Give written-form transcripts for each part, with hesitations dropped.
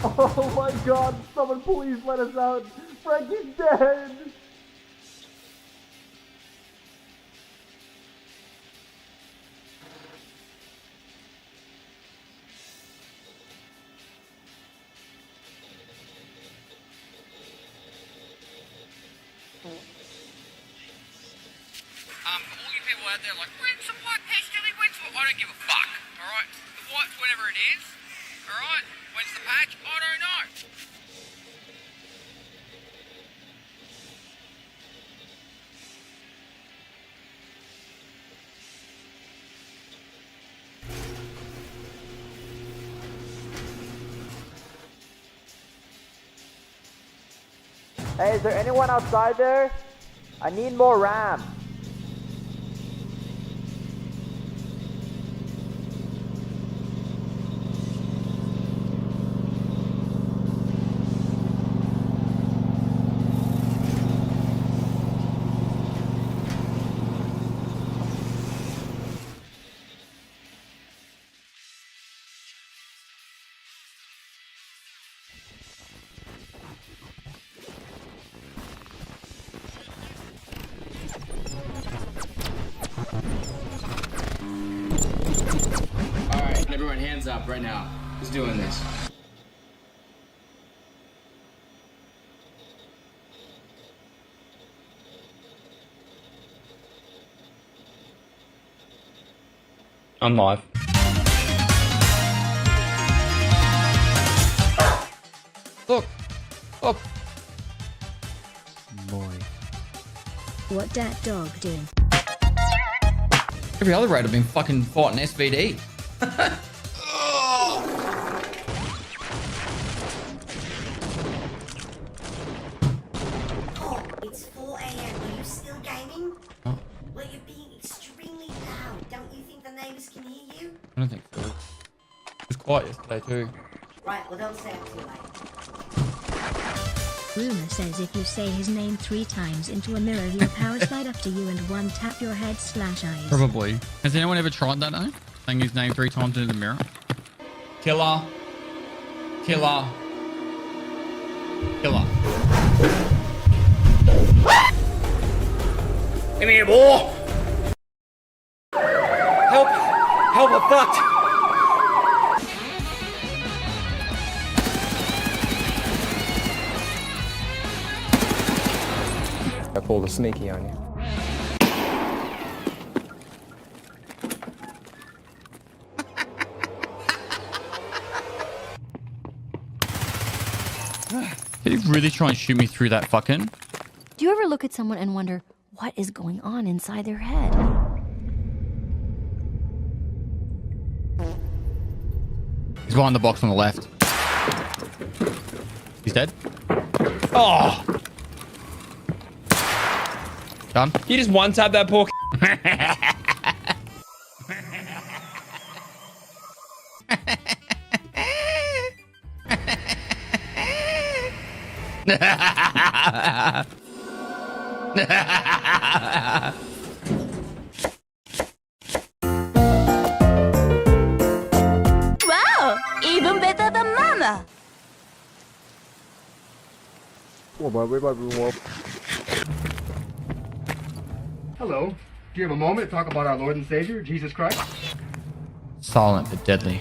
Oh my god, someone please let us out. Frankie's dead. All you people out there like, when's the white Pestily? When's the... I don't give a fuck, alright? The white's whenever it is, alright? When's the patch? I don't know. Hey, is there anyone outside there? I need more RAM. Alright, everyone hands up right now. Who's doing this? I'm live. Look! Look! Boy. What that dog doing? Every other raid I've been fucking fighting SVD. It's 4 a.m. Are you still gaming? Oh. Well, you're being extremely loud. Don't you think the neighbors can hear you? I don't think so. It was quiet yesterday too. Right, well, don't stay up too late. Rumor says if you say his name 3 times into a mirror, he'll power slide up to you and one tap your head / eyes. Probably. Has anyone ever tried that though? Saying his name 3 times into the mirror? Killer. Killer. Killer. Come here, boy! Help! Help, I'm fucked! I pulled a sneaky on you. Did he really try and shoot me through that fucking? Do you ever look at someone and wonder what is going on inside their head? He's behind the box on the left. He's dead. Oh! Done. You just one-tap that poor Wow! Even better than Mama! Hello. Do you have a moment to talk about our Lord and Savior, Jesus Christ? Silent but deadly.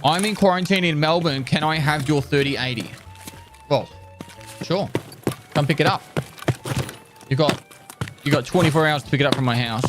I'm in quarantine in Melbourne. Can I have your 3080? Well, sure. Come pick it up. You got 24 hours to pick it up from my house.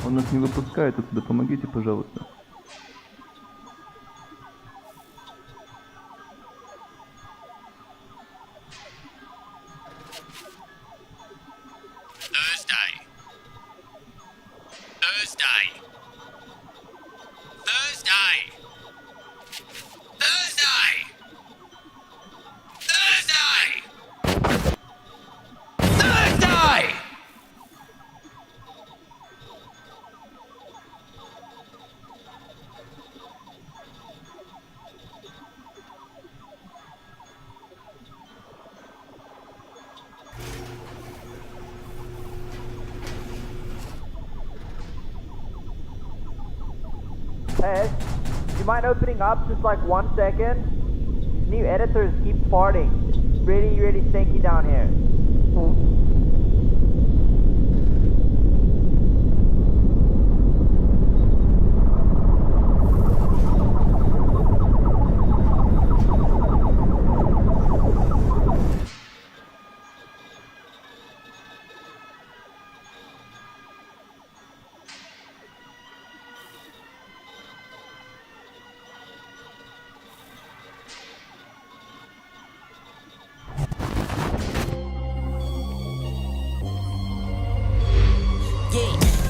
Он нас не выпускает отсюда, помогите, пожалуйста. Hey, do you mind opening up just like 1 second? New editors keep farting. It's really, really stinky down here.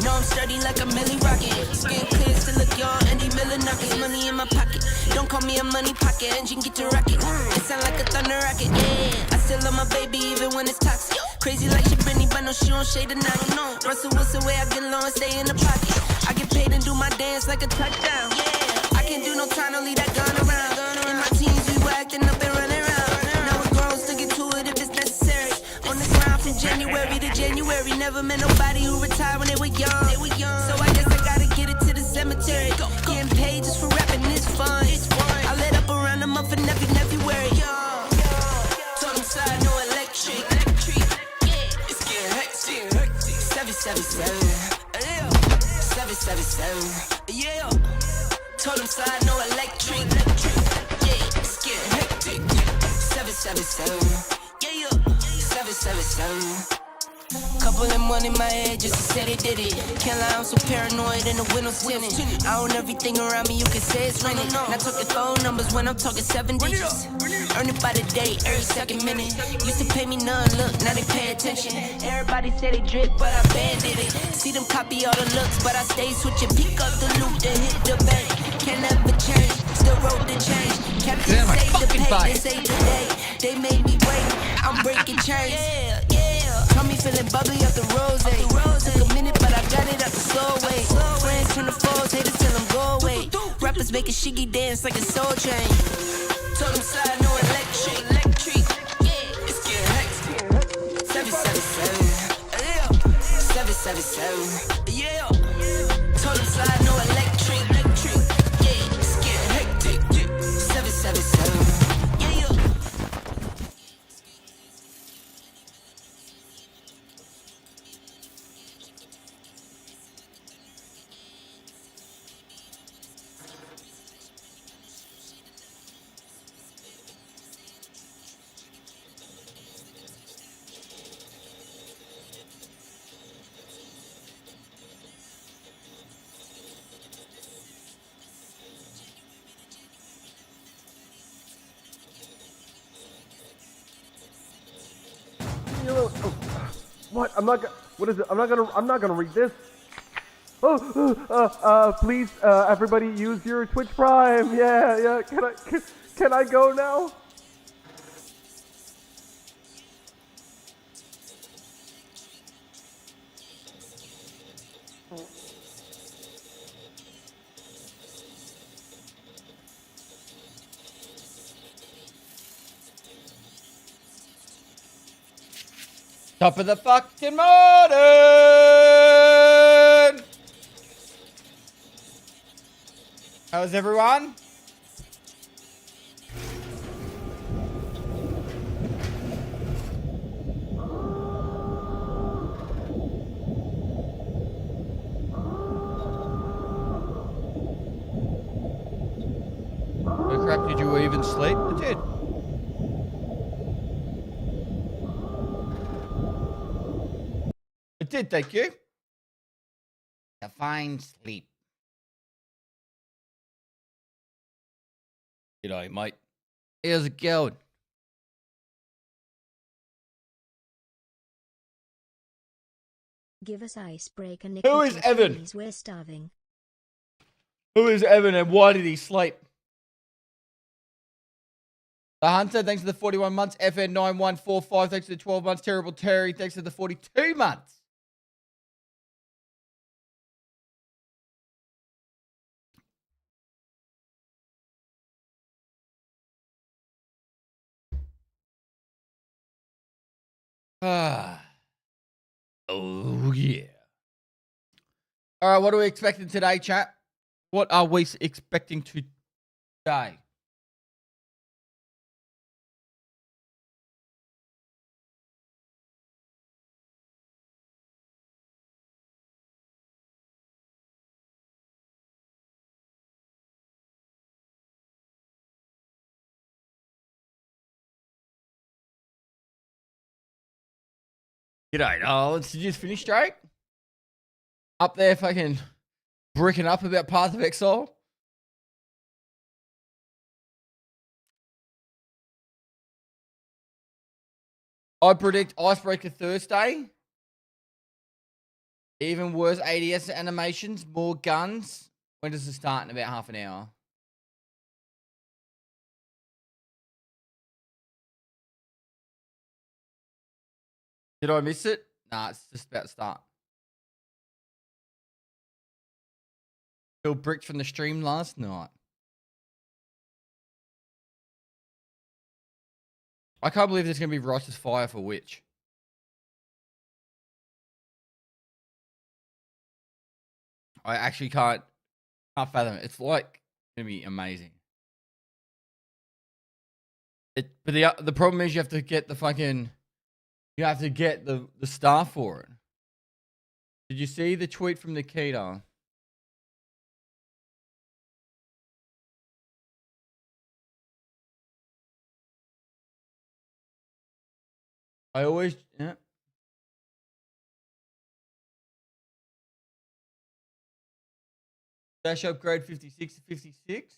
No, I'm sturdy like a Millie Rocket. Skin clear, still look young, Andy Miller knockers. Money in my pocket. Don't call me a money pocket. Engine get to rocket. It sound like a thunder rocket. Yeah, I still love my baby even when it's toxic. Crazy like she Britney, but no, she don't shade the night. No, Russell Wilson way I get low and stay in the pocket. I get paid and do my dance like a touchdown. Yeah, I can't do no time, don't leave that gun around. In my teens, we were acting up and running around. Now we're grown, still get to it if it's necessary. On the ground from January to January. Never met nobody who retired when they were young. So I guess I gotta get it to the cemetery. Getting paid just for rapping is fun. I lit up around the month and everywhere. Told them slide, no electric. It's getting hectic. 777. 777. Yeah. Told them slide, no electric. Yeah, it's getting hectic. 777. Yeah. 777. Couple of money in my head just to say they did it. Can't lie, I'm so paranoid and the windows tinted. I own everything around me, you can say it's rented. Not talking phone numbers when I'm talking 7 digits. Earn it by the day, every second minute. Used to pay me none, look, now they pay attention. Everybody say they drip, but I banded it. See them copy all the looks, but I stay switching. Pick up the loot, then hit the bank. Can't never change, still wrote the change. Captain say the pay, they say the day. They made me wait, I'm breaking chains. Call me feeling bubbly up the rose. Took a minute, but I got it up the slow way. Friends turn to foes, haters tell them go away. Rappers making shiggy dance like a soul train. Told them slide, no electric. Yeah, it's getting hectic. 777. 777. Yeah. Told them slide, no electric. Yeah, it's getting hectic. 777. What? What is it? I'm not gonna read this. Please, everybody use your Twitch Prime. Yeah. Can I go now? Top of the fucking morning! How's everyone? Oh crap, did you even sleep? I did. It did, thank you. A fine sleep. G'day, mate. How's it going? Give us Icebreaker. Who is Evan? Please, we're starving. Who is Evan and why did he sleep? The Hunter, thanks for the 41 months. FN9145, thanks for the 12 months. Terrible Terry, thanks for the 42 months. Oh, yeah. All right, what are we expecting today, chat? What are we expecting today? G'day, darlings. Did you just finish, Drake? Up there fucking bricking up about Path of Exile? I predict Icebreaker Thursday. Even worse ADS animations, more guns. When does it start? In about half an hour. Did I miss it? Nah, it's just about to start. Still bricked from the stream last night. I can't believe there's going to be Righteous Fire for Witch. I actually can't fathom it. It's like going to be amazing. But the problem is you have to get the fucking... You have to get the star for it. Did you see the tweet from Nikita? I always... Yeah. Dash upgrade 56 to 56.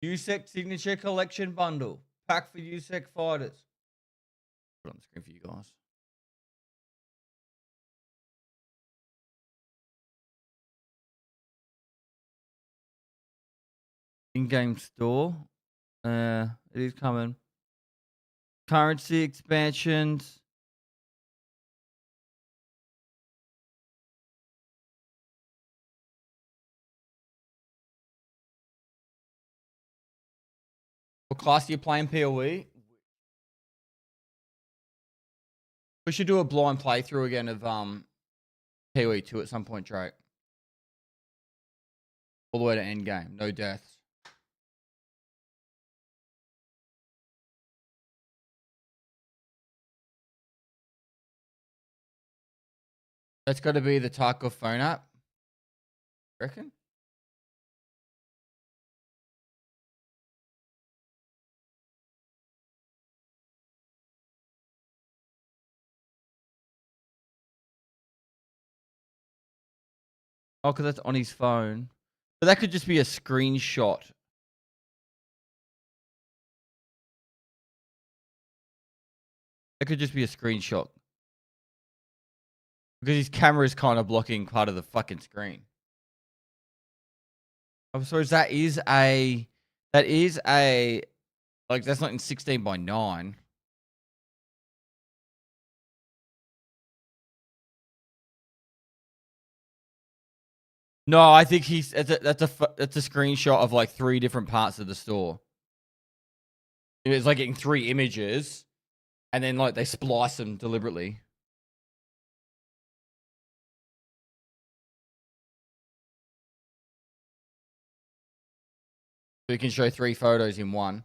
USEC Signature Collection Bundle. Pack for USEC fighters. Put it on the screen for you guys. In-game store. It is coming. Currency expansions. What class are you playing PoE? We should do a blind playthrough again of PoE 2 at some point, Drake. All the way to end game. No deaths. That's got to be the Tarkov phone app. Reckon? Oh, because that's on his phone. But that could just be a screenshot. That could just be a screenshot. Because his camera is kind of blocking part of the fucking screen. I'm sorry, that is a... Like, that's not in 16:9. No, I think that's a screenshot of like 3 different parts of the store. It's like getting 3 images, and then like they splice them deliberately. So you can show 3 photos in one.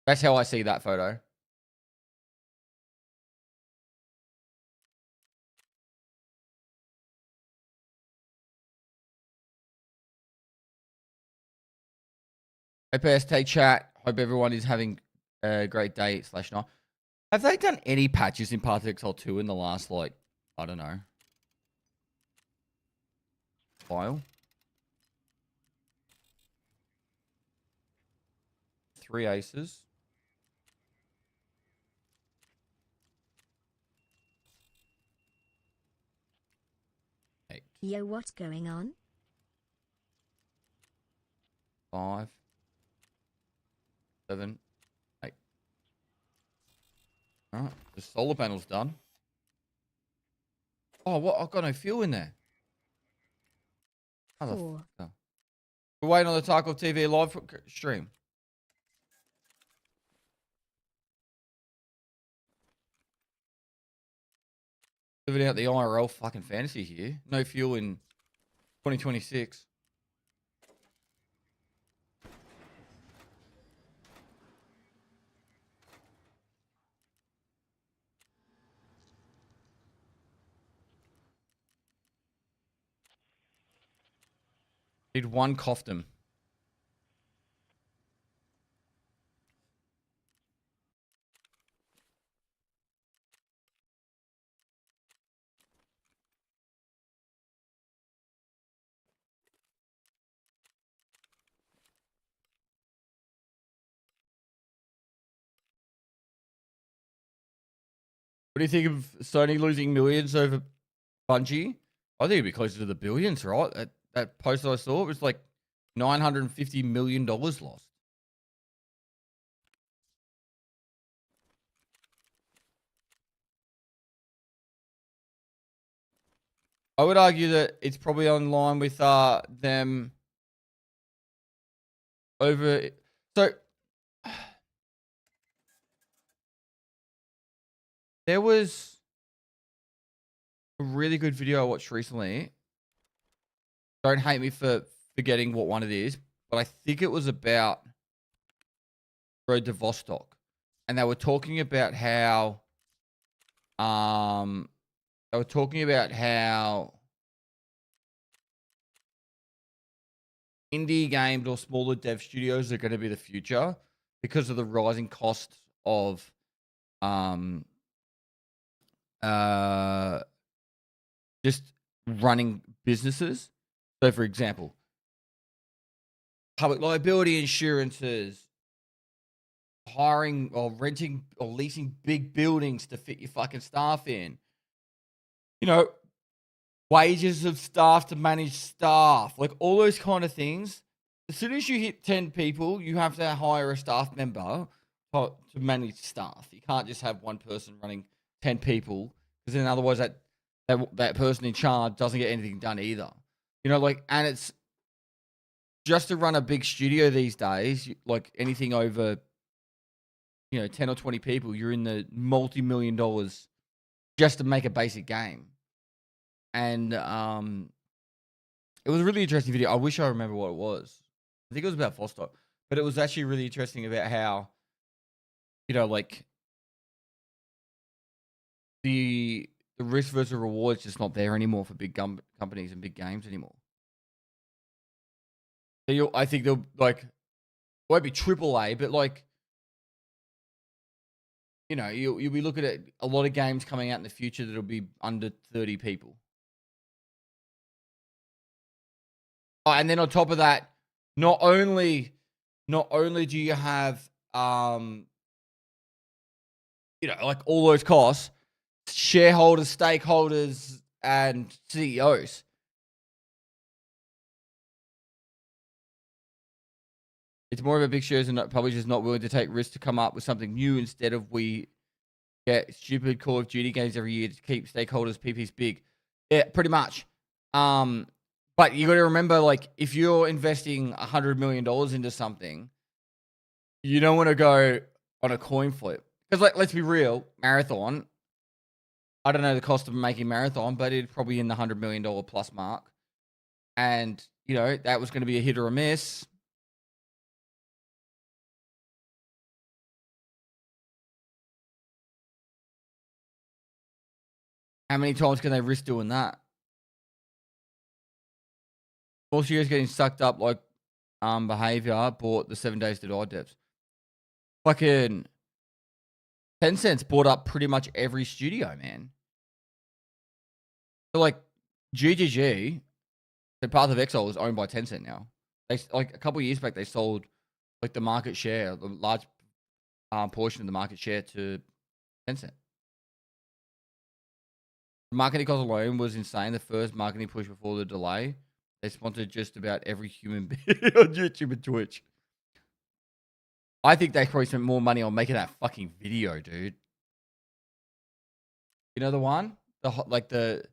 That's how I see that photo. Hey, PST chat. Hope everyone is having a great day / night. Have they done any patches in Path of Exile 2 in the last, like, I don't know, while? 3 aces. Yo, what's going on? 5, 7, 8. All right, the solar panel's done. Oh, what? I've got no fuel in there. 4. Motherfucker. We're waiting on the Tarkov TV live stream. Living out the IRL fucking fantasy here. No fuel in 2026. Need one Cofton. What do you think of Sony losing millions over Bungie? I think it'd be closer to the billions, right? That post that I saw, it was like $950 million lost. I would argue that it's probably on line with them over. So there was a really good video I watched recently. Don't hate me for forgetting what one it is, but I think it was about Road to Vostok, and they were talking about how indie games or smaller dev studios are going to be the future because of the rising cost of just running businesses. So, for example, public liability insurances, hiring or renting or leasing big buildings to fit your fucking staff in. You know, wages of staff to manage staff, like all those kind of things. As soon as you hit 10 people, you have to hire a staff member to manage staff. You can't just have one person running 10 people, because then otherwise that person in charge doesn't get anything done either. You know, like, and it's just to run a big studio these days, like anything over, 10 or 20 people, you're in the multi-million dollars just to make a basic game. And it was a really interesting video. I wish I remember what it was. I think it was about Vostok, but it was actually really interesting about how, like the risk versus reward is just not there anymore for big companies and big games anymore. So I think they'll won't be AAA, but you'll be looking at a lot of games coming out in the future that'll be under 30 people. Oh, and then on top of that, not only do you have all those costs, shareholders, stakeholders, and CEOs. It's more of a big shares and publishers not willing to take risks to come up with something new instead of we get stupid Call of Duty games every year to keep stakeholders' PPs big. Yeah, pretty much. But you got to remember, if you're investing $100 million into something, you don't want to go on a coin flip. Because let's be real, Marathon, I don't know the cost of making Marathon, but it's probably in the $100 million plus mark. And, that was going to be a hit or a miss. How many times can they risk doing that? All studios getting sucked up behavior bought the 7 Days to Die devs. Fucking Tencent's bought up pretty much every studio, man. So GGG, the Path of Exile is owned by Tencent now. They a couple of years back they sold the market share, the large portion of the market share to Tencent. The marketing cost alone was insane. The first marketing push before the delay They sponsored just about every human being on YouTube and Twitch. I think they probably spent more money on making that fucking video, dude. You know the one? The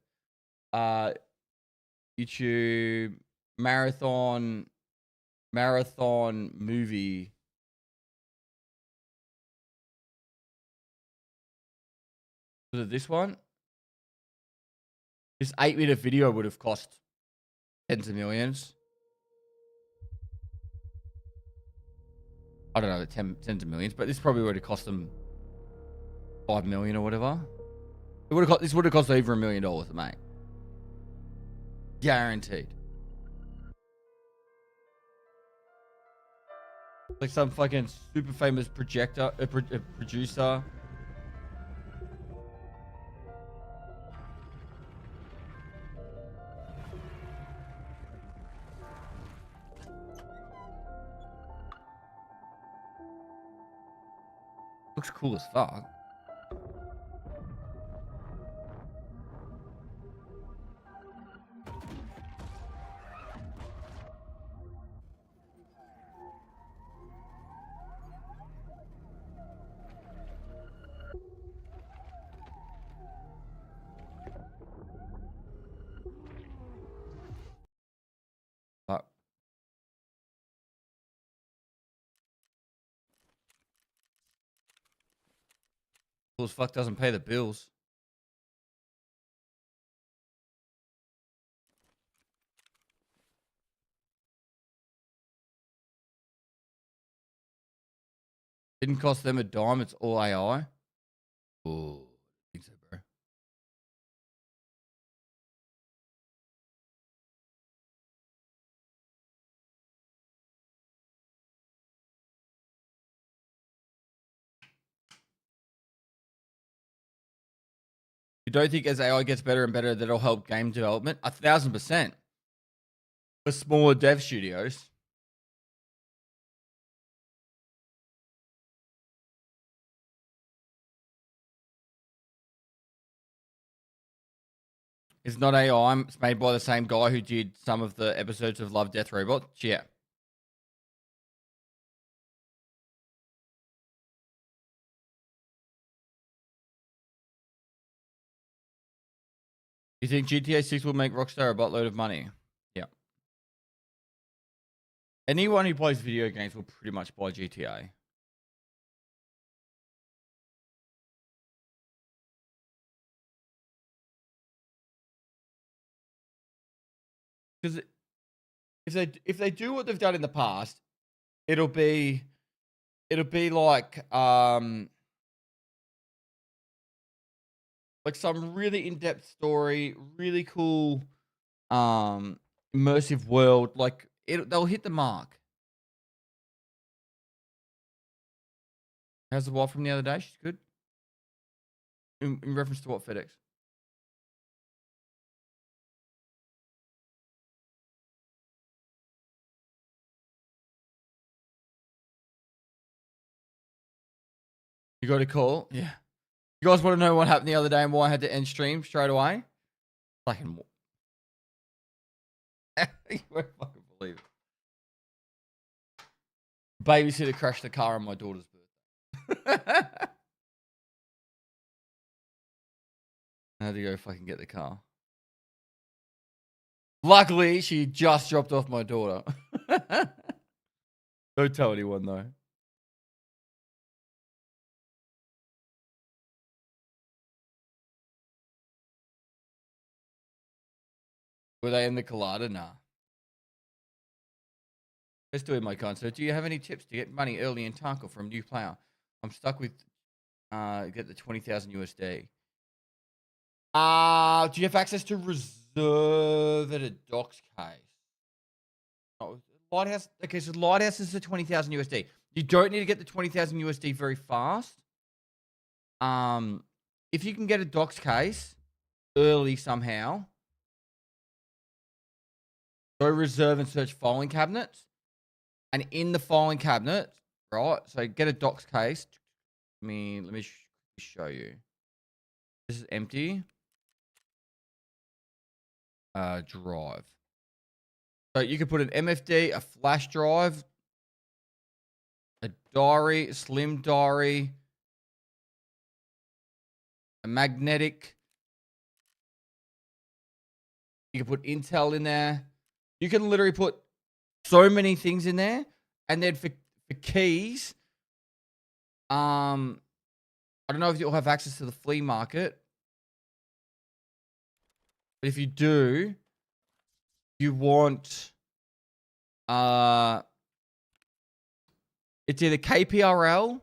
YouTube marathon movie. Was it this one? This 8-minute video would have cost tens of millions. I don't know, tens of millions, but this probably would have cost them 5 million or whatever. This would have cost over $1 million, mate. Guaranteed. Like some fucking super famous producer. Looks cool as fuck. Cool as fuck doesn't pay the bills. Didn't cost them a dime. It's all AI. Oh, I think so, bro. You don't think as AI gets better and better, that'll help game development? 1,000%. For smaller dev studios. It's not AI. It's made by the same guy who did some of the episodes of Love, Death, Robots. Yeah. You think GTA 6 will make Rockstar a buttload of money? Yeah. Anyone who plays video games will pretty much buy GTA. Because if they do what they've done in the past, it'll be like some really in-depth story, really cool immersive world. Like they'll hit the mark. How's the wife from the other day? She's good. In reference to what, FedEx? You got a call? Yeah. You guys want to know what happened the other day and why I had to end stream straight away? Fucking. You won't fucking believe it. Babysitter crashed the car on my daughter's birthday. I had to go fucking get the car. Luckily, she just dropped off my daughter. Don't tell anyone though. Were they in the collider? Nah. Let's do it, my concert. Do you have any tips to get money early in Tarkov from new player? I'm stuck with get the 20,000 USD. Do you have access to reserve at a docs case? Oh, Lighthouse. Okay, so Lighthouse is the 20,000 USD. You don't need to get the 20,000 USD very fast. If you can get a docs case early somehow, go reserve and search filing cabinets. And in the filing cabinet, right? So get a docs case. Let me show you. This is empty. Drive. So you could put an MFD, a flash drive, a diary, a slim diary, a magnetic. You can put Intel in there. You can literally put so many things in there. And then for keys, I don't know if you'll have access to the flea market. But if you do, you want it's either KPRL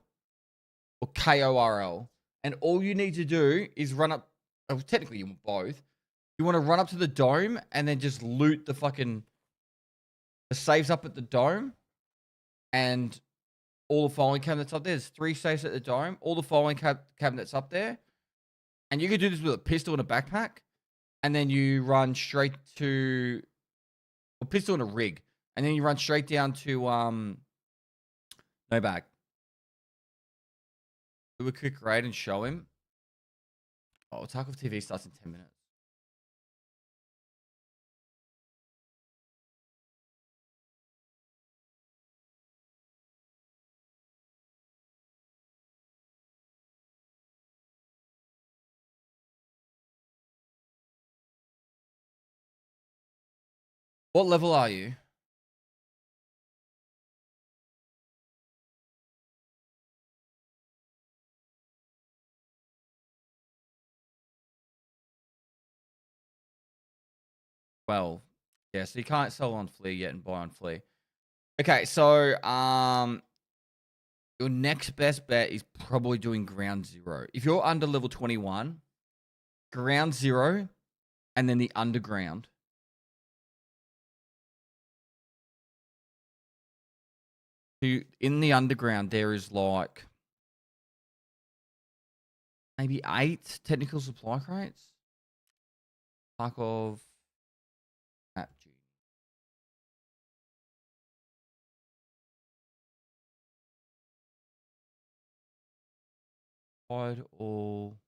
or KORL. And all you need to do is run up, oh, technically you want both. You want to run up to the dome and then just loot the safes up at the dome. And all the filing cabinets up there. There's 3 safes at the dome. All the filing cabinets up there. And you can do this with a pistol and a backpack. And then you run straight to a pistol and a rig. And then you run straight down to no bag. Do a quick raid and show him. Oh, Tarkov TV starts in 10 minutes. What level are you? Well, yeah, so you can't sell on Flea yet and buy on Flea. Okay, so your next best bet is probably doing ground 0. If you're under level 21, ground 0 and then the underground. In the underground, there is like maybe 8 technical supply crates. Tarkov map G. Hide all.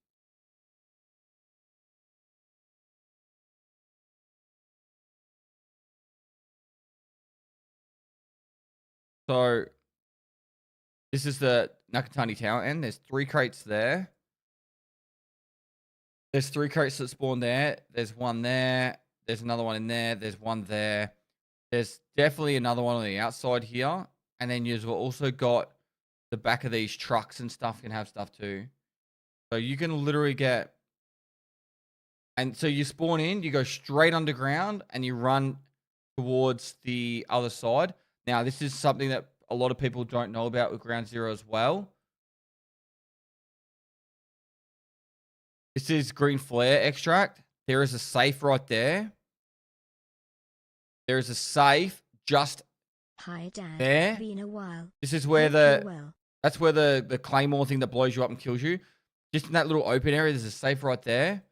So this is the Nakatani Tower end. There's 3 crates there. There's 3 crates that spawn there. There's one there. There's another one in there. There's one there. There's definitely another one on the outside here. And then you've also got the back of these trucks and stuff can have stuff too. So you can literally get... And so you spawn in, you go straight underground and you run towards the other side. Now, this is something that a lot of people don't know about with Ground 0 as well. This is green flare extract. There is a safe right there. There is a safe just Hi, Dad. there. Been a while. This is where that's where the claymore thing that blows you up and kills you. Just in that little open area, there's a safe right there.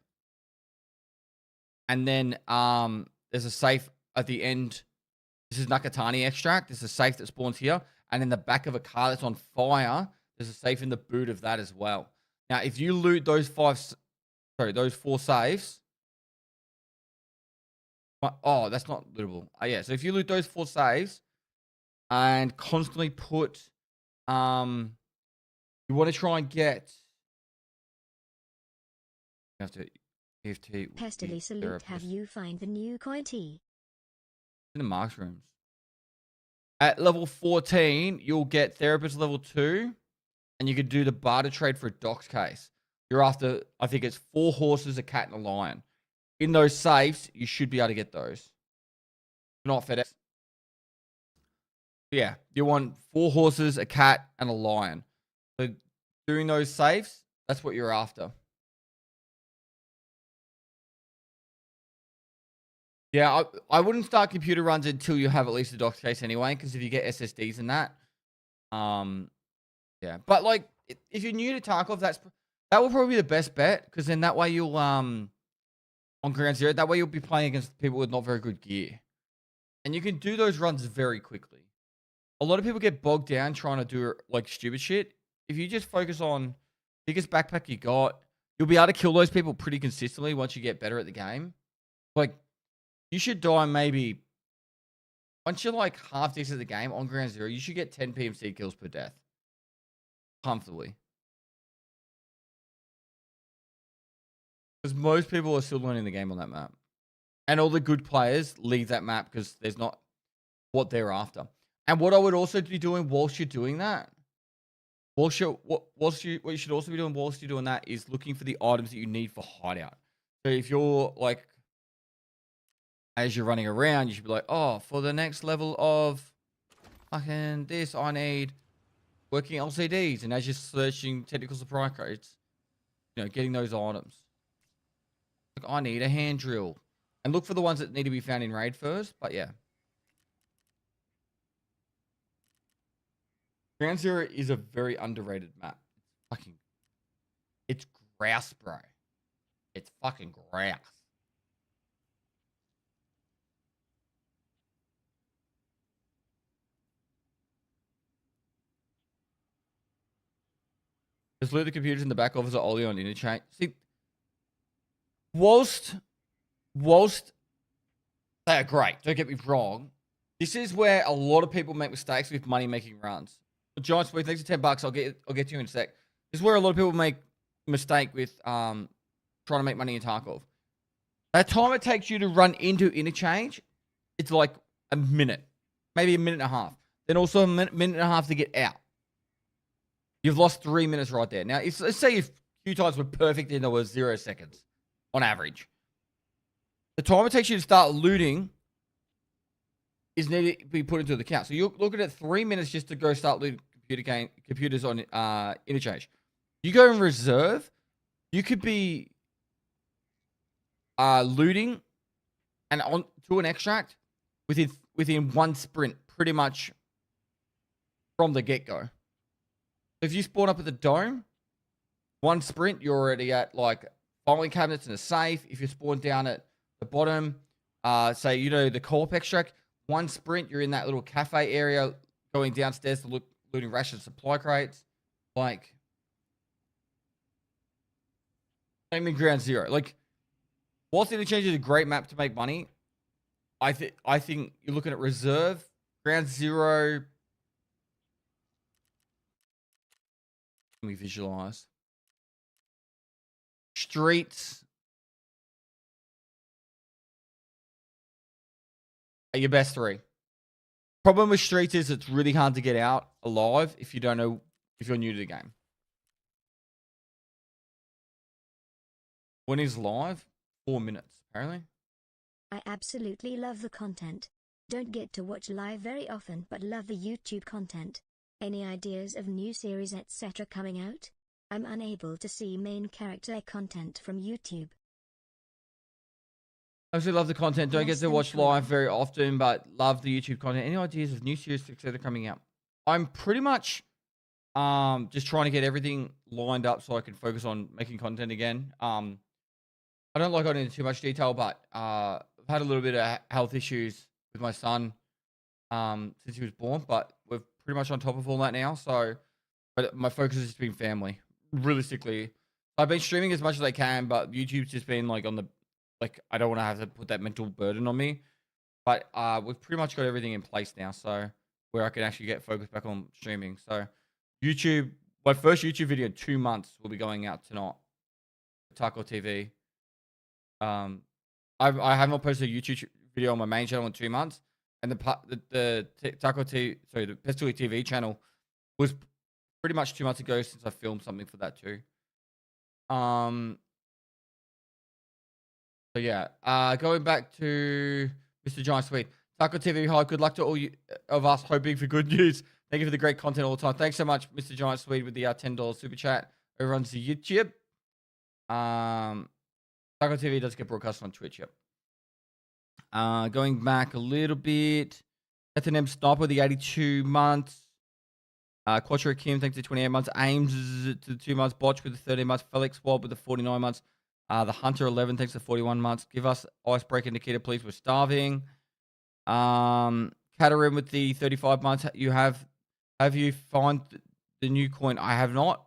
And then there's a safe at the end. This is Nakatani extract. There's a safe that spawns here. And in the back of a car that's on fire, there's a safe in the boot of that as well. Now, if you loot those 4 safes. Oh, that's not lootable. Yeah, so if you loot those 4 safes and constantly put... you want to try and get... You have to Pestily salute. Have you find the new coin T? In the marks rooms. At level 14, you'll get therapist level 2, and you could do the barter trade for a docs case. You're after, I think it's 4 horses, a cat, and a lion. In those safes, you should be able to get those. Not FedEx. Yeah, you want 4 horses, a cat, and a lion. So doing those safes, that's what you're after. Yeah, I wouldn't start computer runs until you have at least a docs case anyway, because if you get SSDs and that, yeah. But like, if you're new to Tarkov, that will probably be the best bet, because then that way you'll on Ground 0, that way you'll be playing against people with not very good gear, and you can do those runs very quickly. A lot of people get bogged down trying to do like stupid shit. If you just focus on biggest backpack you got, you'll be able to kill those people pretty consistently once you get better at the game. Like, you should die maybe once you're like half decent at the game on ground zero, you should get 10 PMC kills per death. Comfortably. Because most people are still learning the game on that map. And all the good players leave that map because there's not what they're after. And what I would also be doing whilst you're doing that, what you should also be doing whilst you're doing that is looking for the items that you need for hideout. So if you're like, as you're running around, you should be like, oh, for the next level of fucking this, I need working LCDs. And as you're searching technical supply codes, you know, getting those items. Like, I need a hand drill. And look for the ones that need to be found in raid first. But yeah. Ground Zero is a very underrated map. It's grouse, bro. It's fucking grouse. Just loot the computers in the back office of Oli on interchange. See, whilst they are great, don't get me wrong, this is where a lot of people make mistakes with money making runs. Giant Sweet, thanks for $10. I'll get to you in a sec. This is where a lot of people make a mistake with trying to make money in Tarkov. That time it takes you to run into interchange, it's like a minute, maybe a minute and a half. Then also a minute and a half to get out. You've lost 3 minutes right there. Now, let's say if queue times were perfect and there was 0 seconds on average. The time it takes you to start looting is needed to be put into the count. So you're looking at 3 minutes just to go start looting computers on interchange. You go in reserve, you could be looting and on to an extract within one sprint, pretty much from the get-go. If you spawn up at the dome, one sprint, you're already at like filing cabinets and a safe. If you spawn down at the bottom, say, you know, the co-op extract, one sprint, you're in that little cafe area going downstairs to looting ration supply crates. Like, same in Ground Zero. Like, whilst Interchange is a great map to make money, I think you're looking at Reserve, Ground Zero. Let me visualize. Streets are your best three. Problem with Streets is it's really hard to get out alive if you don't know, if you're new to the game. When he's live, 4 minutes, apparently. I absolutely love the content. Don't get to watch live very often, but love the YouTube content. Any ideas of new series etc. coming out? I'm unable to see main character content from YouTube. I also love the content. Don't get to watch live very often, but love the YouTube content. Any ideas of new series etc. coming out? I'm pretty much just trying to get everything lined up so I can focus on making content again. I don't like going into too much detail, but I've had a little bit of health issues with my son since he was born, but we're pretty much on top of all that now. So, but my focus has just been family. Realistically, I've been streaming as much as I can, but YouTube's just been like on the, like, I don't want to have to put that mental burden on me. But we've pretty much got everything in place now, so where I can actually get focused back on streaming. So YouTube, my first YouTube video in 2 months will be going out tonight. Tarkov TV. I have not posted a YouTube video on my main channel in 2 months, and the Tarkov TV, sorry, the Pestily TV channel was pretty much 2 months ago since I filmed something for that too. So yeah, going back to Mr. Giant Sweet. Tarkov TV, hi, good luck to all of us hoping for good news. Thank you for the great content all the time. Thanks so much, Mr. Giant Sweet, with the $10 super chat over on the YouTube. Tarkov TV does get broadcast on Twitch, yep. Going back a little bit. Ethanem Sniper, the 82 months. Quattro Kim, thanks to 28 months. Ames to the 2 months. Botch with the 13 months. Felix Wob with the 49 months. The Hunter 11, thanks to 41 months. Give us Icebreaker Nikita, please. We're starving. Katarin with the 35 months. Have you found the new coin? I have not.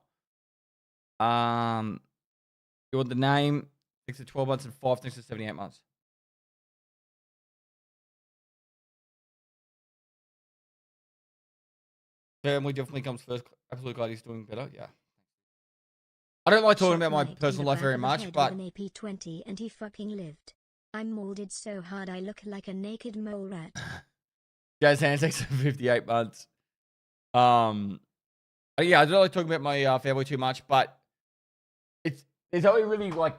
You want the name? Thanks to 12 months and 5, thanks to 78 months. Family definitely comes first. Absolutely glad he's doing better. Yeah. I don't like talking about my personal life very much, but an AP20 and he fucking lived. I'm molded so hard I look like a naked mole rat. Jazz handshakes for 58 months. Yeah, I don't like talking about my family too much, but there's only really like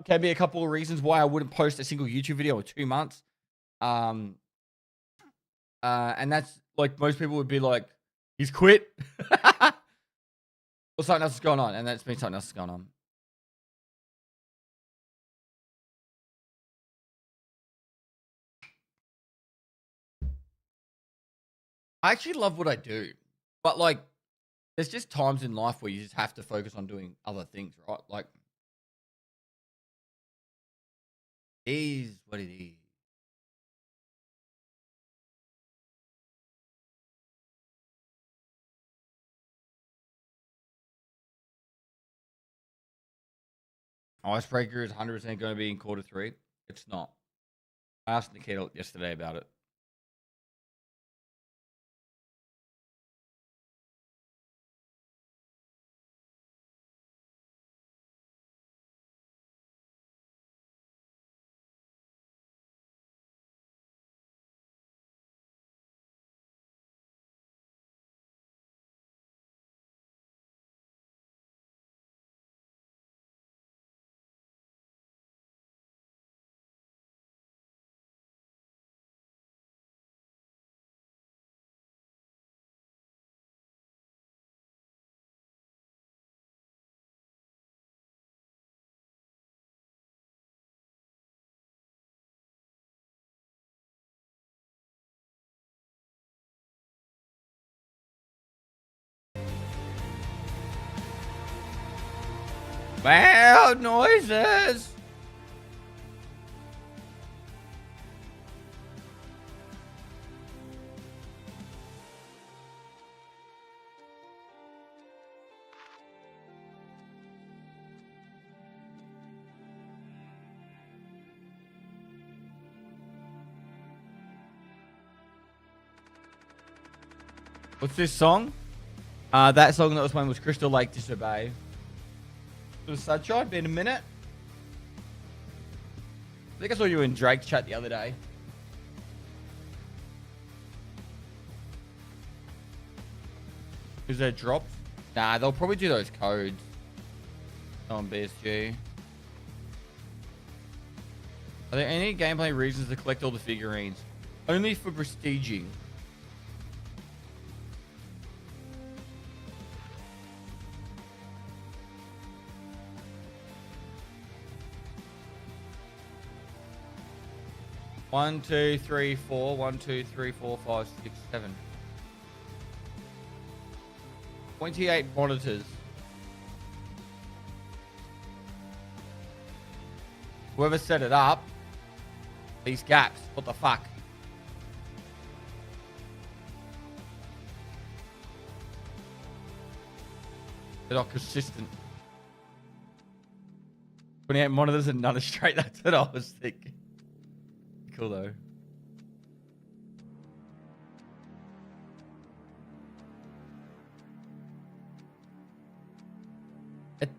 can be a couple of reasons why I wouldn't post a single YouTube video in 2 months. And that's like most people would be like, he's quit. Or something else is going on, and that's been something else is going on. I actually love what I do, but like, there's just times in life where you just have to focus on doing other things, right? Like, it is what it is. Icebreaker is 100% going to be in Q3. It's not. I asked Nikita yesterday about it. Loud noises. What's this song? That song that was playing was Crystal Lake Disobey. It was Sunshine. Been a minute. I think I saw you in Drake's chat the other day. Is there drops? Nah, they'll probably do those codes on BSG. Are there any gameplay reasons to collect all the figurines? Only for prestiging. One, two, three, four. 1, 2, 3, 4, 5, 6, 7. 28 monitors. Whoever set it up, these gaps, what the fuck? They're not consistent. 28 monitors and none are straight. That's what I was thinking. Cool though.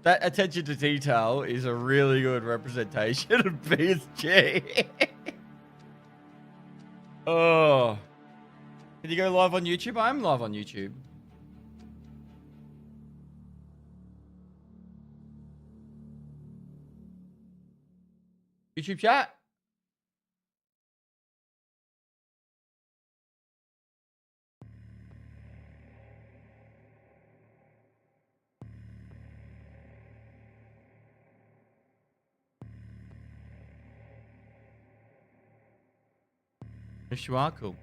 That attention to detail is a really good representation of PSG. Oh. Did you go live on YouTube? I'm live on YouTube. YouTube chat? Yes, you are cool.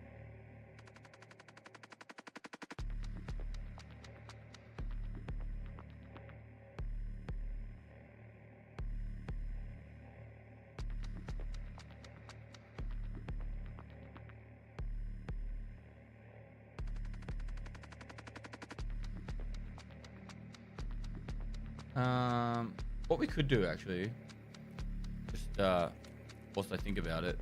What we could do actually, just whilst I think about it.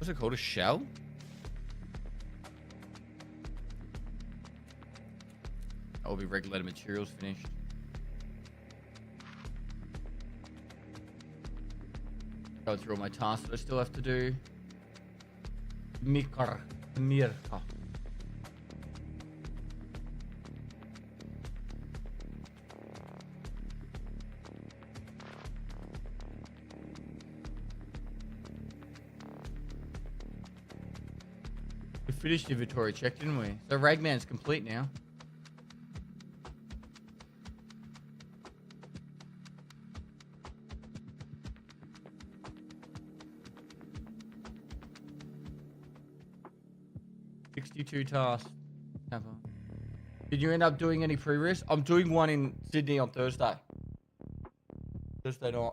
What's it called? A shell? That will be regulated materials finished. Go through all my tasks that I still have to do. Mirka. We finished inventory check, didn't we? So Ragman's complete now. Two tasks. Did you end up doing any pre-risk? I'm doing one in Sydney on Thursday. Thursday night.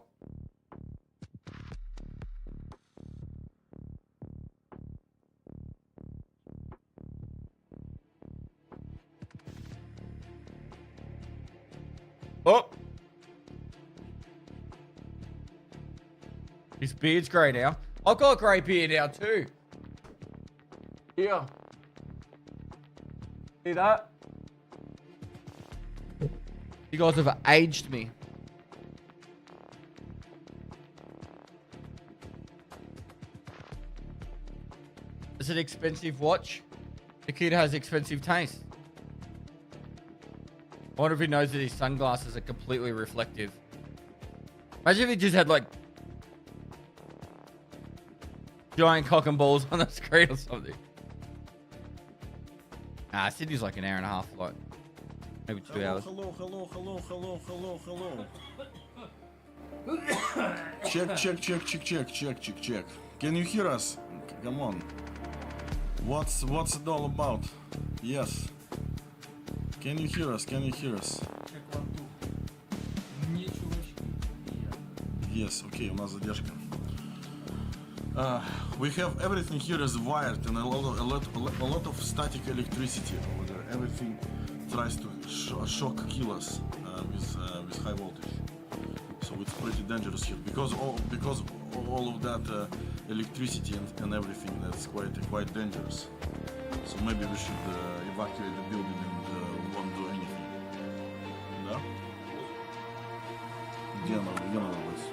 Oh! His beard's grey now. I've got a grey beard now too. Yeah. See that? You guys have aged me. It's an expensive watch. The kid has expensive taste. I wonder if he knows that his sunglasses are completely reflective. Imagine if he just had like giant cock and balls on the screen or something. Nah, Sydney's like an hour and a half flight. Maybe 2 hours. Hello. Check. Can you hear us? Come on. What's it all about? Yes. Can you hear us? Yes, okay, у нас задержка. We have everything here is wired and a lot of static electricity over there. Everything tries to shock kill us with high voltage. So it's pretty dangerous here because all of that electricity and everything. That's quite dangerous. So maybe we should evacuate the building and won't do anything. Да? Где она вырвалась?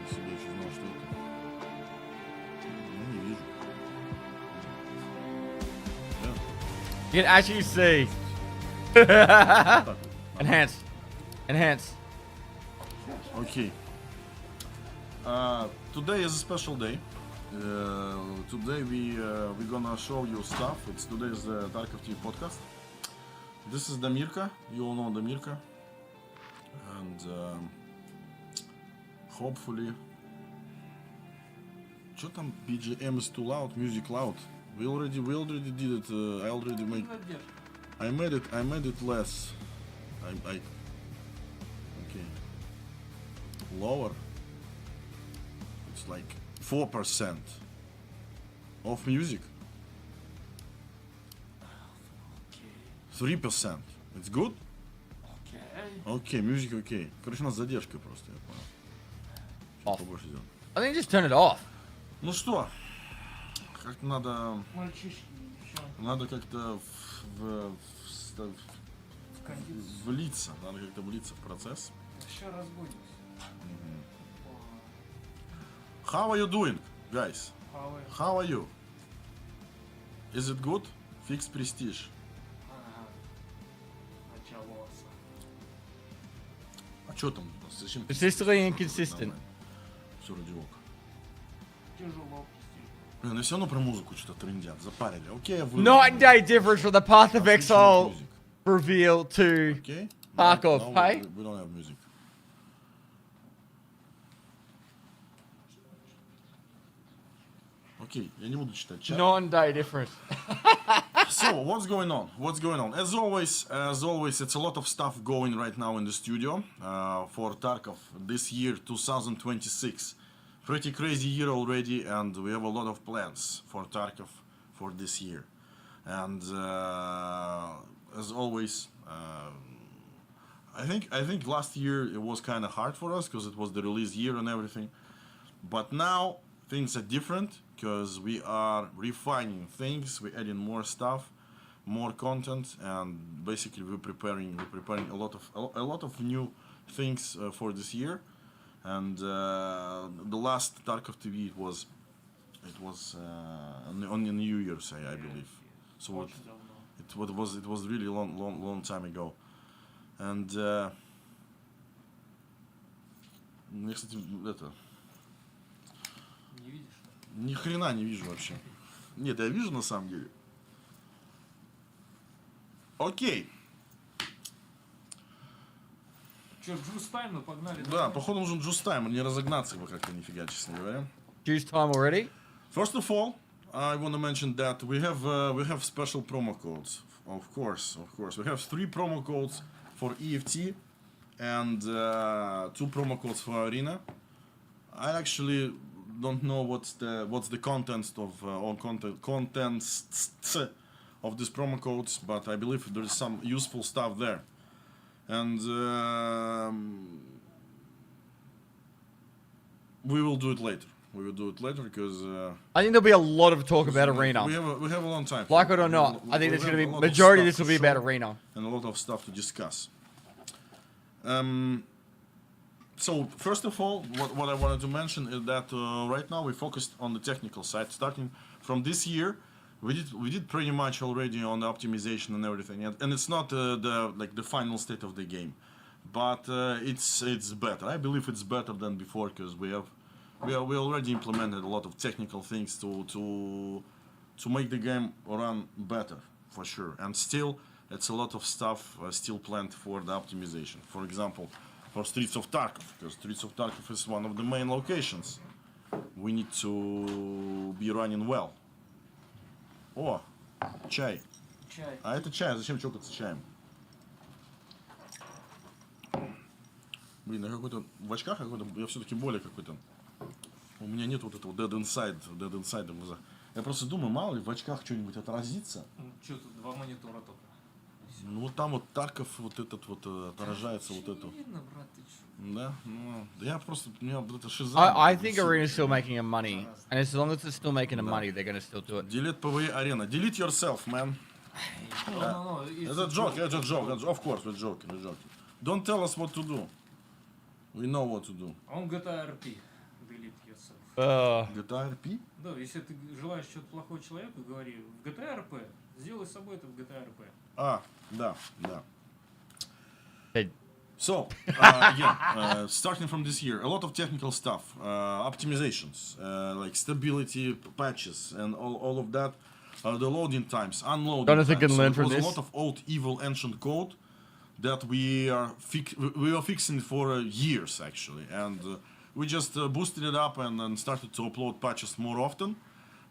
Себе еще знал, что это. Ну, не вижу. You can actually see. Enhance. Okay. Today is a special day. Today we're gonna show you stuff. It's today's Tarkov TV podcast. This is Damirka. You all know Damirka. And hopefully, что там? BGM is too loud, music loud. We already did it. I made it less. Okay. Lower. It's like 4% of music. 3%. It's good? Okay, music okay. Короче, у нас задержка просто, я понял. Off. Побольше сделать. I think just turn it off. Ну что, как-то надо как-то влиться, надо как-то влиться в процесс. Еще разбудимся. How are you doing, guys? How are you? Is it good? Fix prestige. А что там? Зачем? Persistently inconsistent. Все ради ока. Блин, все равно про музыку что-то трындят, запарили. Окей, я вырву. Night and day difference from the Path of Exile reveal to Tarkov, hey? We don't have music. Окей, я не буду читать чат. Night and day difference. So, what's going on? As always, it's a lot of stuff going right now in the studio for Tarkov this year, 2026. Pretty crazy year already, and we have a lot of plans for Tarkov for this year. And as always, I think last year it was kind of hard for us because it was the release year and everything. But now things are different because we are refining things, we're adding more stuff, more content, and basically we're preparing a lot of new things for this year. And the last Tarkov TV it was on New Year's, I believe. So it was really long time ago. And мне, кстати, это ни хрена не вижу вообще. Нет, я вижу на самом деле. Окей. Че, джуз тайм, погнали? Да, походу нужен джуз тайм, не разогнаться его как-то нифига, честно говоря. Juice time already? First of all, I want to mention that we have special promo codes. Of course. We have 3 promo codes for EFT and 2 promo codes for Arena. I actually don't know what's the contents of contents of these promo codes, but I believe there is some useful stuff there. And we will do it later. Because I think there'll be a lot of talk about Arena. We have a long time. Like it or not, I think there's going to be majority of this will be about Arena. And a lot of stuff to discuss. So first of all, what I wanted to mention is that right now we focused on the technical side. Starting from this year, we did pretty much already on the optimization and everything, and it's not the final state of the game, but it's better. I believe it's better than before because we already implemented a lot of technical things to make the game run better for sure. And still, it's a lot of stuff still planned for the optimization. For example, for Streets of Tarkov, because Streets of Tarkov is one of the main locations. We need to be running well. О, чай. А это чай, зачем чокаться чаем? Блин, я какой-то в очках какой-то, я все-таки более какой-то. У меня нет вот этого dead inside в глазах. Я просто думаю, мало ли в очках что-нибудь отразится. Что тут 2 монитора только? Ну вот там вот Тарков вот этот вот отражается вот это. Да, ну, я просто, у меня вот это шиза. I think Arena's still making a money, and as long as it's still making a money, they're going to still do it. Delete PvE Arena. Delete yourself, man. It's a joke. Of course, we're joking. Don't tell us what to do. We know what to do. Он GTA RP. Delete yourself. GTA RP? Да, если ты желаешь что-то плохого человеку, говори в GTA RP. Сделай с собой это в GTA RP. Да. Hey. So, again, starting from this year, a lot of technical stuff, optimizations, like stability, patches, and all of that, the loading times, unloading times. Jonathan can learn from this. this. A lot of old, evil, ancient code that we are fixing for years, actually, and we just boosted it up and started to upload patches more often.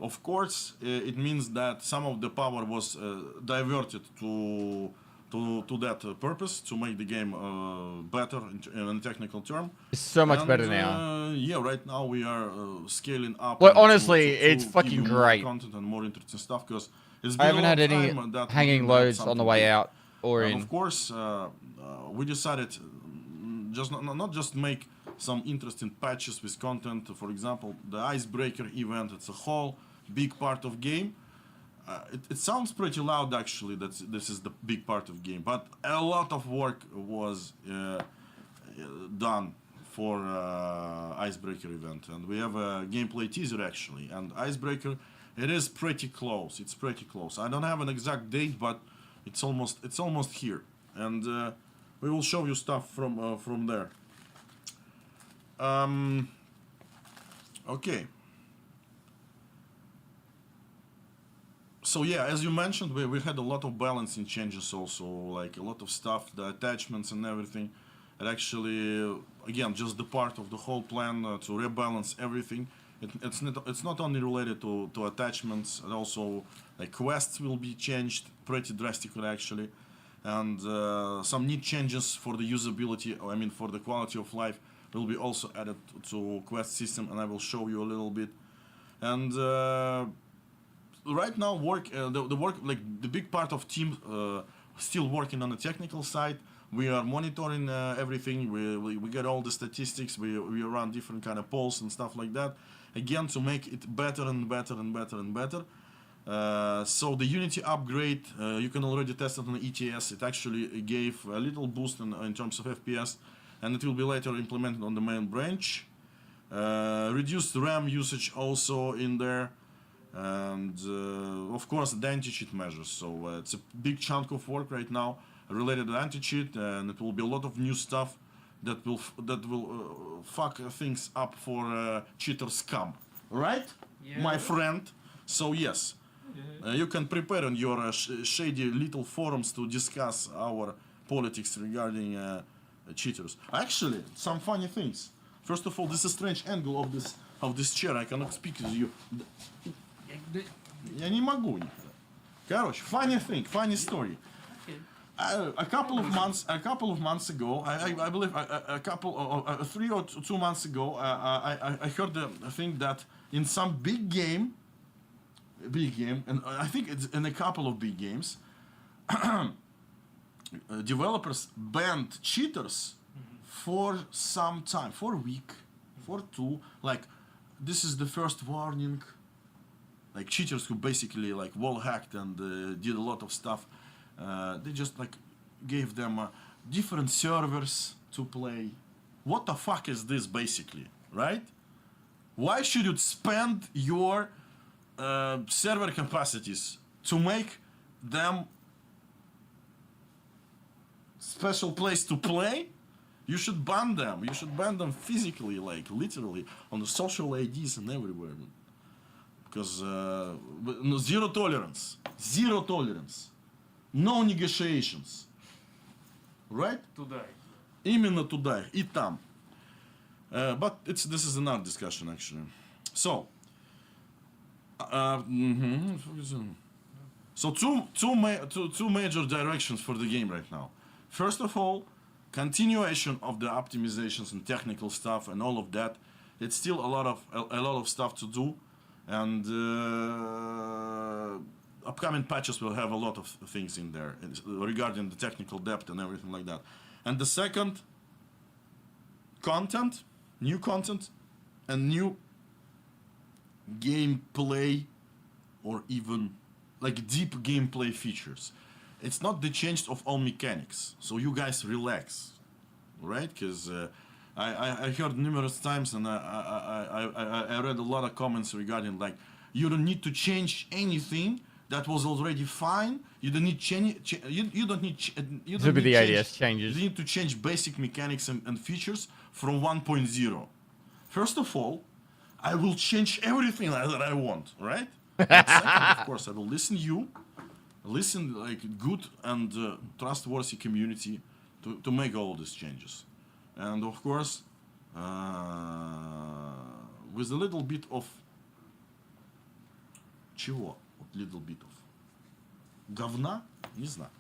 Of course, it means that some of the power was diverted to that purpose, to make the game better in technical term. It's so much better now. Yeah, right now we are scaling up. Well, honestly, it's fucking great. More content and more interesting stuff because it's I been haven't had any hanging loads on the way out or in. Of course, we decided not just make some interesting patches with content. For example, the Icebreaker event. It's a whole big part of game. It sounds pretty loud actually that this is the big part of game, but a lot of work was done for Icebreaker event, and we have a gameplay teaser actually. And Icebreaker, it is pretty close. It's pretty close. I don't have an exact date, but it's almost here, and we will show you stuff from there. Okay. So yeah, as you mentioned, we had a lot of balancing changes also, like a lot of stuff, the attachments and everything. It actually, again, just the part of the whole plan to rebalance everything. It's not only related to attachments, and also like quests will be changed pretty drastically actually, and some neat changes for the usability, I mean for the quality of life, will be also added to quest system, and I will show you a little bit. And right now, the work, like the big part of team, still working on the technical side. We are monitoring everything. We get all the statistics. We run different kind of polls and stuff like that. again to make it better and better and better and better. So the Unity upgrade, you can already test it on ETS. It actually gave a little boost in terms of FPS, and it will be later implemented on the main branch. Reduced RAM usage also in there, and of course the anti-cheat measures. So it's a big chunk of work right now related to anti-cheat, and it will be a lot of new stuff that will fuck things up for cheater scum, right, my friend? So yes, you can prepare on your shady little forums to discuss our politics regarding cheaters. Actually, some funny things. First of all, this is a strange angle of this chair. I cannot speak to you. Я не могу. Короче, funny thing, funny story. A couple of months ago, I believe a couple 3 or 2 months ago, I heard the thing that in some big game, and I think it's in a couple of big games, developers banned cheaters for some time, for a week, for 2. Like, this is the first warning. Like cheaters who basically like wall hacked and did a lot of stuff. They just like gave them different servers to play. What the fuck is this basically, right? Why should you spend your server capacities to make them special place to play? You should ban them. You should ban them physically, like literally, on the social IDs and everywhere. Because zero tolerance. Zero tolerance. No negotiations. Right? Туда. Именно туда. И там. But this is another discussion actually. So, so two major directions for the game right now. First of all, continuation of the optimizations and technical stuff and all of that. It's still a lot of stuff to do, and upcoming patches will have a lot of things in there regarding the technical depth and everything like that. And the second, content, new content, and new gameplay, or even like deep gameplay features. It's not the change of all mechanics, so you guys relax, right? Because I heard numerous times, and I read a lot of comments regarding like, you don't need to change anything that was already fine. You don't need you don't need the ADS changes. You need to change basic mechanics and features from 1.0. First of all, I will change everything that I want, right? Second, of course, I will listen like good and trustworthy community to make all these changes, and of course with a little bit of чего? Little bit of говна? Не знаю.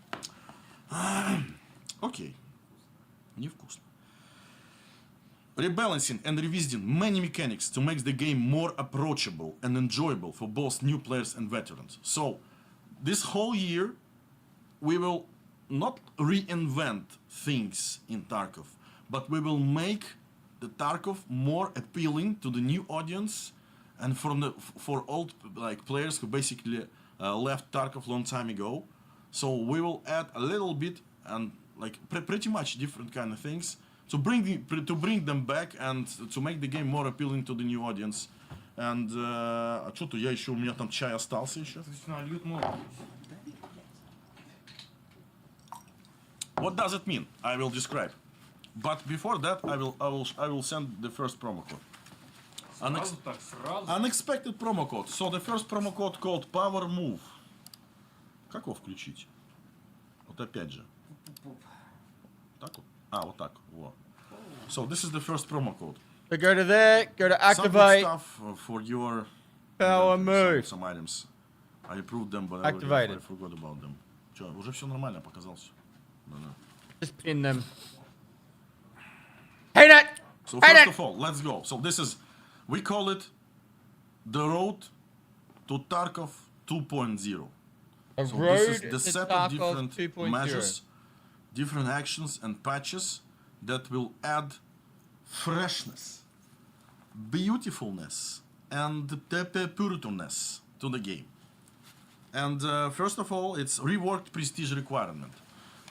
Окей. Невкусно. Rebalancing and revisiting many mechanics to make the game more approachable and enjoyable for both new players and veterans. So, this whole year, we will not reinvent things in Tarkov, but we will make the Tarkov more appealing to the new audience and for old like players who basically left Tarkov long time ago. So we will add a little bit and like pretty much different kind of things to bring them back and to make the game more appealing to the new audience. And что-то я еще, у меня там чай остался еще. What does it mean? I will describe. But before that, I will send the first promo code. Unexpected promo code. So the first promo code called Power Move. Как его включить? Вот опять же. Так вот. Вот так. Вот. So this is the first promo code. So go to there, go to activate. Some stuff for your Power Move. Some items. I approved them, but Activated. I forgot about them. Че, уже все нормально показал все. Just pin them. Hey, that. So first of all, let's go. So this is, we call it the road to Tarkov 2.0. So this is the set of different measures, different actions and patches that will add freshness, beautifulness, and the puritanness to the game. And first of all, it's reworked prestige requirement,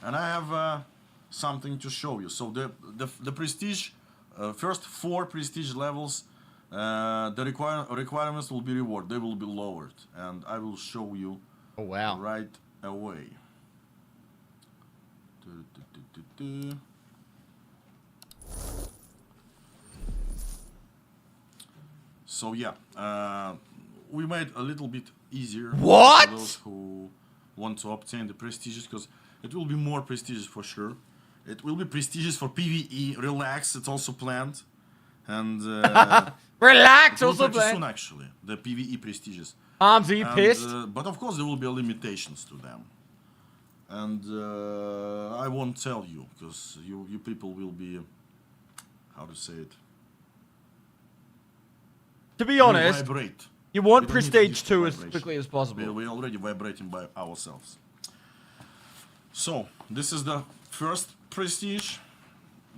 and I have something to show you. So the prestige, first 4 prestige levels, the requirements will be rewarded. They will be lowered, and I will show you. Oh wow! Right away. So yeah, we made a little bit easier what? for those who want to obtain the prestiges, because it will be more prestigious for sure. It will be prestigious for PvE. Relax, it's also planned, and relax, also planned. Soon actually, the PvE prestiges. Arms, are you pissed? But of course there will be limitations to them, and I won't tell you because you people will be, how to say it. To be honest, vibrate. You want prestige 2 as quickly as possible. We're already vibrating by ourselves. So, this is the first prestige.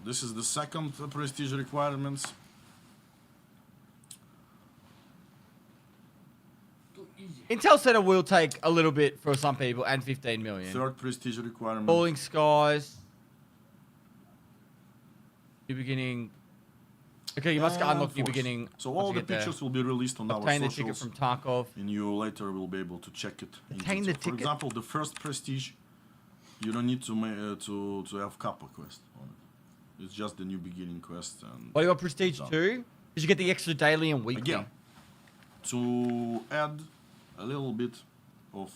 This is the second prestige requirements. Intel Center will take a little bit for some people, and 15 million. Third prestige requirement. Falling Skies. New beginning. Okay, you must unlock new beginning. So all the pictures will be released on our socials. Obtain the ticket from Tarkov. And you later will be able to check it. Obtain the ticket. For example, the first prestige, you don't need to have Kappa quest on it. It's just the new beginning quest. And what about prestige 2? Because you get the extra daily and weekly. Again, to add a little bit of.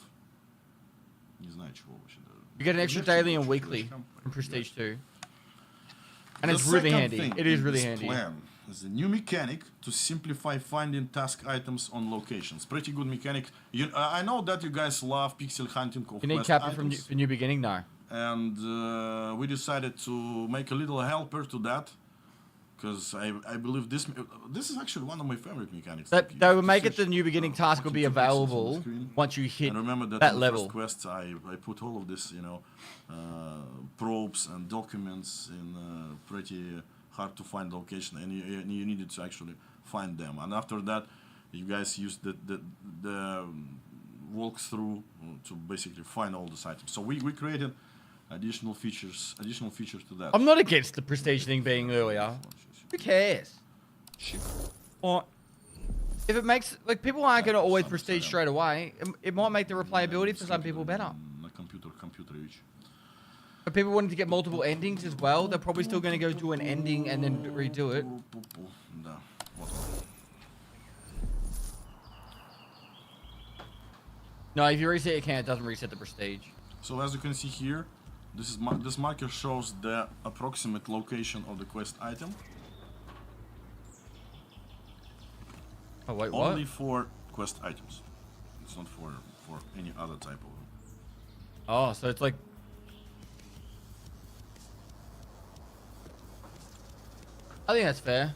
You get an extra daily and weekly from prestige 2. And it's really handy. It is really handy. Plan is a new mechanic to simplify finding task items on locations. Pretty good mechanic. I know that you guys love pixel hunting of you need Kappa for new beginning now. And we decided to make a little helper to that, because I believe this is actually one of my favorite mechanics. They will make it the new beginning task will be available once you hit and remember that in level. The first quests, I put all of this, probes and documents in pretty hard to find location, and you needed to actually find them. And after that, you guys used the walkthrough to basically find all these items. So we created additional features to that. I'm not against the prestige thing being earlier. Who cares? Or if it makes people aren't going to always prestige straight away. It might make the replayability for some people better. If people wanted to get multiple endings as well, they're probably still going to go do an ending and then redo it. No, if you reset your account, it doesn't reset the prestige. So as you can see here, this marker shows the approximate location of the quest item. Oh wait, what? Only for quest items. It's not for any other type of. Oh, so it's like. I think that's fair.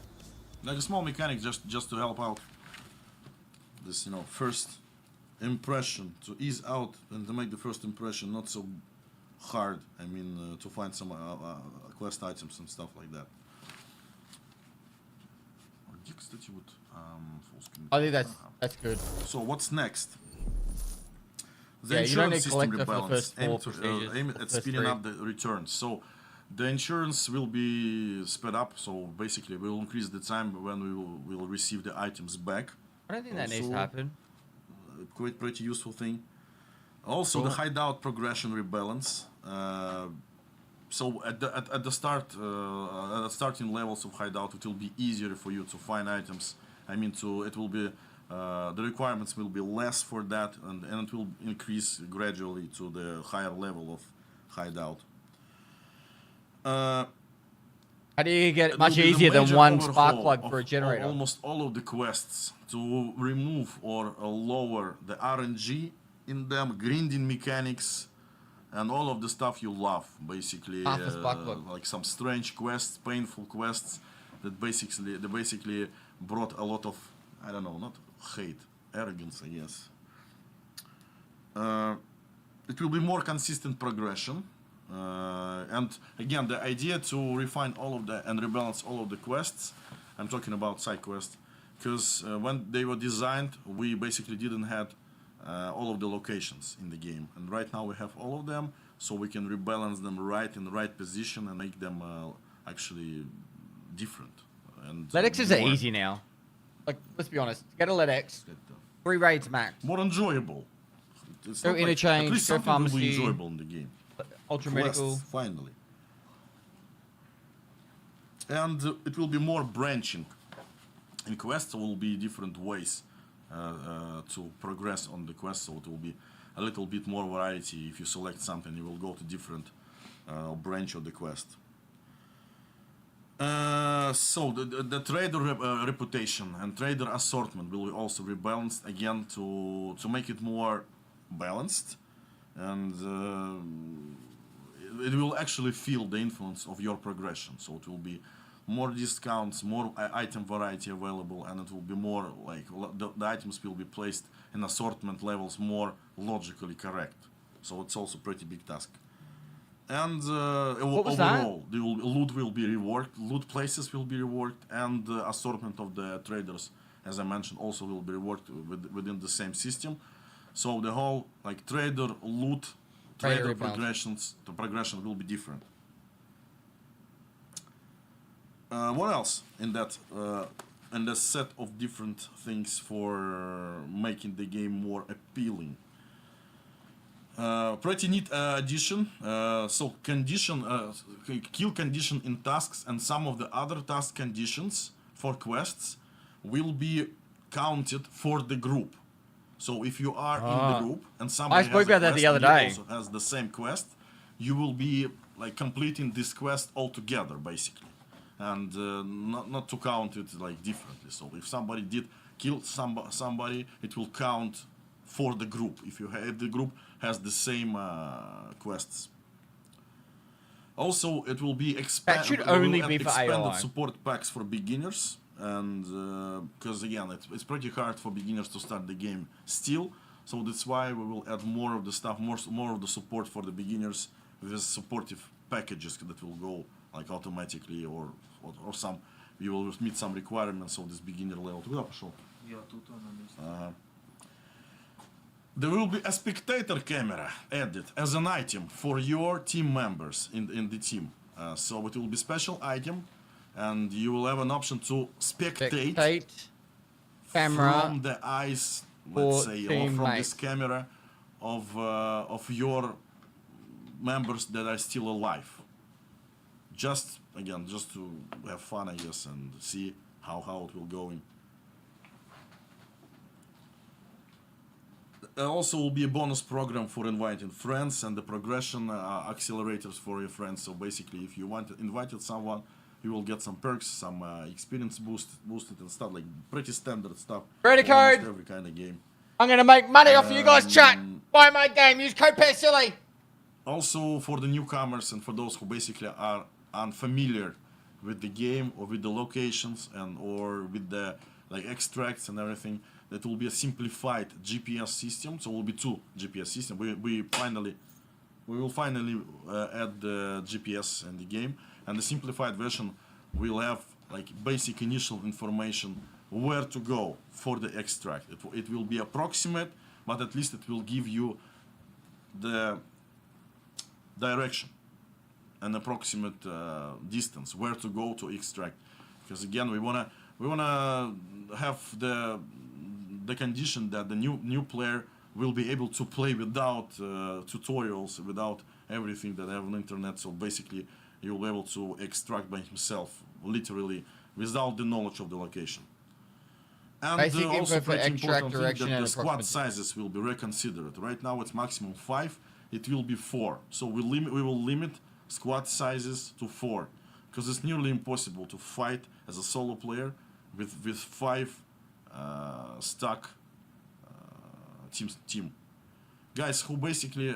Like a small mechanic just to help out this, first impression, to ease out and to make the first impression not so hard. I mean, to find some quest items and stuff like that. I think that's good. So what's next? The Yeah, insurance you don't need system collector rebalance. for the first Aim at speeding up the returns. So the insurance will be sped up. So basically, we'll increase the time when we will receive the items back. I don't think that needs to happen. Quite pretty useful thing. Also, the hideout progression rebalance. So at the starting levels of hideout, it will be easier for you to find items. I mean, it will be the requirements will be less for that, and it will increase gradually to the higher level of hideout. How do you get it much easier than one spark plug for a generator? Almost all of the quests to remove or lower the RNG in them, grinding mechanics, and all of the stuff you love, basically, like some strange quests, painful quests that basically brought a lot of, I don't know, not hate, arrogance, I guess. It will be more consistent progression. And again, the idea to refine all of and rebalance all of the quests, I'm talking about side quests, because when they were designed, we basically didn't have all of the locations in the game, and right now we have all of them, so we can rebalance them right in the right position and make them actually different. And Let X's are more- easy now. Like, let's be honest. Get a Let X. 3 raids max. more enjoyable. It's Go not like- interchange, at least go something will be pharmacy. enjoyable in the game. Ultra medical. Quests, finally. And it will be more branching. In quests, will be different ways to progress on the quest, so it will be a little bit more variety. If you select something, you will go to different branch of the quest. So the trader reputation and trader assortment will also be rebalanced again to make it more balanced, and it will actually feel the influence of your progression. So it will be more discounts, more item variety available, and it will be more like the items will be placed in assortment levels more logically correct. So it's also pretty big task. And overall, the loot will be reworked, loot places will be reworked, and the assortment of the traders, as I mentioned, also will be reworked within the same system. So the whole like trader loot, trader progression will be different. What else in that set of different things for making the game more appealing? Pretty neat addition. So condition, kill condition in tasks and some of the other task conditions for quests will be counted for the group. So if you are in the group and somebody spoke about that the other day. also has the same quest, you will be like completing this quest all together basically, and not to count it like differently. So if somebody did kill somebody, it will count for the group if the group has the same quests. Also, it will be That should only be for expanded AI. support packs for beginners, and because again, it's pretty hard for beginners to start the game still. So that's why we will add more of the stuff, more of the support for the beginners with supportive packages that will go like automatically or some. You will meet some requirements of this beginner level. There will be a spectator camera added as an item for your team members in the team. So it will be special item, and you will have an option to spectate camera from the eyes, let's say, or from this camera of your members that are still alive. Just to have fun, I guess, and see how it will go in. Also will be a bonus program for inviting friends and the progression accelerators for your friends. So basically, if you invited someone, you will get some perks, some experience boosted and stuff, like pretty standard stuff. Ready code. Every kind of game. I'm gonna make money off you guys, chat. Buy my game. Use code Pestily. Also for the newcomers and for those who basically are unfamiliar with the game or with the locations or with the like extracts and everything, that will be a simplified GPS system. So it will be 2 GPS systems. We will finally add the GPS in the game, and the simplified version will have like basic initial information where to go for the extract. It will be approximate, but at least it will give you the direction, an approximate distance where to go to extract. Because again, we wanna have the condition that the new player will be able to play without tutorials, without everything that I have on the internet. So basically, you'll be able to extract by himself, literally, without the knowledge of the location. And also pretty important thing that the squad sizes will be reconsidered. Right now it's maximum 5. It will be 4. So we will limit squad sizes to 4, because it's nearly impossible to fight as a solo player with 5 stuck team. Guys who basically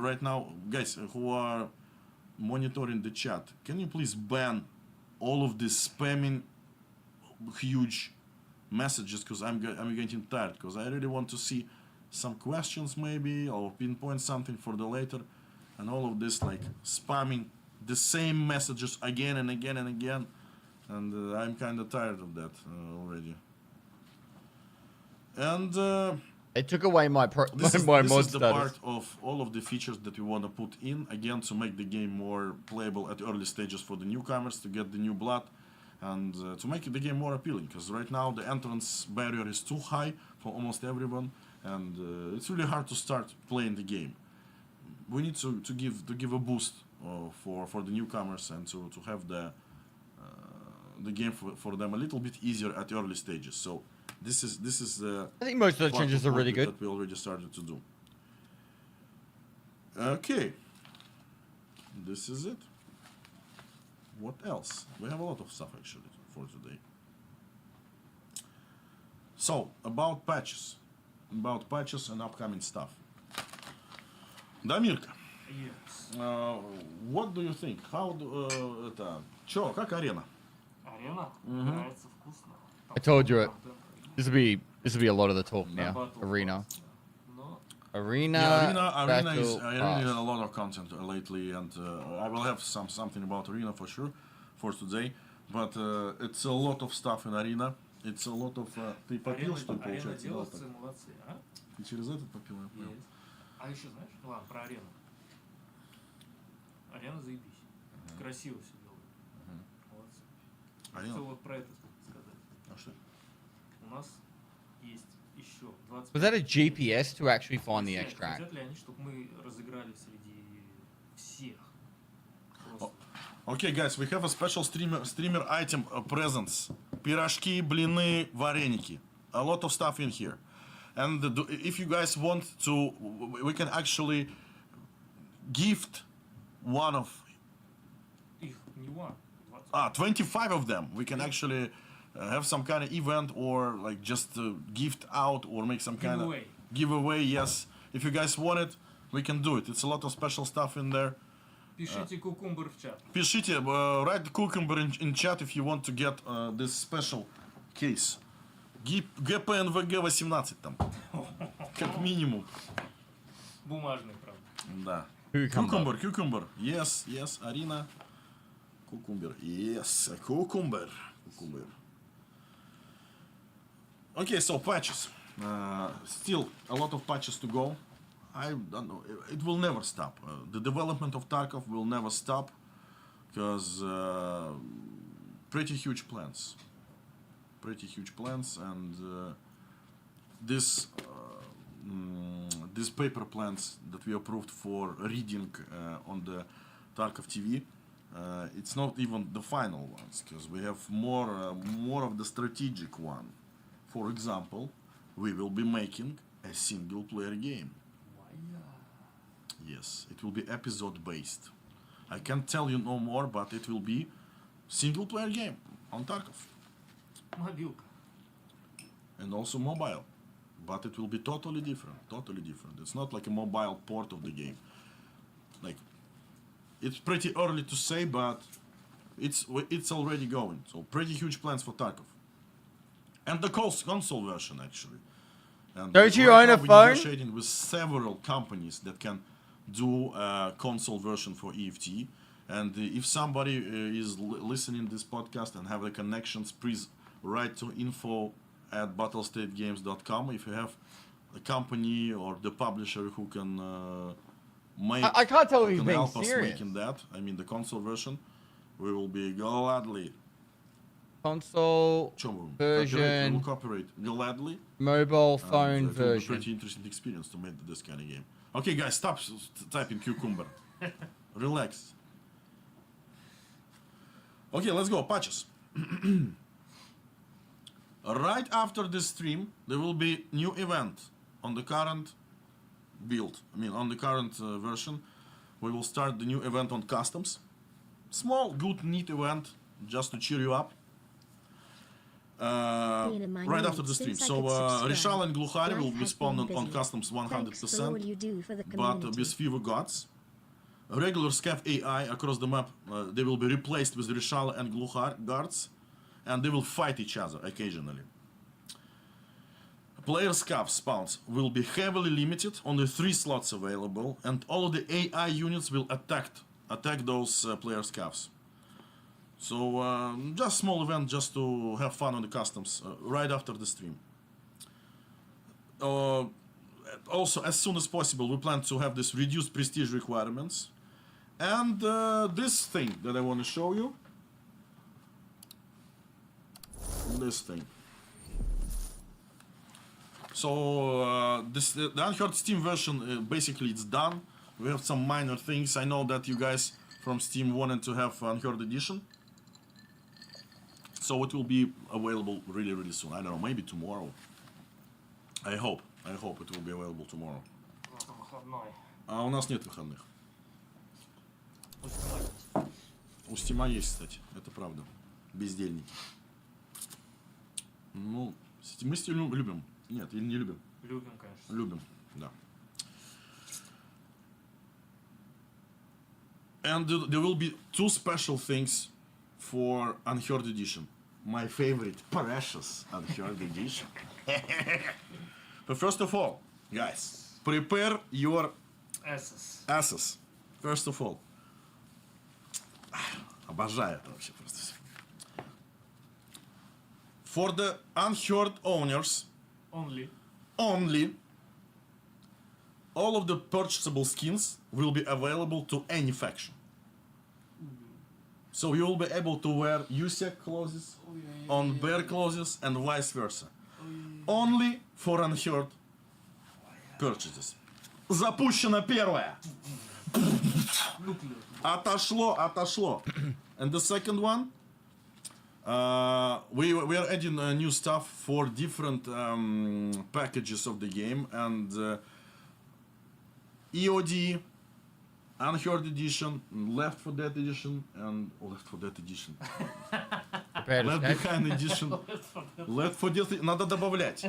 right now, guys who are monitoring the chat, can you please ban all of this spamming huge messages, because I'm getting tired, because I really want to see some questions maybe, or pinpoint something for the later, and all of this like spamming the same messages again and again and again, and I'm kind of tired of that already. And It took away my this is mod the status. part of all of the features that we want to put in, again, to make the game more playable at early stages for the newcomers, to get the new blood, and to make the game more appealing, because right now the entrance barrier is too high for almost everyone, and it's really hard to start playing the game. We need to give a boost for the newcomers, and to have the game for them a little bit easier at early stages. So this is the I think most of the part changes of are really work good. that we already started to do. Okay, this is it. What else? We have a lot of stuff actually for today. So about patches and upcoming stuff. Дамирка, Yes. what do you think? How do это? Чё, как арена? Арена нравится вкусно. I told you it. This will be a lot of the talk now. Arena. Arena. Yeah, arena is Battle a lot of content lately, and I will have something about arena for sure for today. But it's a lot of stuff in arena. It's a lot of. Ты попил, что ли, получается? Делаются молодцы, а? Ты через этот попил, я понял. А еще знаешь, ладно, про арену. Арена заебись. Красиво все делают. Молодцы. Арена? Что вот про это сказать? А что? У нас есть еще 25... Was that a GPS to actually find the extract? Хотят ли они, чтобы мы разыграли среди всех? Просто. Okay, guys, we have a special streamer item presents. Пирожки, блины, вареники. A lot of stuff in here. And if you guys want to, we can actually gift one of... Их не one. 25 of them. We can actually have some kind of event, or like just gift out, or make some kind of giveaway. Yes, if you guys want it, we can do it. It's a lot of special stuff in there. Пишите кукумбер в чат. Пишите, write cucumber in chat if you want to get this special case. ГПНВГ 18 там. Как минимум. Бумажный, правда. Да. Cucumber. Yes, Арина. Cucumber. Yes, cucumber. Okay, so patches. Still a lot of patches to go. I don't know. It will never stop. The development of Tarkov will never stop, because pretty huge plans. And these paper plans that we approved for reading on the Tarkov TV, it's not even the final ones, because we have more of the strategic one. For example, we will be making a single-player game. Yes, it will be episode-based. I can't tell you no more, but it will be single-player game on Tarkov. Мобилка. And also mobile, but it will be totally different. It's not like a mobile port of the game. Like, it's pretty early to say, but it's already going. So pretty huge plans for Tarkov. And the console version, actually. And don't you own a we're phone? Negotiating with several companies that can do a console version for EFT. And if somebody is listening this podcast and have the connections, please write to info@battlestategames.com if you have a company or the publisher who can make. I can't tell if he's being help serious. us making that. I mean, the console version. We will be gladly. Console version. We'll cooperate gladly. Mobile phone It will be a version. pretty interesting experience to make this kind of game. Okay, guys, stop typing cucumber. Relax. Okay, let's go. Patches. Right after this stream, there will be new event on the current build. I mean, on the current version, we will start the new event on customs. Small, good, neat event, just to cheer you up. Right after the stream. So Rishal and Glukhari will be spawned on customs 100%, but with fewer gods. Regular scav AI across the map, they will be replaced with Rishal and Glukhar guards, and they will fight each other occasionally. Player scav spawns will be heavily limited, only 3 slots available, and all of the AI units will attack those player scavs. So just small event just to have fun on the customs right after the stream. also, as soon as possible, we plan to have this reduced prestige requirements. And this thing that I want to show you. This thing. So the Unheard Steam version, basically it's done. We have some minor things. I know that you guys from Steam wanted to have Unheard Edition. So it will be available really, really soon. I don't know, maybe tomorrow. I hope it will be available tomorrow. А у нас нет выходных. У Стима есть, кстати, это правда. Бездельники. Ну, мы Steam любим. Нет, или не любим? Любим, конечно. Любим, да. And there will be two special things for Unheard Edition. My favorite, precious Unheard Edition. But first of all, guys, prepare your asses. First of all. Обожаю это вообще просто все. For the Unheard owners, only, all of the purchasable skins will be available to any faction. So you will be able to wear USEC clothes on Bear clothes and vice versa. Only for Unheard purchases. Запущено первое. Отошло. And the second one, we are adding new stuff for different packages of the game, and EOD, Unheard Edition, Left 4 Dead Edition, and Left 4 Dead Edition. Left Behind Edition. Left 4 Dead. Надо добавлять.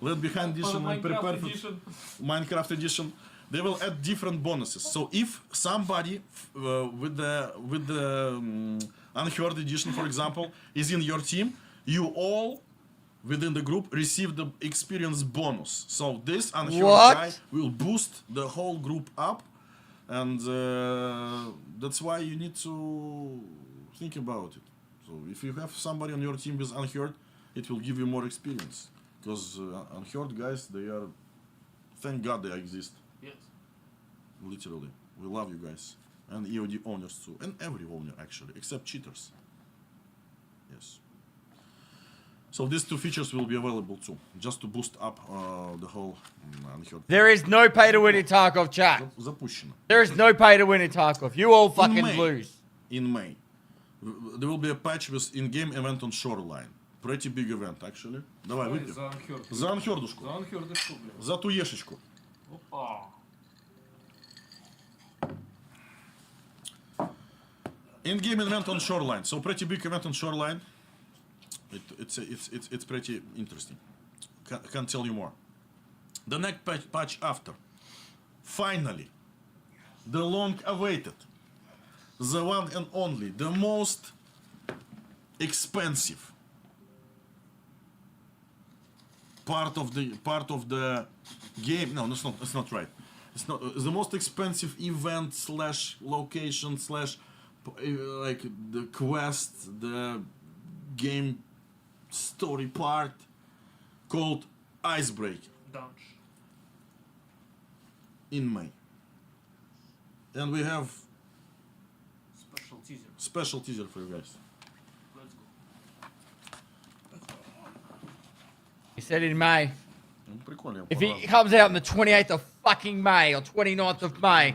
Left Behind Edition and Prepare for Minecraft Edition. They will add different bonuses. So if somebody with the Unheard Edition, for example, is in your team, you all within the group receive the experience bonus. So this Unheard guy will boost the whole group up, and that's why you need to think about it. So if you have somebody on your team with Unheard, it will give you more experience, because Unheard guys, they are, thank God they exist. Yes. Literally, we love you guys, and EOD owners too, and every owner actually, except cheaters. Yes. So these two features will be available too, just to boost up the whole Unheard. There is no pay to win in Tarkov, chat. Запущено. There is no pay to win in Tarkov. You all fucking lose. In May, there will be a patch with in-game event on Shoreline. Pretty big event, actually. Давай, выпьем. За Unheardушку. За Unheardушку, блин. За туешечку. Опа. In-game event on Shoreline. So pretty big event on Shoreline. It's pretty interesting. Can't tell you more. The next patch after. Finally, the long-awaited, the one and only, the most expensive part of the game. No, it's not right. It's not the most expensive event slash location slash like the quest, the game story part, called Icebreaker. In May. And we have special teaser for you guys. Let's go. He said in May. Прикольно. If he comes out on the 28th of fucking May or 29th of May,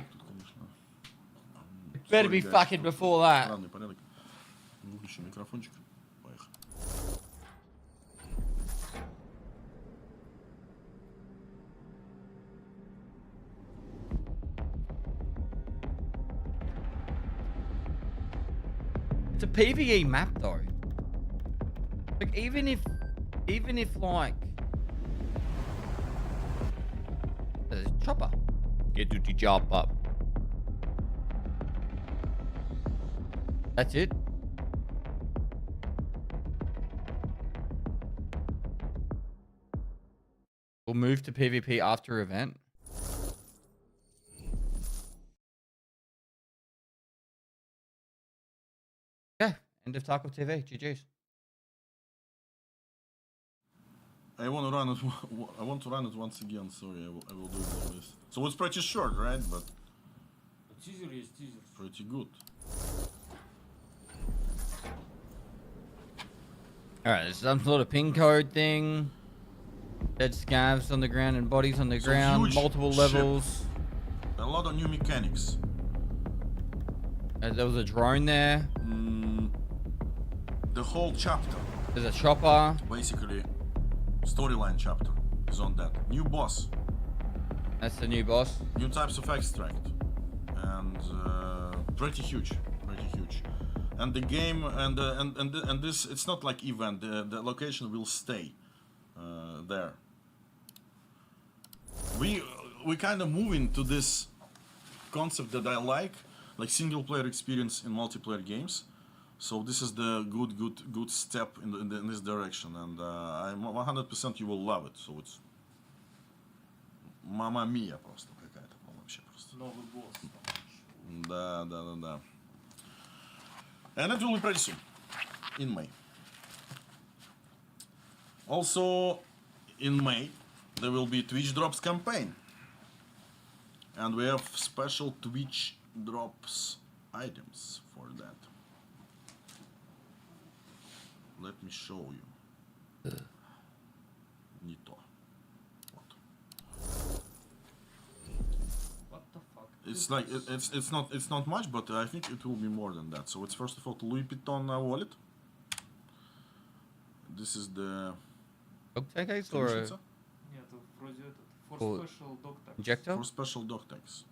it better be fucking before that. Странный порядок. Выключи микрофончик. Поехали. It's a PvE map though. Like even if like there's a chopper. Get to the chopper. That's it. We'll move to PvP after event. Yeah, end of Tarkov TV. GG's. I want to run it. I want to run it once again. Sorry, I will do it like this. So it's pretty short, right? But Тизер есть тизер. pretty good. Alright, there's some sort of pin code thing. Dead scavs on the ground and bodies on the So ground. huge Multiple ship. levels. A lot of new mechanics. There was a drone there. The whole chapter, There's a chopper. basically, storyline chapter is on that. New boss, That's the new boss. new types of extract, and pretty huge, And the game and this, it's not like event. The location will stay there. We kind of move into this concept that I like single player experience in multiplayer games. So this is the good step in this direction, and I'm 100% you will love it. So it's Mamma Mia просто какая-то вообще просто. Новый босс. Да. And it will be pretty soon, in May. Also, in May, there will be Twitch Drops campaign. And we have special Twitch Drops items for that. Let me show you. Не то. Вот. What the fuck? It's like it's not much, but I think it will be more than that. So it's first of all Louis Vuitton wallet. This is the Dog tag case or a Нет, это вроде этот. For Or- special dog tag. injector? for special dog tags.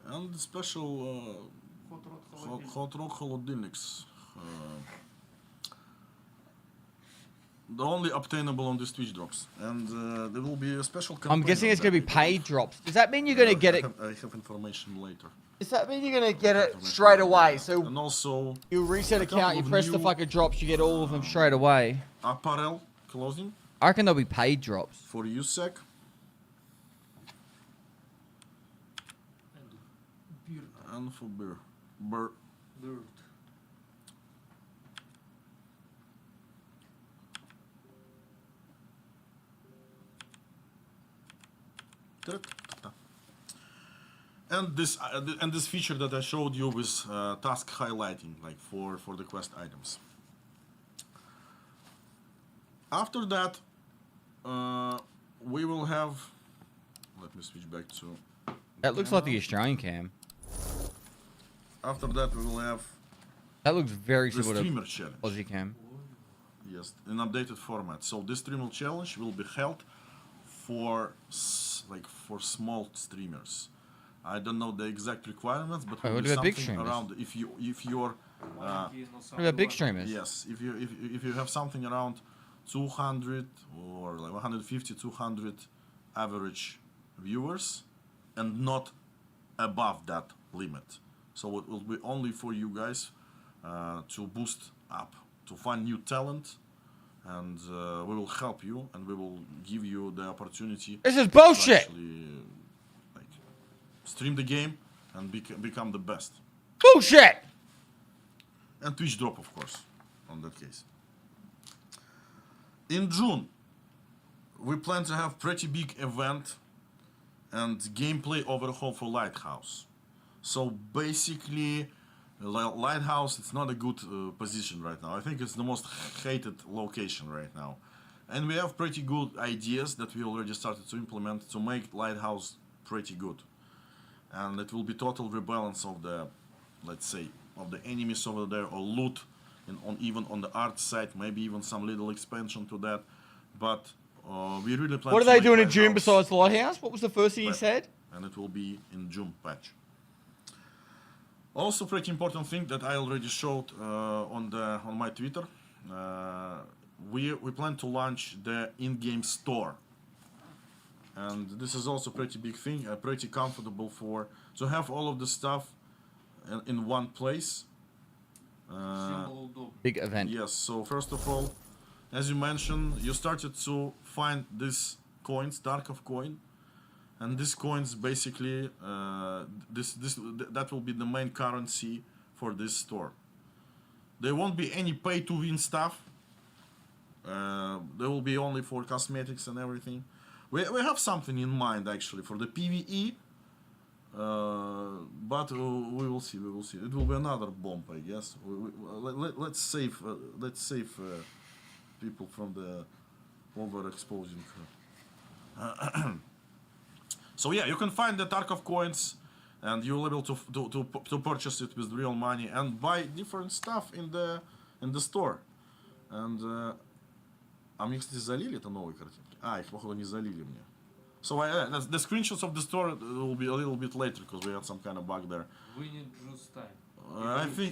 And the special Hot Rod холодильник. Hot Rock Holodynamics. The only obtainable on these Twitch drops, and there will be a special. I'm guessing it's going to be paid drops. Does that mean you're going to get it? I have information later. Does that mean you're going to get it straight away? So And also you reset a account, you couple of press the new- fucking drops, you get all of them straight away. apparel clothing I reckon they'll be paid drops. for USEC. And beard. And for beer. Dirt. And this feature that I showed you with task highlighting, like for the quest items. After that, we will have. Let me switch back to. That looks like the Australian cam. After that, we will have That looks very the similar to streamer challenge. Aussie cam. Yes, in updated format. So this streamer challenge will be held for for small streamers. I don't know the exact requirements, but Wait, will what be about big something streamers? around if you're Маленькие, но What самые about big важные. streamers? yes, if you have something around 200 or like 150 200 average viewers and not above that limit. So it will be only for you guys to boost up, to find new talent, and we will help you and we will give you the opportunity This is to bullshit. actually stream the game and become the best. Bullshit. And Twitch drop, of course, on that case. In June, we plan to have pretty big event and gameplay overhaul for Lighthouse. So basically, Lighthouse, it's not a good position right now. I think it's the most hated location right now. And we have pretty good ideas that we already started to implement to make Lighthouse pretty good. And it will be total rebalance of the, let's say, of the enemies over there, or loot, even on the art side, maybe even some little expansion to that. But we really plan. What are to they make doing in June Lighthouse besides the Lighthouse? What was the first thing you said? and it will be in June patch. Also, pretty important thing that I already showed on my Twitter. We plan to launch the in-game store, and this is also pretty big thing. Pretty comfortable to have all of the stuff in one place. Big event. Yes. So first of all, as you mentioned, you started to find these coins, Tarkov coin, and these coins basically that will be the main currency for this store. There won't be any pay-to-win stuff. They will be only for cosmetics and everything. We have something in mind actually for the PvE, but we will see. We will see. It will be another bomb, I guess. Let's save people from the overexposing. So yeah, you can find the Tarkov coins, and you'll be able to purchase it with real money and buy different stuff in the store. And а мне, кстати, залили это новые картинки. Их, походу, не залили мне. So the screenshots of the store will be a little bit later because we had some kind of bug there. We need juice time.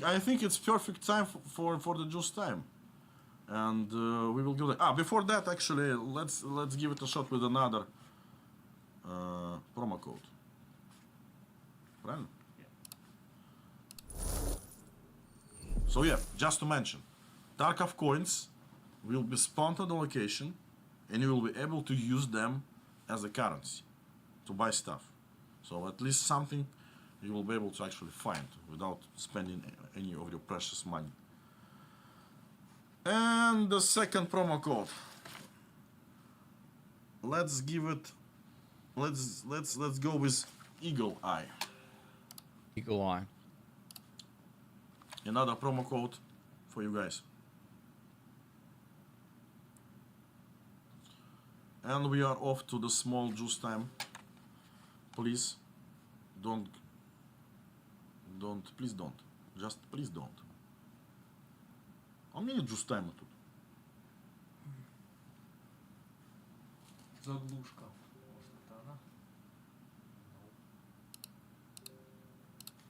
I think it's perfect time for the juice time, and we will do that. Before that, actually, let's give it a shot with another promo code. Правильно? Yeah. So yeah, just to mention, Tarkov coins will be spawned on the location, and you will be able to use them as a currency to buy stuff. So at least something you will be able to actually find without spending any of your precious money. And the second promo code. Let's give it. Let's go with Eagle Eye. Eagle Eye. Another promo code for you guys. And we are off to the small juice time. Please don't. Please don't. Just please don't. У меня нет juice time тут. Заглушка. Может, это она?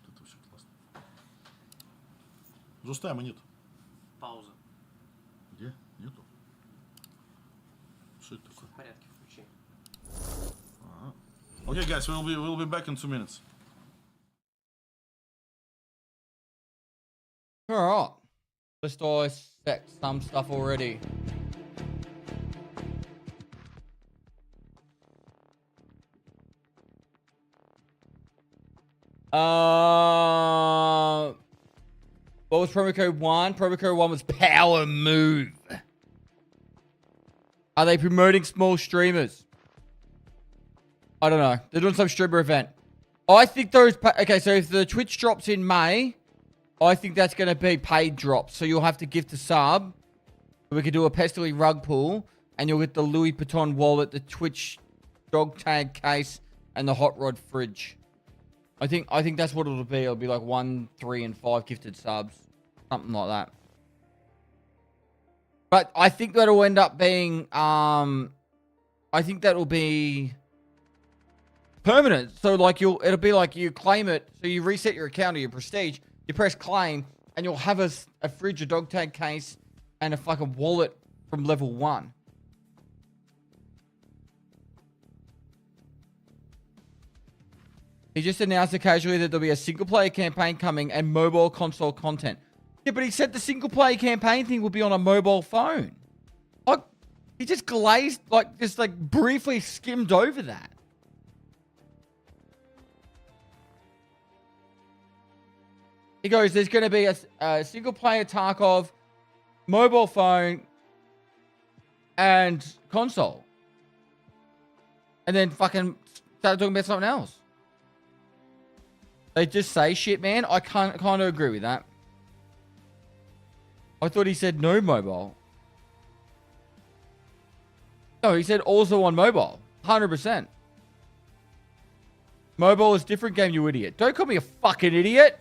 Это вообще классно. Juice time нет. Пауза. Где? Нету. Что это такое? В порядке, включи. Okay, guys, we'll be back in 2 minutes. All right. Let's dissect some stuff already. What was promo code 1? Promo code 1 was Power Move. Are they promoting small streamers? I don't know. They're doing some streamer event. I think those... Okay, so if the Twitch drops in May, I think that's going to be paid drops. So you'll have to gift a sub. We could do a Pestily rug pull. And you'll get the Louis Vuitton wallet, the Twitch dog tag case, and the hot rod fridge. I think that's what it'll be. It'll be like 1, 3, and 5 gifted subs. Something like that. But I think that'll end up being... I think that'll be... permanent. So like it'll be like you claim it. So you reset your account or your prestige. You press claim, and you'll have a fridge, a dog tag case, and a fucking wallet from level 1. He just announced occasionally that there'll be a single-player campaign coming and mobile console content. Yeah, but he said the single-player campaign thing will be on a mobile phone. Like, he just glazed, just briefly skimmed over that. He goes, there's going to be a single-player Tarkov, mobile phone, and console. And then fucking started talking about something else. They just say shit, man. I kind of agree with that. I thought he said no mobile. No, he said also on mobile. 100%. Mobile is different game, you idiot. Don't call me a fucking idiot.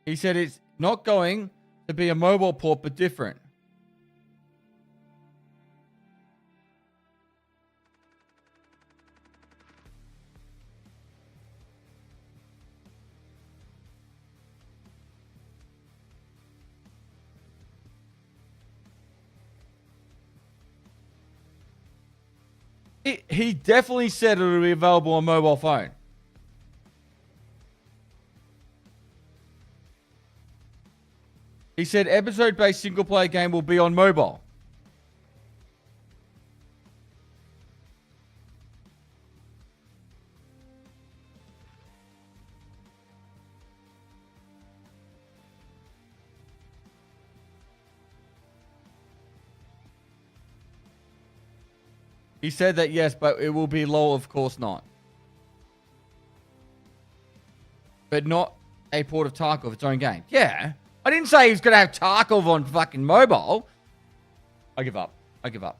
He said it's not going to be a mobile port, but different. He definitely said it will be available on mobile phone. He said episode-based single-player game will be on mobile. He said that yes, but it will be low, of course not. But not a port of Tarkov, its own game. Yeah. I didn't say he was going to have Tarkov on fucking mobile. I give up. I give up.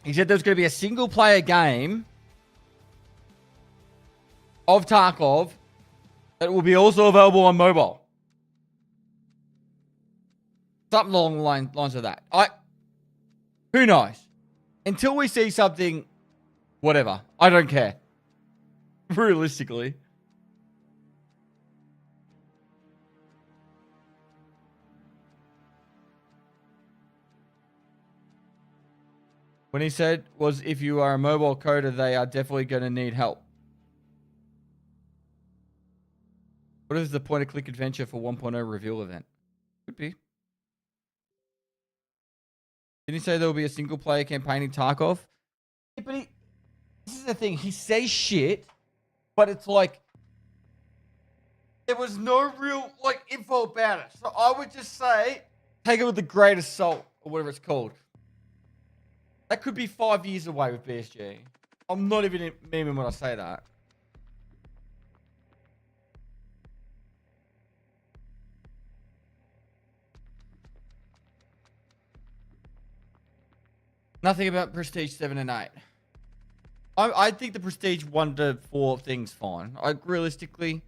He said there's going to be a single player game of Tarkov that will be also available on mobile. Something along the lines of that. Who knows? Until we see something, whatever. I don't care. Realistically. When he said was if you are a mobile coder, they are definitely going to need help. What is the point of click adventure for 1.0 reveal event? Could be. Didn't he say there will be a single player campaign in Tarkov? Yeah, but this is the thing. He says shit, but it's like there was no real info about it. So I would just say take it with the greatest salt or whatever it's called. That could be 5 years away with BSG. I'm not even memeing when I say that. Nothing about Prestige 7 and 8. I think the Prestige 1 to 4 thing's fine. Realistically.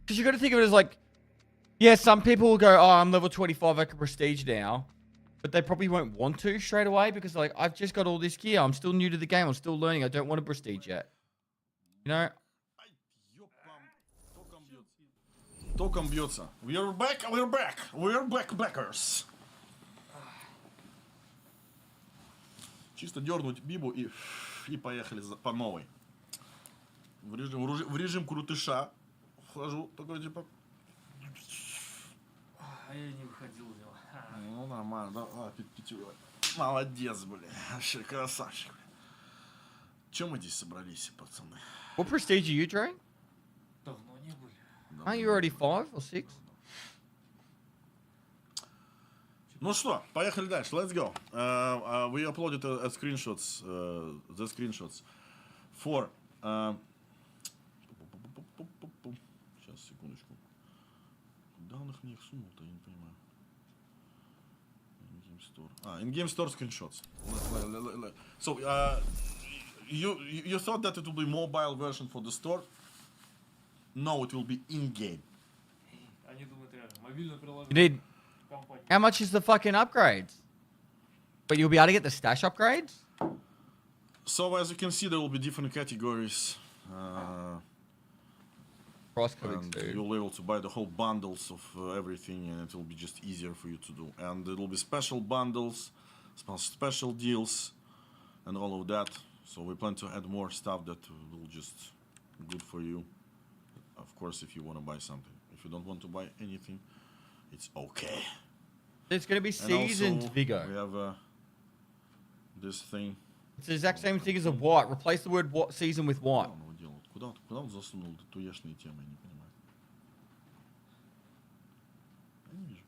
Because you got to think of it as like, yeah, some people will go, oh, I'm level 25, I can Prestige now. But they probably won't want to straight away because like, I've just got all this gear. I'm still new to the game. I'm still learning. I don't want to Prestige yet. You know? Током бьется. We're back, backers. Чисто дернуть бибу и поехали по новой. В режим крутыша вхожу, такой типа... А я не выходил из него. Ну, нормально, да, пятюрой. Молодец, блин, вообще красавчик. Чем мы здесь собрались, пацаны? What prestige are you trying? Давно не были. Aren't you already 5 or 6? Ну что, поехали дальше. Let's go. We uploaded screenshots, the screenshots for... Сейчас, секундочку. Куда он их сунул-то, я не понимаю. In-game store. In-game store screenshots. So, you thought that it will be mobile version for the store? No, it will be in-game. Они думают реально, мобильное приложение. You need... How much is the fucking upgrades? But you'll be able to get the stash upgrades? So as you can see, there will be different categories. Price coding too. You'll be able to buy the whole bundles of everything, and it will be just easier for you to do. And it will be special bundles, special deals, and all of that. So we plan to add more stuff that will just good for you. Of course, if you want to buy something. If you don't want to buy anything, it's okay. There's going to be seasoned Vigo. We have this thing. It's the exact same thing as a white. Replace the word season with white. Куда он засунул туешные темы, я не понимаю. Я не вижу.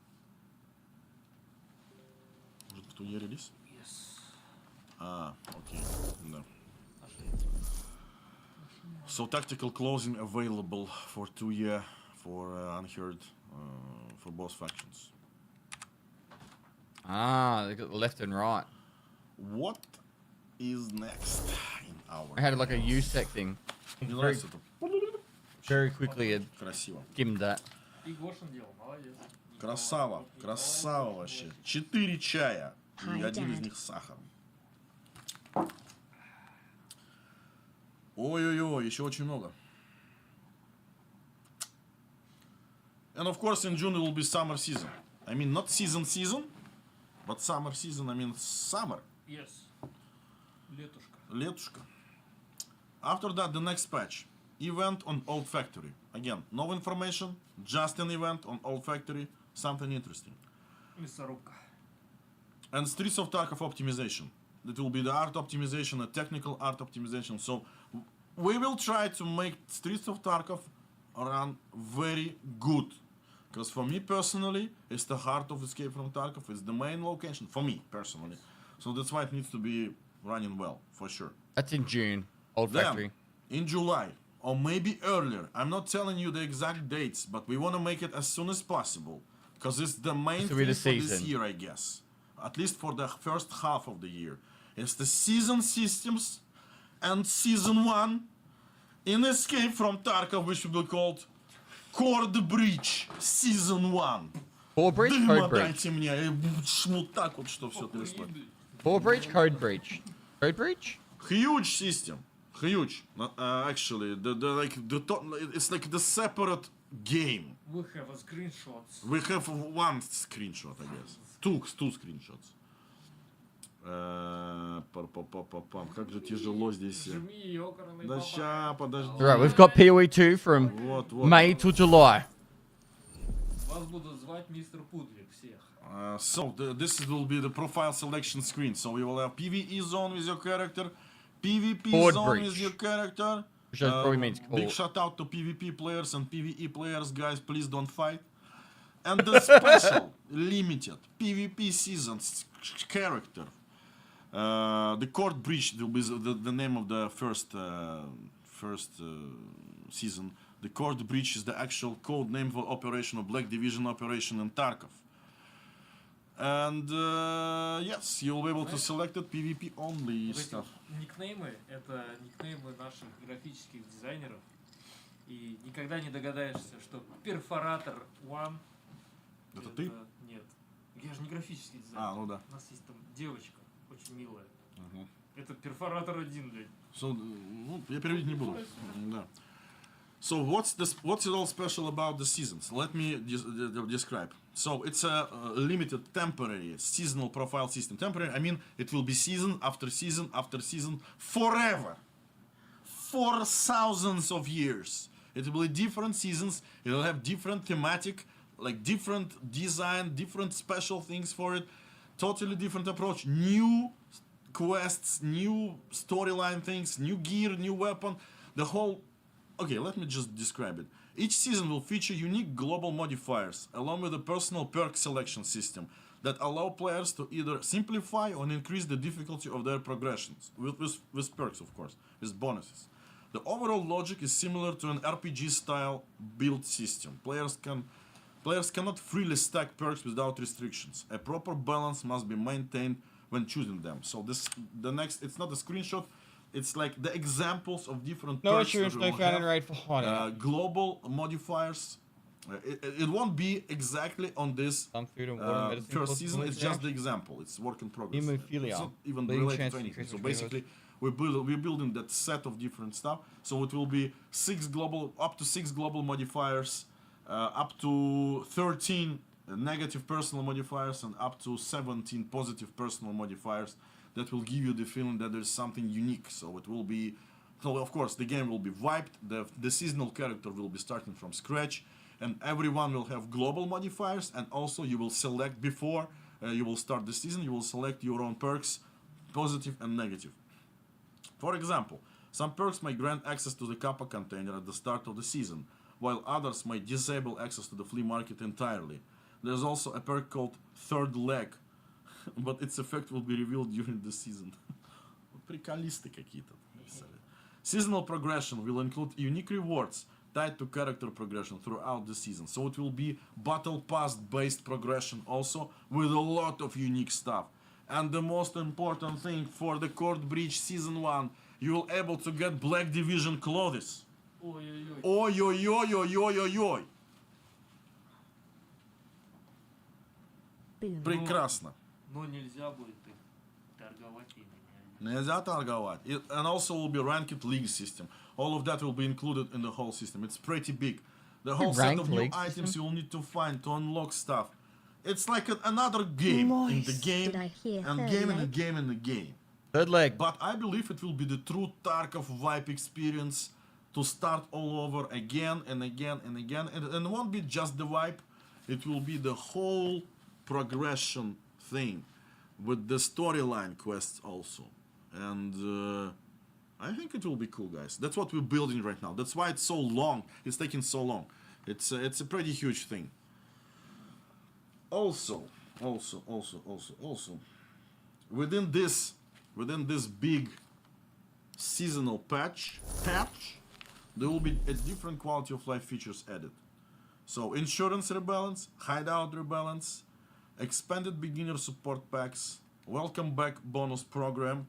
Может, в туе релиз? Yes. Окей. Да. So tactical clothing available for 2 year for unheard for both factions. They got the left and right. What is next in our... I had like a USEC thing. Very quickly and skimmed that. И Гошин делал, молодец. Красава, красава вообще. 4 чая. И один из них с сахаром. Ой-ой-ой, еще очень много. And of course in June it will be summer season. I mean not season, but summer season, I mean summer. Yes. Летушка. Летушка. After that, the next patch. Event on Old Factory. Again, no information, just an event on Old Factory. Something interesting. Мясорубка. And Streets of Tarkov optimization. It will be the art optimization, a technical art optimization. So we will try to make Streets of Tarkov run very good. Because for me personally, it's the heart of Escape from Tarkov. It's the main location for me personally. So that's why it needs to be running well, for sure. That's in June. Old Factory. In July, or maybe earlier. I'm not telling you the exact dates, but we want to make it as soon as possible. Because it's the main thing for this year, I guess. At least for the first half of the year. It's the season systems and season 1 in Escape from Tarkov, which will be called Code Breach Season 1. Core Breach, Code Breach. Дайте мне вот так вот, что все трясло. Core Breach, Code Breach. Code Breach? Huge system. Huge. Actually, it's like the separate game. We have a screenshots. We have one screenshot, I guess. Two screenshots. Как же тяжело здесь. Да ща, подожди. Right, we've got PoE 2 from May to July. Вас будут звать мистер Пудлик всех. So this will be the profile selection screen. So you will have PvE zone with your character, PvP zone with your character. Which probably means big shout out to PvP players and PvE players, guys. Please don't fight. And the special limited PvP seasons character. The Court Breach will be the name of the first season. The Court Breach is the actual code name for operation of Black Division operation in Tarkov. And yes, you'll be able to select it PvP only stuff. Никнеймы — это никнеймы наших графических дизайнеров. И никогда не догадаешься, что перфоратор One — это ты? Нет. Я же не графический дизайнер. Ну да. У нас есть там девочка, очень милая. Это перфоратор 1, блядь. So, я переводить не буду. Да. So what's it all special about the seasons? Let me describe. So it's a limited temporary seasonal profile system. Temporary, I mean it will be season after season after season forever. For thousands of years. It will be different seasons. It will have different thematic, like different design, different special things for it. Totally different approach. New quests, new storyline things, new gear, new weapon. The whole... Okay, let me just describe it. Each season will feature unique global modifiers, along with a personal perk selection system that allow players to either simplify or increase the difficulty of their progressions, with perks, of course, with bonuses. The overall logic is similar to an RPG-style build system. Players cannot freely stack perks without restrictions. A proper balance must be maintained when choosing them. So it's not a screenshot. It's like the examples of different no perks assurance, no found rate for hot. Global modifiers. It won't be exactly on this first season. It's just the example. It's work in progress. It's not even related to anything. So basically, we're building that set of different stuff. So it will be up to 6 global modifiers, up to 13 negative personal modifiers, and up to 17 positive personal modifiers. That will give you the feeling that there's something unique. So it will be, so of course the game will be wiped. The seasonal character will be starting from scratch, and everyone will have global modifiers. And also you will select before you will start the season. You will select your own perks, positive and negative. For example, some perks may grant access to the Kappa container at the start of the season, while others may disable access to the flea market entirely. There's also a perk called Third Leg, but its effect will be revealed during the season. Приколисты какие-то. Seasonal progression will include unique rewards tied to character progression throughout the season. So it will be battle pass based progression also, with a lot of unique stuff. And the most important thing for the Court Breach Season 1, you will able to get Black Division clothes. Ой, ой, ой, ой, ой, ой, ой. Прекрасно. Но нельзя будет торговать ими. Нельзя торговать. And also will be ranked league system. All of that will be included in the whole system. It's pretty big. The whole set of new items you will need to find to unlock stuff. It's like another game in the game, and game and a game and a game. Third leg. But I believe it will be the true Tarkov vibe experience to start all over again and again and again. And it won't be just the vibe. It will be the whole progression thing with the storyline quests also. And I think it will be cool, guys. That's what we're building right now. That's why it's so long. It's taking so long. It's a pretty huge thing. Also, within this big seasonal patch, there will be a different quality of life features added. So insurance rebalance, hideout rebalance, expanded beginner support packs, welcome back bonus program,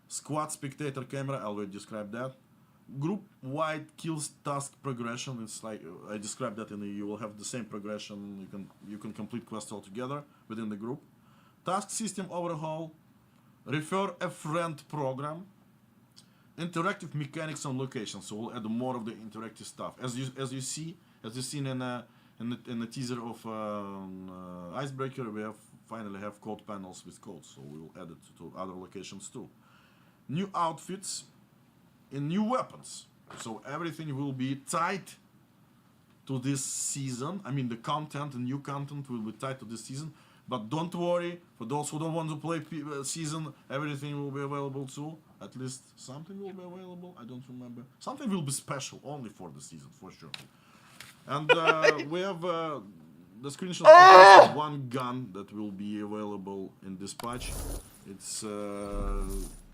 squad spectator camera, I already described that, group wide kills task progression. It's like I described that in the, you will have the same progression, you can complete quests all together within the group. Task system overhaul, refer a friend program, interactive mechanics on location, so we'll add more of the interactive stuff. As you've seen in the teaser of Icebreaker, we finally have code panels with codes, so we will add it to other locations too. New outfits and new weapons, so everything will be tied to this season. I mean, the content, the new content will be tied to this season. But don't worry, for those who don't want to play season, everything will be available too. At least something will be available. I don't remember. Something will be special only for the season, for sure. And we have the screenshot of one gun that will be available in this patch. It's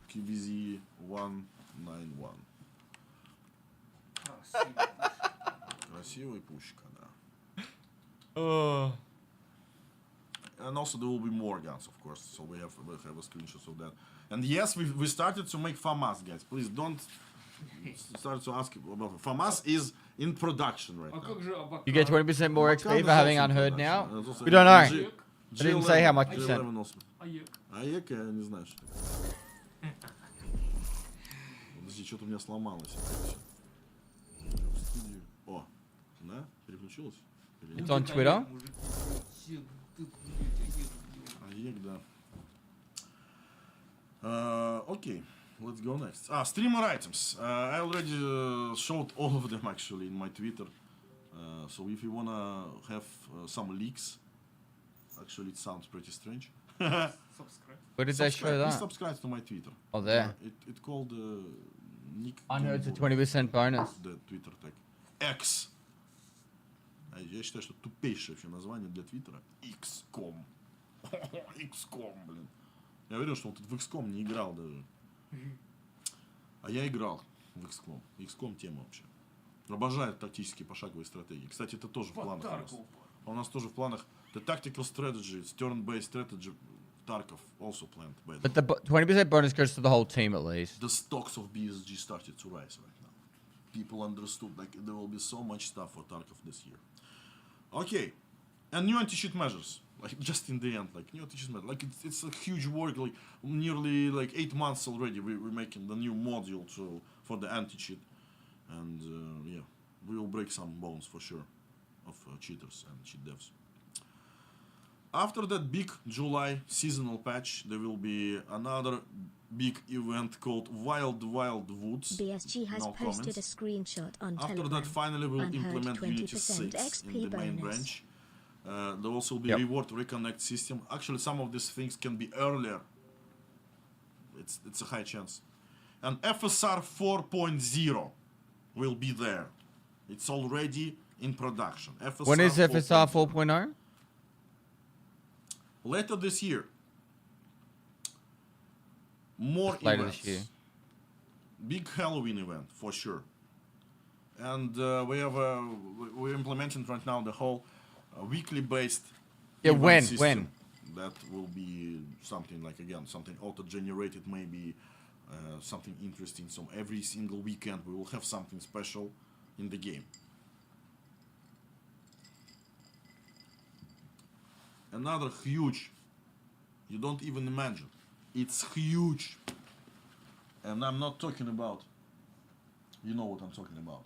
QVZ 191. Красивая пушка, да. And also there will be more guns, of course, so we have a screenshot of that. And yes, we started to make FAMAS, guys. Please don't start to ask about it. FAMAS is in production right now. You get 20% more XP for having unheard now? We don't know. I didn't say how much percent. АЕК, я не знаю, что это. Подожди, что-то у меня сломалось. О, да? Переключилось? It's on Twitter. Okay, let's go next. Streamer items. I already showed all of them actually in my Twitter. So if you wanna have some leaks, actually it sounds pretty strange. Subscribe. Where did they show that? Please subscribe to my Twitter. Oh, there. It called Nick. Unheard's a 20% bonus. The Twitter tag. X. Я считаю, что тупейшее вообще название для Твиттера. XCOM. XCOM, блин. Я говорил, что он тут в XCOM не играл даже. А я играл в XCOM. XCOM тема вообще. Обожаю тактические пошаговые стратегии. Кстати, это тоже в планах у нас. У нас тоже в планах. The tactical strategy, it's turn-based strategy. Tarkov also planned. But the 20% bonus goes to the whole team at least. The stocks of BSG started to rise right now. People understood like there will be so much stuff for Tarkov this year. Okay, and new anti-cheat measures, like just in the end, like new anti-cheat measures, like it's a huge work, like nearly like 8 months already. We're making the new module for the anti-cheat, and yeah, we will break some bones for sure of cheaters and cheat devs. After that big July seasonal patch, there will be another big event called Wild Woods. BSG has posted a screenshot on Telegram. After that, finally we'll implement Unity 6 in the main branch. There will also be reward reconnect system. Actually, some of these things can be earlier. It's a high chance. And FSR 4.0 will be there. It's already in production. FSR when is FSR 4.0? Later this year. More later events. This year. Big Halloween event for sure. And we're implementing right now the whole weekly based when that will be something like, again, something auto-generated, maybe something interesting. So every single weekend we will have something special in the game. Another huge, you don't even imagine, it's huge, and I'm not talking about, you know what I'm talking about.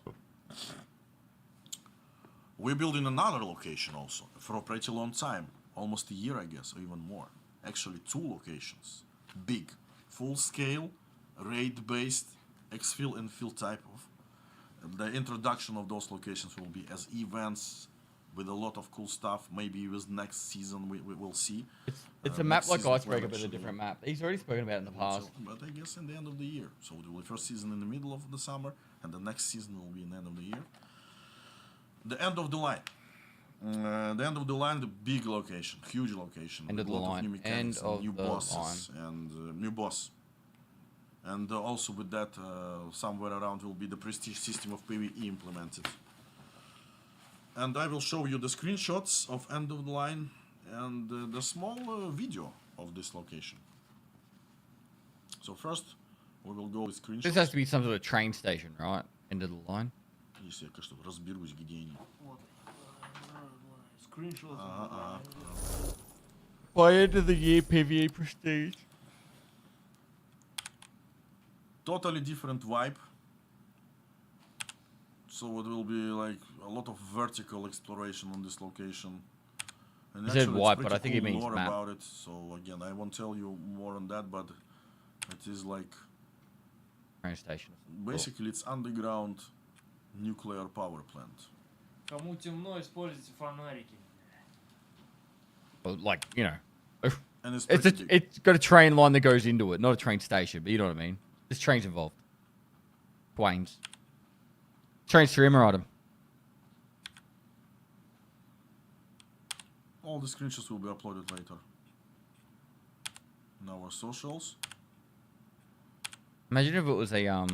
We're building another location also for a pretty long time, almost a year I guess, or even more. Actually 2 locations, big, full scale, raid based, exfil and fill type of. The introduction of those locations will be as events, with a lot of cool stuff. Maybe with next season we will see. It's a map like Icebreaker, but a different map. He's already spoken about it in the past. But I guess in the end of the year. So there will be first season in the middle of the summer, and the next season will be in the end of the year. The end of the line. The end of the line, the big location, huge location. End of with the a lot line. new mechanics End and of new the bosses and new boss. And also with that, somewhere around will be the prestige system of PvE implemented. And I will show you the screenshots of end of the line and the small video of this location. So first, we will go with screenshots. This has to be some sort of train station, right? End of the line. Если я, конечно, разберусь, где они. Screenshots. By end of the year, PvE prestige. Totally different vibe. So it will be like a lot of vertical exploration on this location. And He said actually wipe, it's but I think he pretty means lore map. about it. So again, I won't tell you more on that, but it is like Train station. basically it's underground nuclear power plant. Кому темно, используйте фонарики. Well, like, you know. And it's It's got a train line that goes into it, not a train station, but you know what I mean. There's trains involved. Twains. Trains to Emiratum. All the screenshots will be uploaded later. In our socials. Imagine if it was a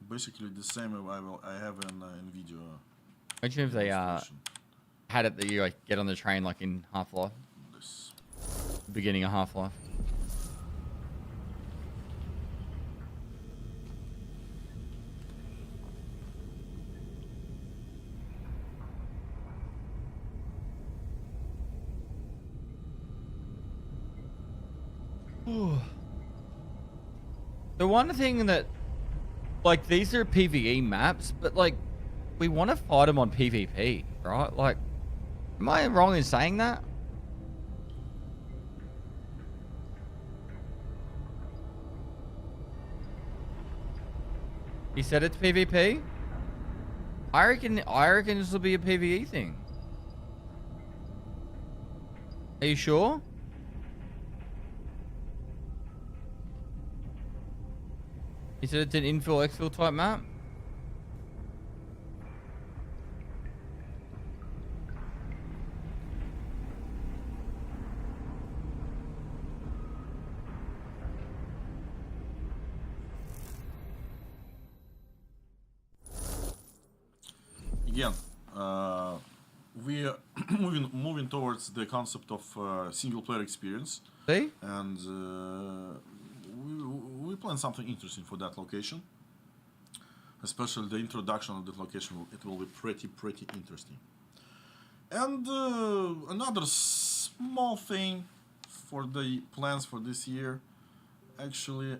Basically the same I have in video. Imagine if they had it that you like get on the train like in Half-Life. This. Beginning of Half-Life. The one thing that, like, these are PvE maps, but like, we want to fight them on PvP, right? Like, am I wrong in saying that? He said it's PvP. I reckon this will be a PvE thing. Are you sure? He said it's an infill exfil type map. Again, we are moving towards the concept of single player experience. See? And we plan something interesting for that location. Especially the introduction of that location, it will be pretty interesting. And another small thing for the plans for this year, actually,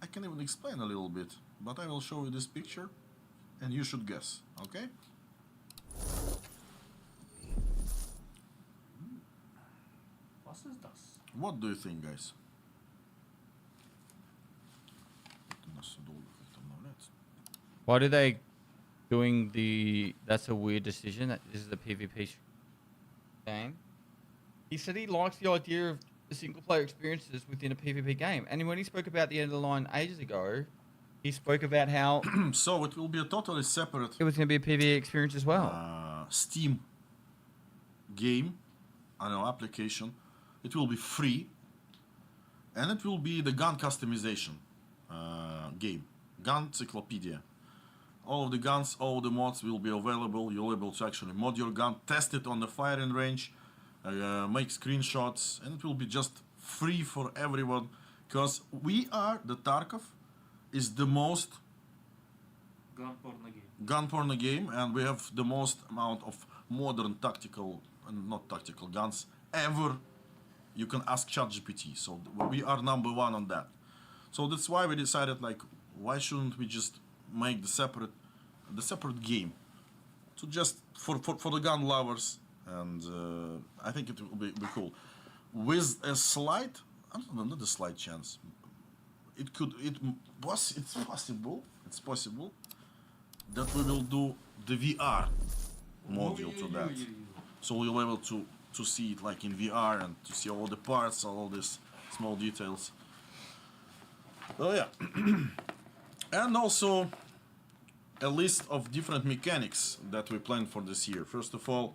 I can even explain a little bit, but I will show you this picture and you should guess, okay? Was ist das? What do you think, guys? Why do they doing the... That's a weird decision. That this is a PvP game. He said he likes the idea of the single player experiences within a PvP game. And when he spoke about the end of the line ages ago, he spoke about how... So it will be a totally separate... It was going to be a PvE experience as well. Steam game, application. It will be free. And it will be the gun customization game. Gun encyclopedia. All of the guns, all the mods will be available. You'll be able to actually mod your gun, test it on the firing range, make screenshots, and it will be just free for everyone. Because the Tarkov is the most gun porno game, and we have the most amount of modern tactical, and not tactical guns ever. You can ask ChatGPT, so we are #1 on that. So that's why we decided, like, why shouldn't we just make the separate game, so just for the gun lovers, and I think it will be cool, with a slight, I don't know, not a slight chance. It's possible that we will do the VR module to that, so we'll be able to see it like in VR and to see all the parts, all these small details. Oh yeah. And also, a list of different mechanics that we planned for this year. First of all,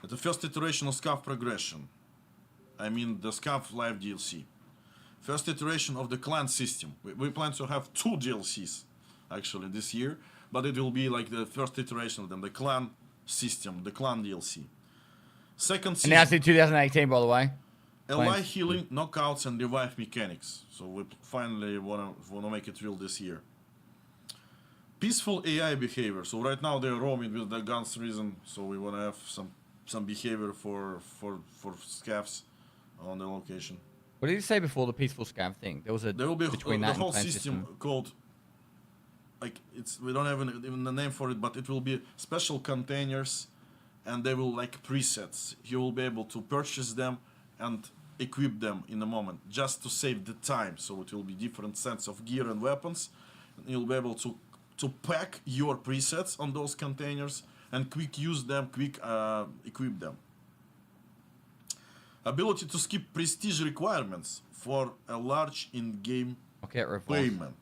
the first iteration of SCAF progression. I mean the SCAF Live DLC. First iteration of the clan system. We plan to have 2 DLCs actually this year, but it will be like the first iteration of them, the clan system, the clan DLC. Second system. Announced in 2018, by the way. Ally healing, knockouts, and revive mechanics. So we finally wanna make it real this year. Peaceful AI behavior. So right now they're roaming with the guns reason. So we wanna have some behavior for scavs on the location. What did you say before the peaceful scav thing? There will be between the whole system called, like, we don't have even a name for it, but it will be special containers, and they will like presets. You will be able to purchase them and equip them in a moment, just to save the time. So it will be different sets of gear and weapons. You'll be able to pack your presets on those containers and quick use them, quick equip them. Ability to skip prestige requirements for a large in-game payment.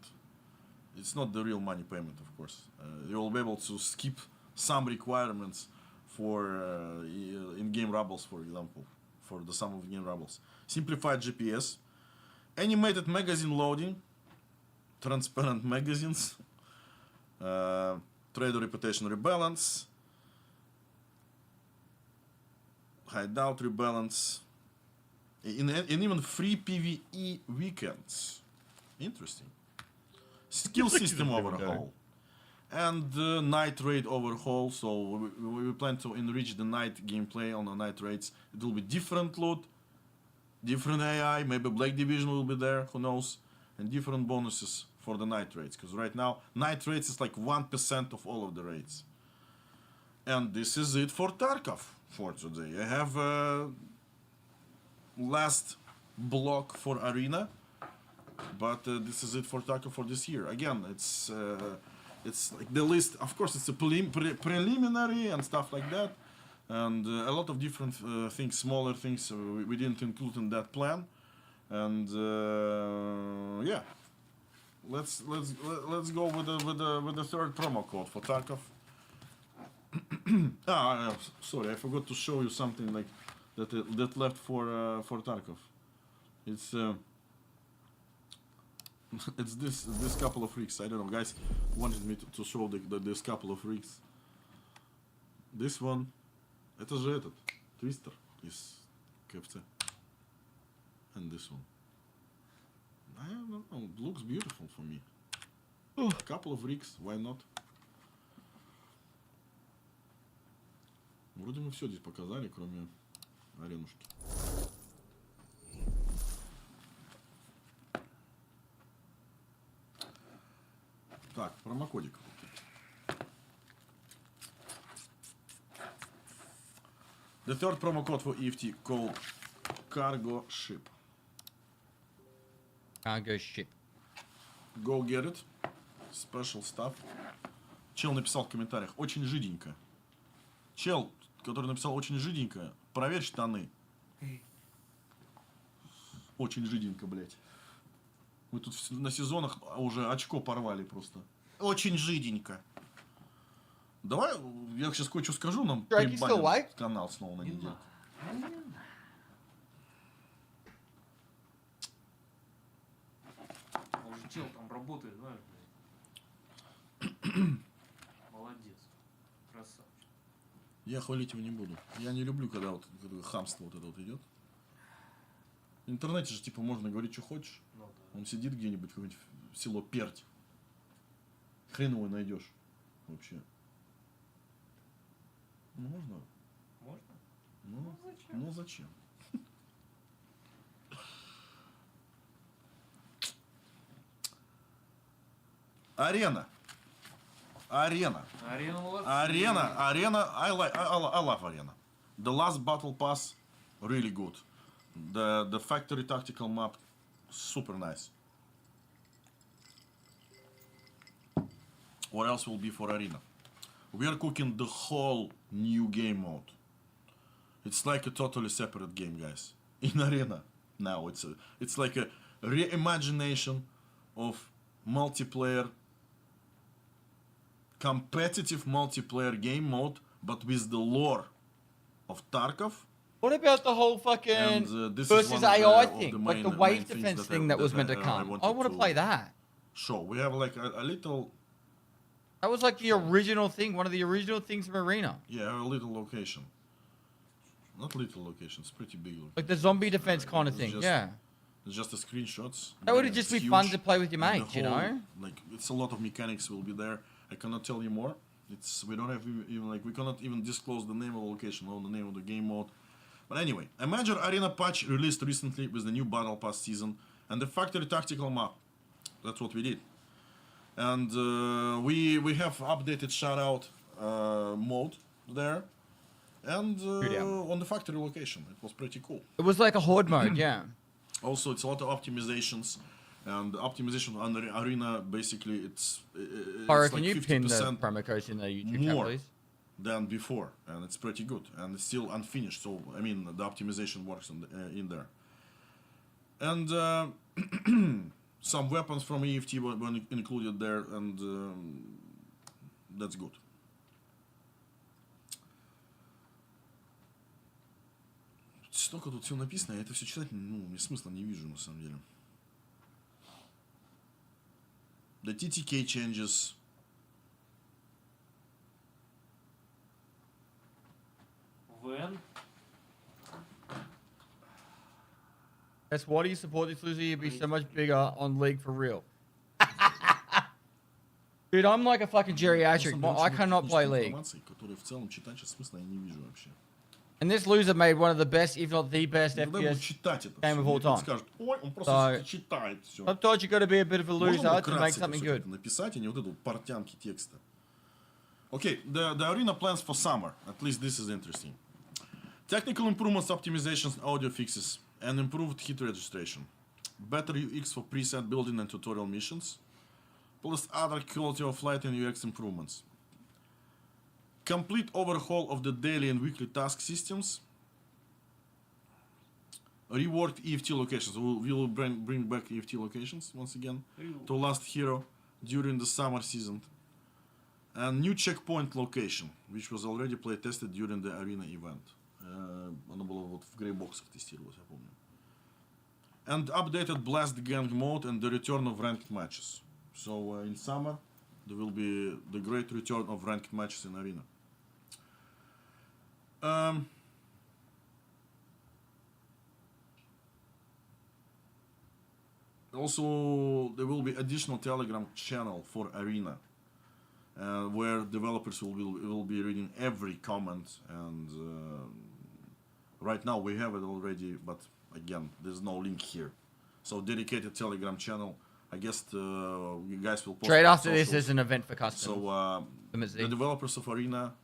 It's not the real money payment, of course. You will be able to skip some requirements for in-game rubbles, for example, for the sum of in-game rubbles. Simplified GPS, animated magazine loading, transparent magazines, trader reputation rebalance, hideout rebalance, and even free PvE weekends. Interesting. Skill system overhaul. And night raid overhaul. So we plan to enrich the night gameplay on the night raids. It will be different loot, different AI, maybe Black Division will be there, who knows, and different bonuses for the night raids. Because right now, night raids is like 1% of all of the raids. And this is it for Tarkov for today. I have last block for Arena, but this is it for Tarkov for this year. Again, it's like the list. Of course, it's a preliminary and stuff like that, and a lot of different things, smaller things we didn't include in that plan. And yeah, let's go with the third promo code for Tarkov. Sorry, I forgot to show you something like that left for Tarkov. It's it's this couple of rigs. I don't know, guys wanted me to show this couple of rigs. This one, это же этот Twister из KFC, and this one. I don't know, it looks beautiful for me. A couple of rigs, why not? Вроде мы все здесь показали, кроме аренушки. Так, промокодик. The third promo code for EFT called Cargo Ship. Cargo Ship. Go get it. Special stuff. Чел написал в комментариях, очень жиденько. Чел, который написал очень жиденько, проверь штаны. Очень жиденько, блять. Мы тут на сезонах уже очко порвали просто. Очень жиденько. Давай, я сейчас кое-что скажу, нам прибавим канал снова на неделю. Уже чел там работает, знаешь, блядь. Молодец. Красавчик. Я хвалить его не буду. Я не люблю, когда вот хамство вот это вот идет. В интернете же типа можно говорить, что хочешь. Ну, да. Он сидит где-нибудь, какое-нибудь село Перть. Хрен его найдешь вообще. Ну можно? Можно? Ну зачем? Ну зачем? Арена. Arena. I love Arena. The last battle pass, really good. The factory tactical map, super nice. What else will be for Arena? We are cooking the whole new game mode. It's like a totally separate game, guys. In Arena now, it's like a reimagination of multiplayer competitive multiplayer game mode, but with the lore of Tarkov. What about the whole fucking And, this is versus one of AI the thing, main- like the main wave things defense that thing that was meant to come? I want to play that. Show we have like a little, That was like the original thing, one of the original things from Arena. yeah, a little location. Not little location, it's pretty big location. Like the zombie defense kind of It's thing, just- yeah. It's just the screenshots. That would Yeah, just it's be fun huge, to play with your and the mates, you whole- know? Like it's a lot of mechanics will be there. I cannot tell you more. We don't have even like we cannot even disclose the name of the location or the name of the game mode. But anyway, a major arena patch released recently with the new battle pass season and the factory tactical map. That's what we did. And we have updated shoutout mode there, and on the factory location, it was pretty cool. It was like a horde mode, yeah. Also, it's a lot of optimizations, and the optimization on the arena basically it's Pyro, like can you pin the 50% promo codes in the YouTube chat, more please? than before, and it's pretty good, and it's still unfinished. So I mean, the optimization works in there, and some weapons from EFT were included there, and that's good. Столько тут все написано, я это все читать, ну, мне смысла не вижу на самом деле. The TTK changes. When? That's why do you support this, Lucy? You'd be so much bigger on League for real. Dude, I'm like a fucking geriatric. I cannot play League. Которые в целом читать сейчас смысла я не вижу вообще. And this loser made one of the best, if not the best, FPS game of all time. Скажут, ой, он просто читает все. Sometimes you got to be a bit of a loser to make something good. Написать, а не вот эту портянки текста. Okay, the arena plans for summer. At least this is interesting. Technical improvements, optimizations, audio fixes, and improved hit registration. Better UX for preset building and tutorial missions, plus other quality of life and UX improvements. Complete overhaul of the daily and weekly task systems. Reworked EFT locations. We will bring back EFT locations once again to last hero during the summer season. And new checkpoint location, which was already play tested during the arena event. Оно было вот в грейбоксах тестировалось, я помню. And updated Blast Gang mode and the return of ranked matches. So in summer, there will be the great return of ranked matches in arena. Also, there will be additional Telegram channel for arena, where developers will be reading every comment. And right now we have it already, but again, there's no link here. So dedicated Telegram channel. I guess you guys will post Straight after socials. this is an event for custom. So the developers of Arena,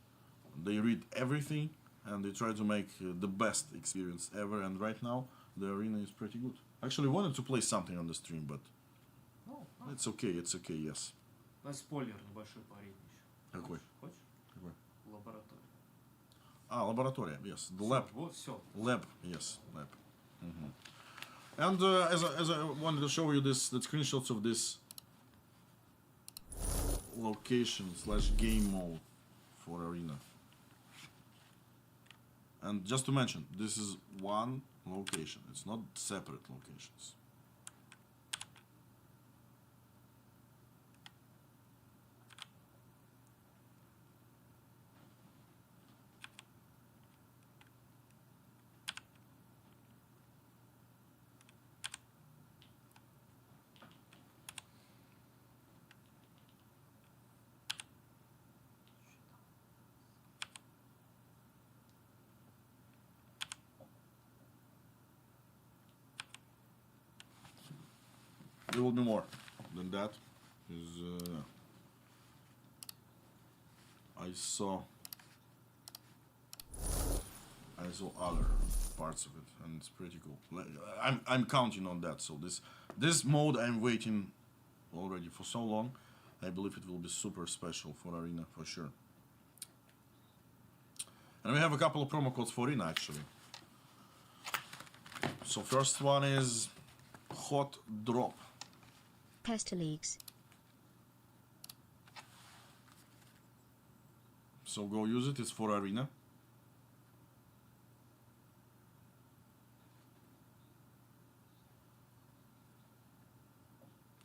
they read everything and they try to make the best experience ever. And right now, the Arena is pretty good. Actually, wanted to play something on the stream, but it's okay. It's okay. Yes. Спойлер небольшой по Арене еще. Какой? Хочешь? Какой? Лаборатория. Laboratory. Yes, the lab. Вот, все. Lab. Yes, lab. And as I wanted to show you the screenshots of this location / game mode for Arena. And just to mention, this is one location. It's not separate locations. There will be more than that. I saw other parts of it, and it's pretty cool. I'm counting on that. So this mode I'm waiting already for so long. I believe it will be super special for Arena for sure. And we have a couple of promo codes for Arena actually. So first one is Hot Drop. Pestily. So go use it. It's for arena.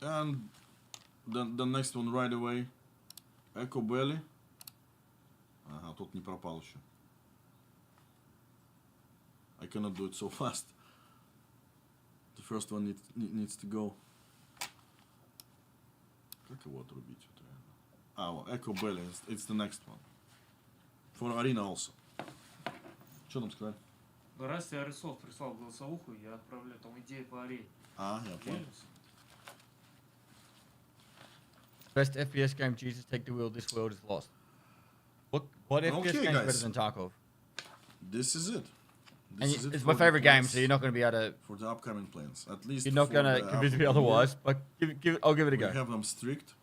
And the next one right away. Echo Belly. Ага, тут не пропал еще. I cannot do it so fast. The first one needs to go. Как его отрубить? Well, Echo Belly, it's the next one. For Arena also. Что там сказать? Ну, раз я Арисов прислал голосовуху, я отправляю там идеи по арене. Я понял. Best FPS game, Jesus, take the wheel, this world is lost. What FPS game is better than Tarkov? This is it. It's my favorite game, so you're not going to be able to... For the upcoming plans. At least you're not going to convince me otherwise, but I'll give it a go. We have them strict.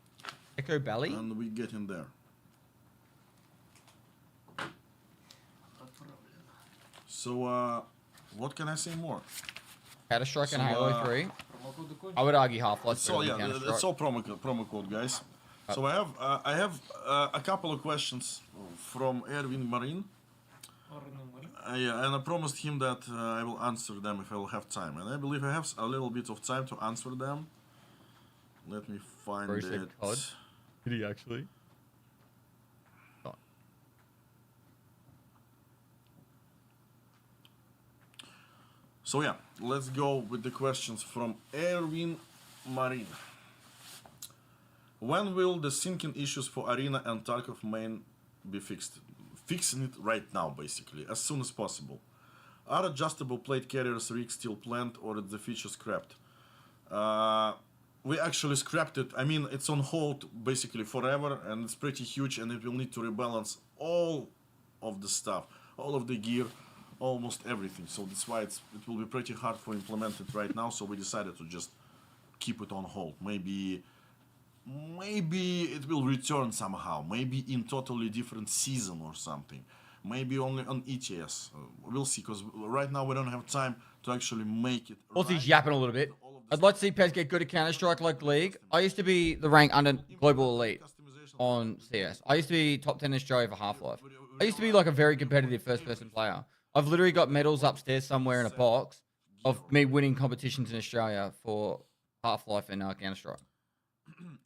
Echo Belly? And we get in there. So, what can I say more? Counter-Strike and Halo 3. I would argue Half-Life. So yeah, it's all promo code, guys. So I have a couple of questions from Erwin Marin. Yeah, and I promised him that I will answer them if I will have time, and I believe I have a little bit of time to answer them. Let me find it. Did he actually? Oh. So yeah, let's go with the questions from Erwin Marin. When will the syncing issues for Arena and Tarkov main be fixed? Fixing it right now, basically, as soon as possible. Are adjustable plate carriers rigs still planned, or is the feature scrapped? We actually scrapped it. I mean, it's on hold basically forever, and it's pretty huge, and it will need to rebalance all of the stuff, all of the gear, almost everything. So that's why it will be pretty hard to implement it right now. So we decided to just keep it on hold. Maybe it will return somehow. Maybe in totally different season or something. Maybe only on ETS. We'll see, because right now we don't have time to actually make it. Also, he's yapping a little bit. I'd like to see Pez get good at Counter-Strike like League. I used to be the rank under Global Elite on CS. I used to be top 10 in Australia for Half-Life. I used to be like a very competitive first-person player. I've literally got medals upstairs somewhere in a box of me winning competitions in Australia for Half-Life and Counter-Strike.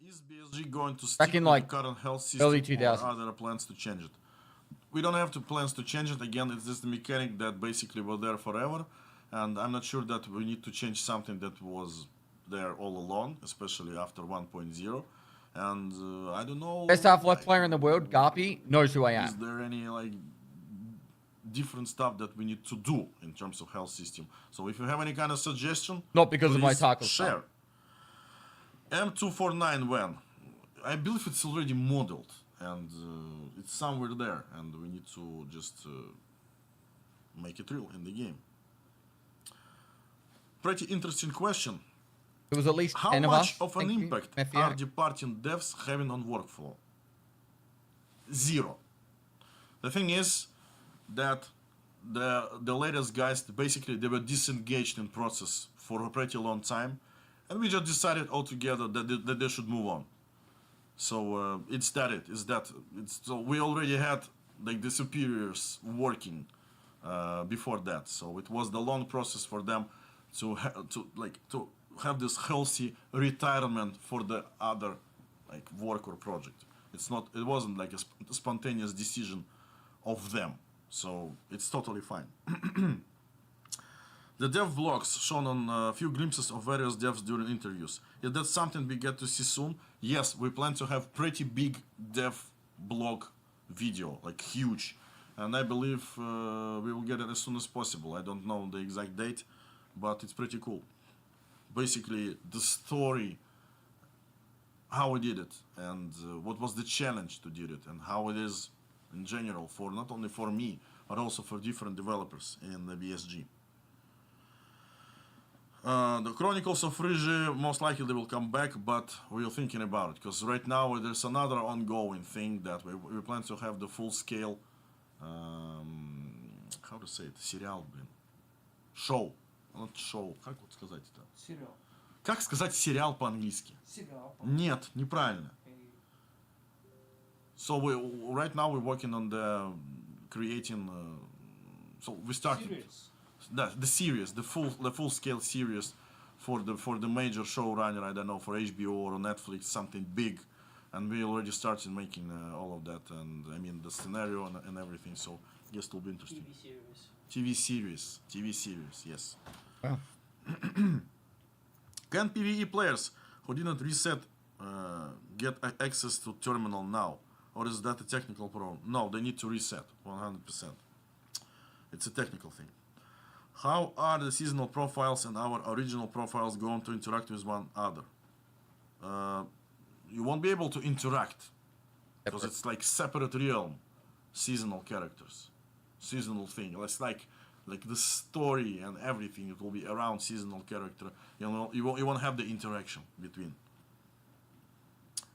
Is BSG going to stick Back in, with like, the current health system, early 2000s. or are there plans to change it? We don't have plans to change it. Again, it's just the mechanic that basically was there forever, and I'm not sure that we need to change something that was there all along, especially after 1.0. And I don't know. Best Half-Life player in the world, Garpy, knows who I am. Is there any like different stuff that we need to do in terms of health system? So if you have any kind of suggestion, not because of my Tarkov share. M249 when? I believe it's already modeled, and it's somewhere there, and we need to just make it real in the game. Pretty interesting question. It was at least how 10 much of an impact are departing devs having on workflow? Zero. The thing is that the latest guys, basically they were disengaged in process for a pretty long time, and we just decided altogether that they should move on. So so we already had like the superiors working before that. So it was the long process for them to have this healthy retirement for the other like work or project. It wasn't like a spontaneous decision of them. So it's totally fine. The dev vlogs shown on a few glimpses of various devs during interviews. Is that something we get to see soon? Yes, we plan to have pretty big dev blog video, like huge. And I believe we will get it as soon as possible. I don't know the exact date, but it's pretty cool. Basically, the story, how we did it, and what was the challenge to do it, and how it is in general for not only for me, but also for different developers in the BSG. The Chronicles of Frigi, most likely they will come back, but we're thinking about it, because right now there's another ongoing thing that we plan to have the full scale, how to say it, сериал, блин, шоу, not show, как вот сказать это? Сериал. Как сказать сериал по-английски? Сериал. Нет, неправильно. So right now we're working on the creating. So we started the series, the full scale series for the major showrunner. I don't know, for HBO or Netflix, something big, and we already started making all of that, and I mean the scenario and everything. So I guess it'll be interesting. TV series, yes. Wow. Can PvE players who didn't reset get access to terminal now? Or is that a technical problem? No, they need to reset, 100%. It's a technical thing. How are the seasonal profiles and our original profiles going to interact with one another? You won't be able to interact, because it's like separate realm, seasonal characters, seasonal thing. It's like the story and everything, it will be around seasonal character. You know, you won't have the interaction between.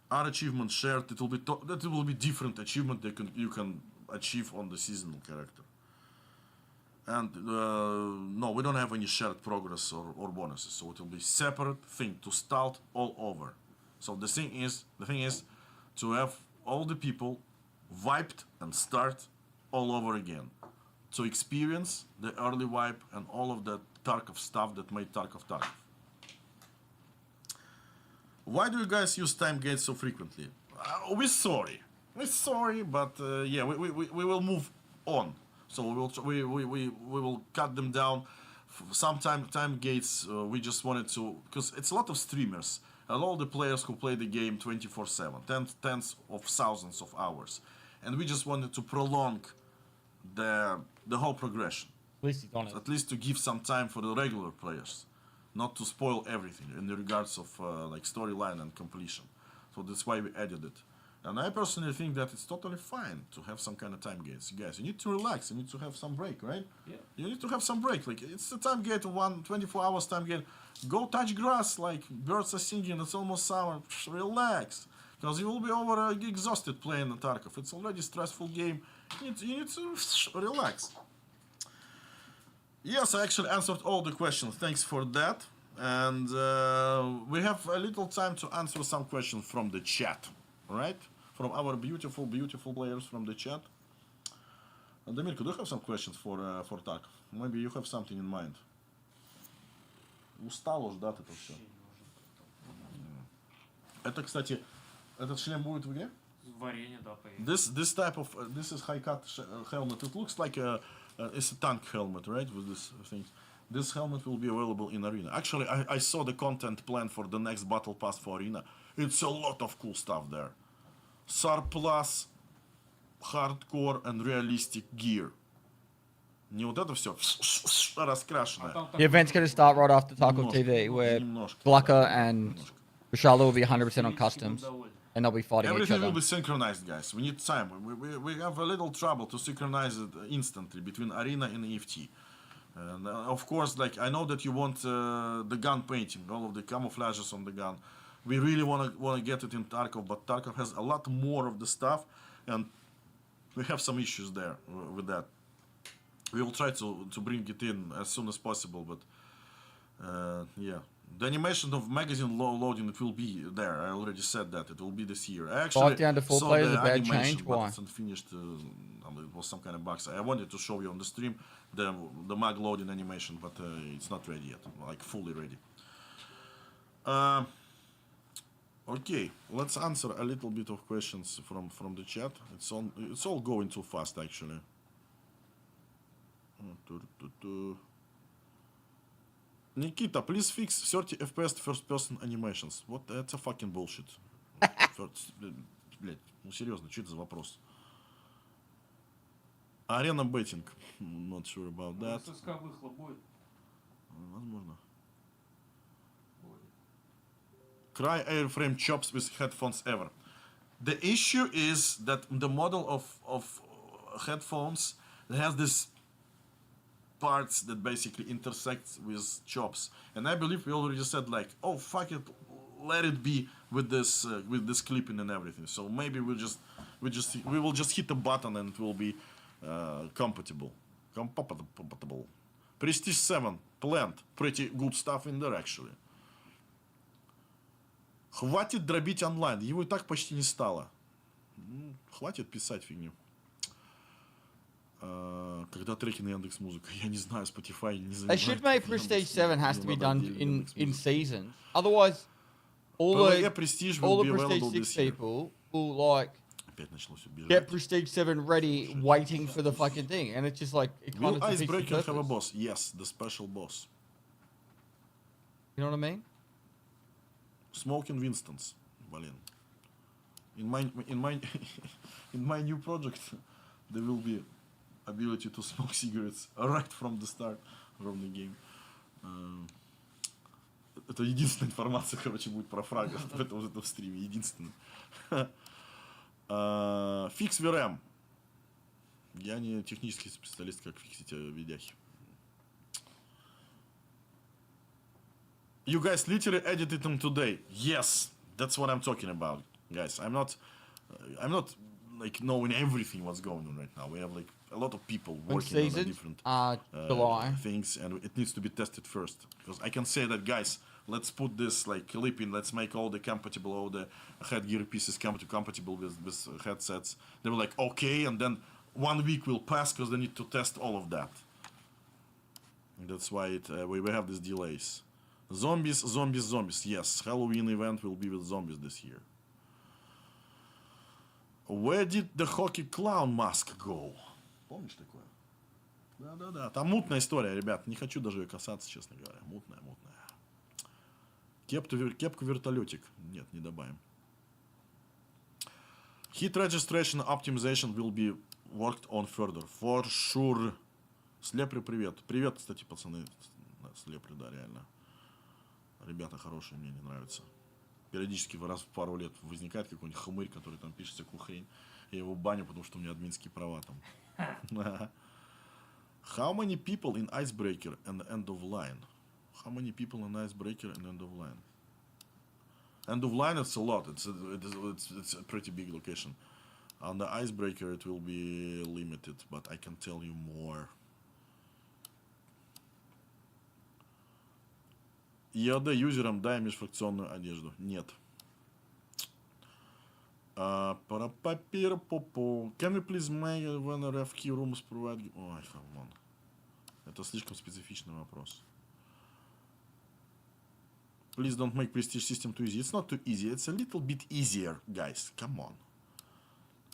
Are achievements shared? It will be different achievement you can achieve on the seasonal character. And no, we don't have any shared progress or bonuses, so it will be separate thing to start all over. So the thing is to have all the people wiped and start all over again, to experience the early wipe and all of the Tarkov stuff that made Tarkov Tarkov. Why do you guys use time gates so frequently? We're sorry, but yeah, we will move on. So we will cut them down. Some time gates we just wanted to, because it's a lot of streamers and all the players who play the game 24/7, tens of thousands of hours, and we just wanted to prolong the whole progression. At least to give some time for the regular players, not to spoil everything in the regards of like storyline and completion. So that's why we added it. And I personally think that it's totally fine to have some kind of time gates. You guys, you need to relax, you need to have some break, right? Yeah. You need to have some break. Like, it's a time gate, 24 hours time gate. Go touch grass, like birds are singing, it's almost summer. Relax. Because you will be exhausted playing the Tarkov. It's already a stressful game. You need to relax. Yes, I actually answered all the questions. Thanks for that. And we have a little time to answer some questions from the chat. Right? From our beautiful players from the chat. Damirko, do you have some questions for Tarkov? Maybe you have something in mind. Устало ждать это все. Это, кстати, этот шлем будет в игре? Варенье, да, появится. This is high cut helmet. It looks like it's a tank helmet, right? With this thing. This helmet will be available in Arena. Actually, I saw the content plan for the next Battle Pass for Arena. It's a lot of cool stuff there. Surplus, hardcore and realistic gear. Не вот это все раскрашенное. The event's going to start right after Tarkov TV, where Glocka and Vishala will be 100% on customs, and they'll be fighting each Everything other. will be synchronized, guys. We need time. We have a little trouble to synchronize it instantly between Arena and EFT. And of course, like, I know that you want the gun painting, all of the camouflages on the gun. We really want to get it in Tarkov, but Tarkov has a lot more of the stuff, and we have some issues there with that. We will try to bring it in as soon as possible, but yeah. The animation of magazine loading, it will be there. I already said that. It will be this year. I actually 5 down to 4 saw players, the a bad animation, change. but Why? it's unfinished. It was some kind of bug. I wanted to show you on the stream the mag loading animation, but it's not ready yet, like fully ready. Okay, let's answer a little bit of questions from the chat. It's all going too fast, actually. Nikita, please fix 30 FPS first-person animations. What? That's a fucking bullshit. Блять, ну серьезно, что это за вопрос? Арена беттинг. Not sure about that. ССК выхлоп будет? Возможно. Cry airframe chops with headphones ever. The issue is that the model of headphones has this parts that basically intersect with chops, and I believe we already said, like, oh fuck it, let it be with this clipping and everything. So maybe we will just hit a button and it will be compatible. Prestige 7 planned, pretty good stuff in there actually. Хватит дробить онлайн, его и так почти не стало. Хватит писать фигню. Когда треки на Яндекс.Музыка, я не знаю, Spotify не They should занимает. make Prestige 7 has to be done in Яндекс.Музыка. seasons. Otherwise, all PUBG Prestige will the be Prestige available 6 this year. people will like Опять началось убежать. get Prestige 7 ready, waiting for the fucking thing, and it's just like it kind Will of defeats the Icebreaker have a purpose. boss? Yes, the special boss. You know what I mean? Smoking Winston's, блин. In my in my new project, there will be ability to smoke cigarettes right from the start from the game. Это единственная информация, короче, будет про фрага в этом стриме. Единственная. Fix VRM. Я не технический специалист, как фиксить видяхи. You guys literally edited them today. Yes, that's what I'm talking about, guys. I'm not like knowing everything what's going on right now. We have like a lot of people working on different things, and it needs to be tested first. Because I can say that, guys, let's put this like clip in. Let's make all the compatible, all the headgear pieces compatible with headsets. They were like, okay, and then 1 week will pass because they need to test all of that. And that's why we have these delays. Zombies. Yes, Halloween event will be with zombies this year. Where did the hockey clown mask go? Помнишь такое? Да. Там мутная история, ребят. Не хочу даже ее касаться, честно говоря. Мутная. Кепку-вертолетик. Нет, не добавим. Hit registration optimization will be worked on further. For sure. Слепри, привет. Привет, кстати, пацаны. Слепри, да, реально. Ребята хорошие, мне не нравятся. Периодически раз в пару лет возникает какой-нибудь хмырь, который там пишет всякую хрень. Я его баню, потому что у меня админские права там. How many people in Icebreaker and End of Line? How many people in Icebreaker and End of Line? End of Line, it's a lot. It's a pretty big location. On the Icebreaker, it will be limited, but I can tell you more. ЕАД юзерам дай межфракционную одежду. Нет. Can we please make when RF key rooms provide... Ой, come on. Это слишком специфичный вопрос. Please don't make prestige system too easy. It's not too easy. It's a little bit easier, guys. Come on.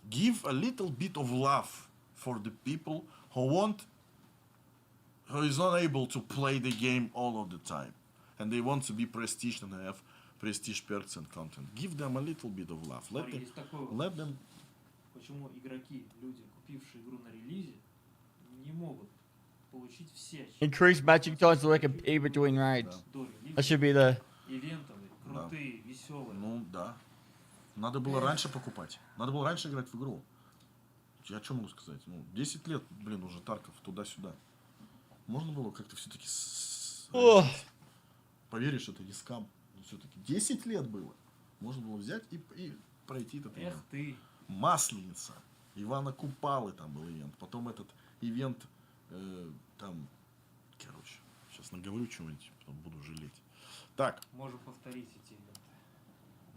Give a little bit of love for the people who is not able to play the game all of the time. And they want to be prestige and have prestige perks and content. Give them a little bit of love. Let them... Почему игроки, люди, купившие игру на релизе, не могут получить все... Increase matching times so they can compete between raids. That should be the... Ивентовые, крутые, веселые. Ну, да. Надо было раньше покупать. Надо было раньше играть в игру. Я что могу сказать? 10 лет, блин, уже Тарков туда-сюда. Можно было как-то все-таки... Поверишь, это не скам. Все-таки 10 лет было. Можно было взять и пройти этот ивент. Эх ты. Масленица. Ивана Купалы там был ивент. Потом этот ивент там... Короче, сейчас наговорю чего-нибудь, потом буду жалеть. Так. Можем повторить эти ивенты.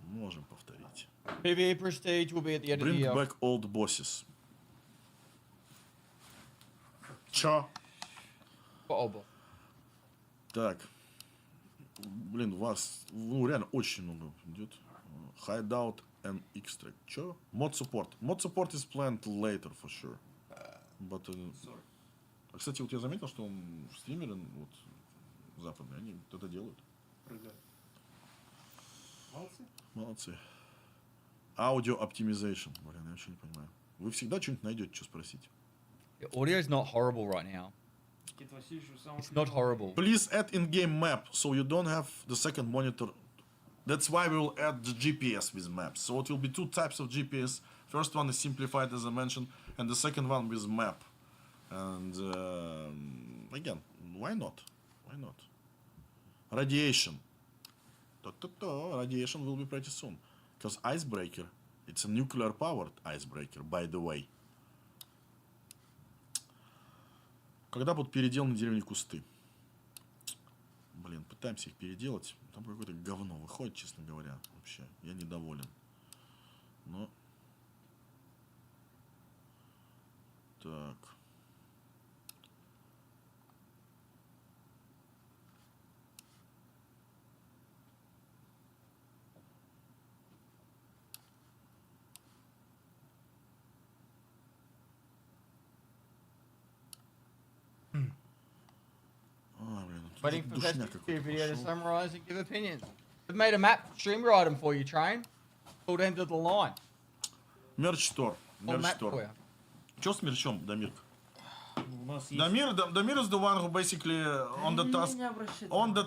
Можем повторить. PvE Prestige will be at the end of the Bring year. back old bosses. Чё? Так. Блин, у вас реально очень много идет. Hideout and Extract. Чё? Mod support. Mod support is planned later for sure. But, кстати, вот я заметил, что стримеры вот, западные, они вот это делают. Молодцы. Audio optimization. Блин, я вообще не понимаю. Вы всегда что-нибудь найдете, что спросить. The audio is not horrible right now. It's not horrible. Please add in-game map so you don't have the second monitor. That's why we will add the GPS with maps. So it will be two types of GPS. First one is simplified, as I mentioned, and the second one with map. And again, why not? Why not? Radiation. Radiation will be pretty soon. Because Icebreaker, it's a nuclear-powered Icebreaker, by the way. Когда будут переделаны деревни кусты? Блин, пытаемся их переделать. Там какое-то говно выходит, честно говоря. Вообще, я недоволен. Но Так. Waiting for Душняк Pestily какой-то video to пошел. summarize and give opinions. We've made a map streamer item for you, Train. Called End of the Line. Мерч Store. Or Мерч map for Store. you. Что с мерчом, Дамир? У нас есть... Damir is the one who basically on the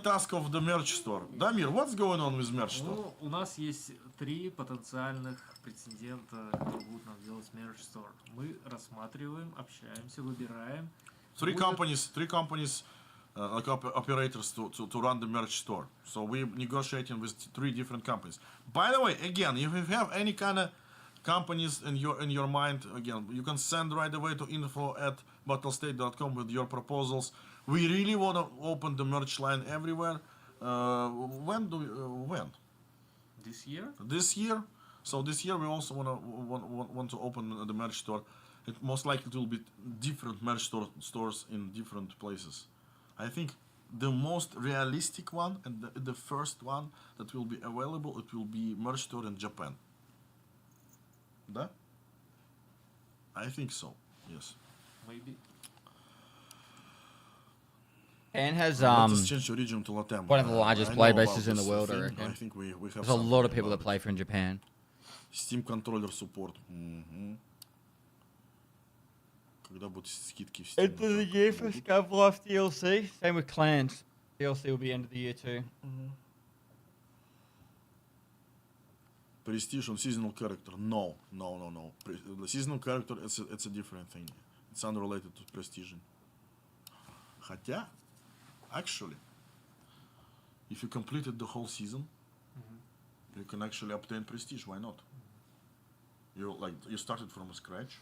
task of the merch store. Damir, what's going on with merch store? Ну, у нас есть 3 потенциальных претендента, которые будут нам делать merch store. Мы рассматриваем, общаемся, выбираем. Three companies, like operators to run the merch store. So we're negotiating with 3 different companies. By the way, again, if you have any kind of companies in your mind, again, you can send right away to info@battlestate.com with your proposals. We really want to open the merch line everywhere. When? This year? This year. So this year we also want to open the merch store. It most likely will be different merch stores in different places. I think the most realistic one and the first one that will be available, it will be merch store in Japan. Да? I think so. Yes. Maybe. Japan has Let us change origin to Latam. one of the largest I play know about bases in the this world, I thing. reckon. I think we have There's a lot of something people that about play from Japan. Steam controller support. Когда будут скидки в Steam? End of the year for Scav Life DLC. Same with Clans. DLC will be end of the year too. Prestige on seasonal character. No. The seasonal character, it's a different thing. It's unrelated to prestige. Хотя, actually, if you completed the whole season, you can actually obtain prestige. Why not? You started from scratch,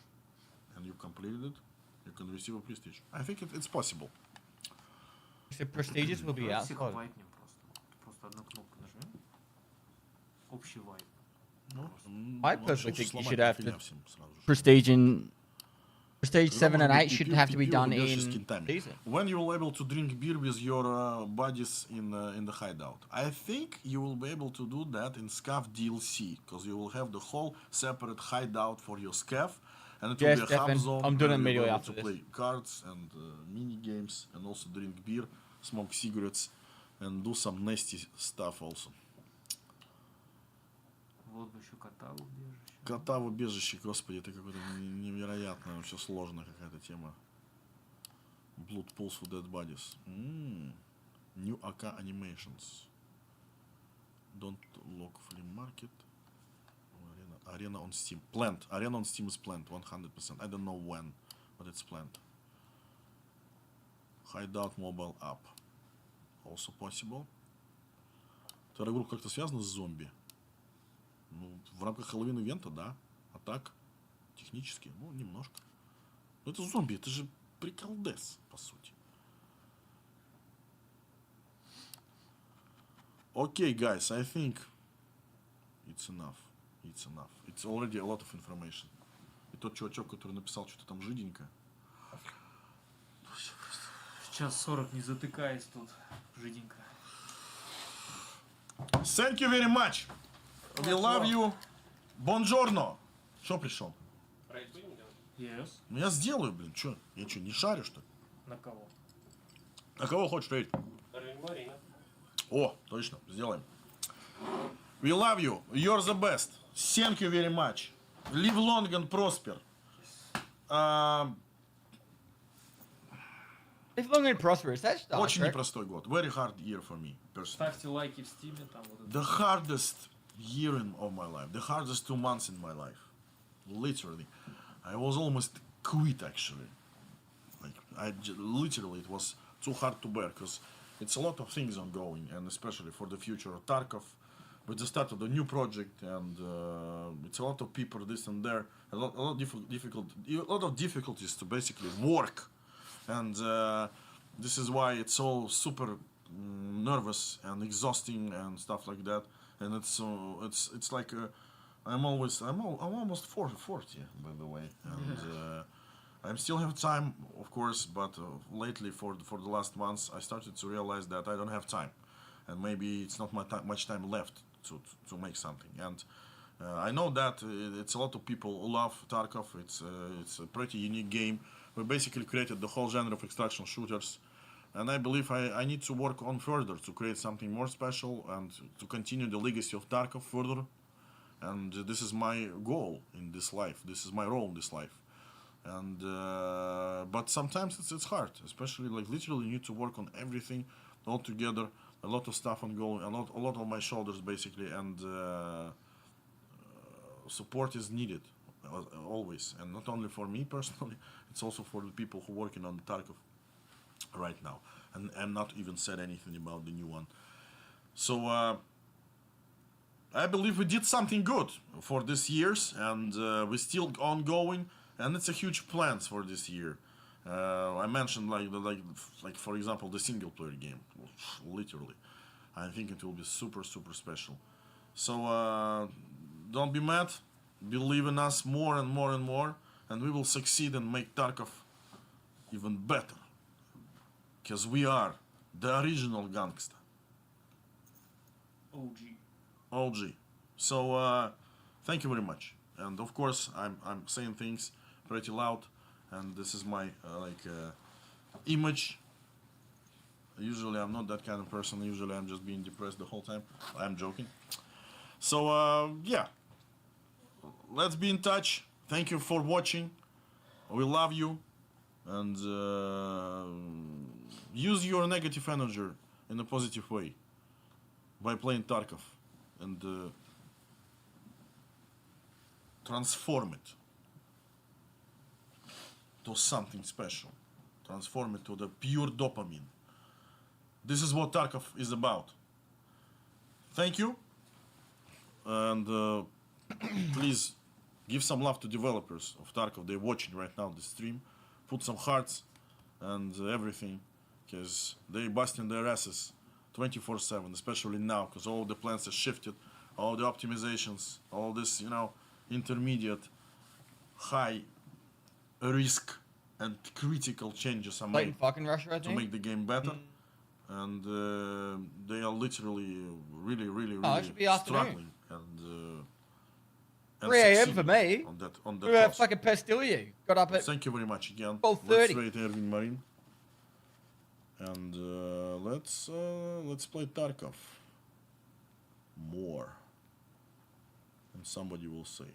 and you completed it. You can receive a prestige. I think it's possible. So prestiges will be outside. Всех вайпнем просто. Просто одну кнопку нажмем. Общий вайп. I personally think you should have to prestige 7 and 8 shouldn't have to be done in season. When you will able to drink beer with your buddies in the hideout, I think you will be able to do that in Scav DLC, because you will have the whole separate hideout for your Scav, and it will be a hub zone. I'm doing it where immediately you'll be able after to this. play cards and mini games, and also drink beer, smoke cigarettes, and do some nasty stuff also. Вот бы еще кота в убежище. Кота в убежище, господи, это какое-то невероятно, вообще сложная какая-то тема. Blood pools for dead bodies. New AK animations. Don't lock flea market. Arena on Steam. Planned. Arena on Steam is planned 100%. I don't know when, but it's planned. Hideout mobile app. Also possible. Вторая группа как-то связана с зомби. Ну, в рамках Хэллоуин-ивента, да. А так, технически, ну, немножко. Но это зомби, это же приколдес, по сути. Okay, guys, I think it's enough. It's already a lot of information. И тот чувачок, который написал что-то там жиденькое. Сейчас 40 не затыкаясь тут, жиденько. Thank you very much. We love you. Buongiorno. Что пришел? Yes. Ну я сделаю, блин, что? Я что, не шарю, что ли? На кого? На кого хочешь рейд? О, точно, сделаем. We love you. You're the best. Thank you very much. Live long and prosper. Live long and prosper. Is that Star Очень Trek? непростой год. Very hard year for me, personally. Ставьте лайки в стиме, там вот это. The hardest year of my life. The hardest 2 months in my life. Literally. I was almost quit, actually. Like, literally, it was too hard to bear, because it's a lot of things ongoing, and especially for the future of Tarkov, with the start of the new project, and it's a lot of people, this and there, a lot of difficulties to basically work, and this is why it's all super nervous and exhausting and stuff like that, and it's like I'm almost 40, by the way, and I still have time, of course, but lately, for the last months, I started to realize that I don't have time, and maybe it's not much time left to make something. And I know that it's a lot of people who love Tarkov. It's a pretty unique game. We basically created the whole genre of extraction shooters, and I believe I need to work on further to create something more special and to continue the legacy of Tarkov further. And this is my goal in this life. This is my role in this life. And but sometimes it's hard, especially like literally you need to work on everything all together. A lot of stuff ongoing, a lot on my shoulders basically, and support is needed always, and not only for me personally, it's also for the people who are working on Tarkov right now. And I'm not even said anything about the new one. So I believe we did something good for this years, and we're still ongoing, and it's a huge plans for this year. I mentioned like for example the single player game, literally. I think it will be super special. So don't be mad, believe in us more and more and more, and we will succeed and make Tarkov even better. Because we are the original gangster. OG. So thank you very much. And of course I'm saying things pretty loud, and this is my image. Usually I'm not that kind of person. Usually I'm just being depressed the whole time. I'm joking. So yeah, let's be in touch. Thank you for watching. We love you, and use your negative energy in a positive way by playing Tarkov, and transform it to something special. Transform it to the pure dopamine. This is what Tarkov is about. Thank you, and please give some love to developers of Tarkov. They're watching right now the stream. Put some hearts and everything, because they're busting their asses 24/7, especially now, because all the plans have shifted, all the optimizations, all this, intermediate, high risk and critical changes are made fucking Russia, I to think. make the game better. And they are literally really it should be struggling and 3 a.m. for me. on that We were course. fucking Pestily. Got up at Thank you very much again. 12:30. Let's rate Erwin Marine. And let's play Tarkov more. And somebody will say,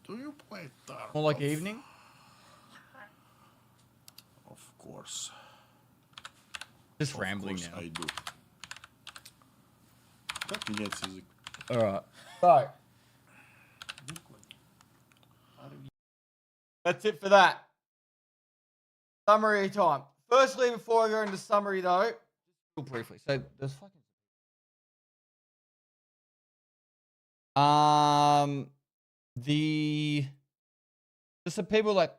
do you play Tarkov? more like evening. Of course. Just rambling now. I do. Как меняется язык? Alright. So. That's it for that. Summary time. Firstly, before I go into summary though, real briefly. So there's fucking there's some people like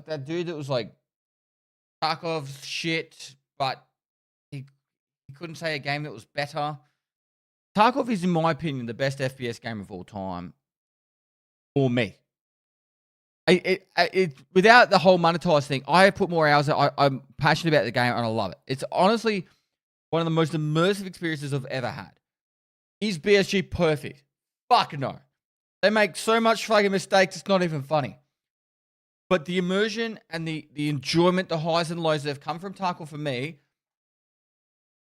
that dude that was like Tarkov shit, but he couldn't say a game that was better. Tarkov is, in my opinion, the best FPS game of all time for me. Without the whole monetized thing, I put more hours. I'm passionate about the game and I love it. It's honestly one of the most immersive experiences I've ever had. Is BSG perfect? Fuck no. They make so much fucking mistakes, it's not even funny. But the immersion and the enjoyment, the highs and lows that have come from Tarkov for me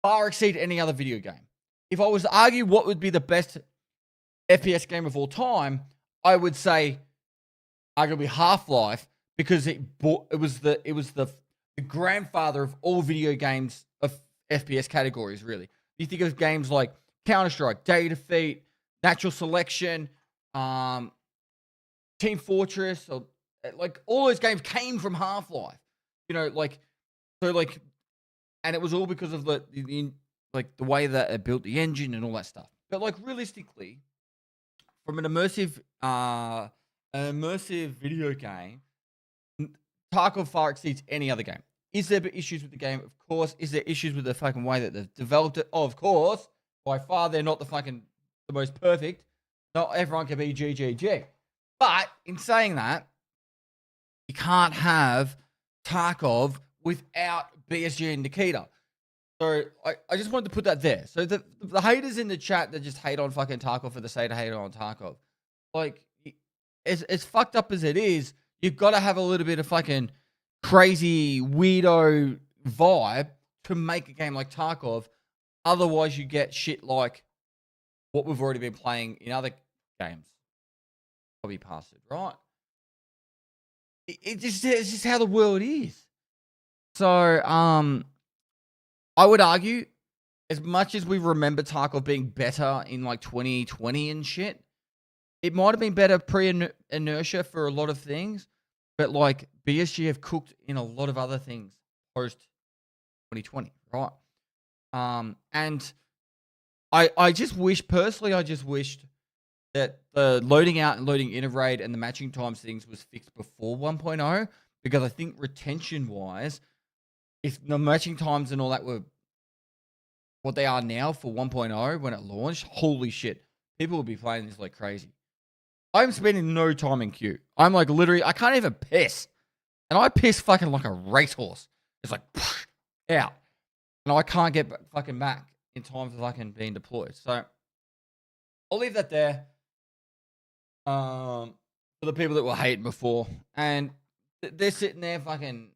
far exceed any other video game. If I was to argue what would be the best FPS game of all time, I would say arguably Half-Life, because it was the grandfather of all video games of FPS categories, really. You think of games like Counter-Strike, Day Defeat, Natural Selection, Team Fortress, or like all those games came from Half-Life. And it was all because of the way that it built the engine and all that stuff. But like realistically, from an immersive video game, Tarkov far exceeds any other game. Is there issues with the game? Of course. Is there issues with the fucking way that they've developed it? Of course. By far, they're not the most perfect. Not everyone can be GGG. But in saying that, You can't have Tarkov without BSG and Nikita. So I just wanted to put that there. So the haters in the chat that just hate on fucking Tarkov for the sake of hating on Tarkov, like, as fucked up as it is, you've got to have a little bit of fucking crazy weirdo vibe to make a game like Tarkov. Otherwise, you get shit like what we've already been playing in other games. Probably past it, right? It's just how the world is. So, I would argue, as much as we remember Tarkov being better in like 2020 and shit, it might have been better pre-inertia for a lot of things, but like BSG have cooked in a lot of other things post 2020, right? And I just wish, personally, I just wished that the loading out and loading in of raid and the matching times things was fixed before 1.0, because I think retention-wise, if the matching times and all that were what they are now for 1.0 when it launched, holy shit, people would be playing this like crazy. I'm spending no time in queue. I'm like literally, I can't even piss. And I piss fucking like a racehorse. It's like, out. And I can't get fucking back in time for fucking being deployed. So, I'll leave that there. For the people that were hating before. And they're sitting there fucking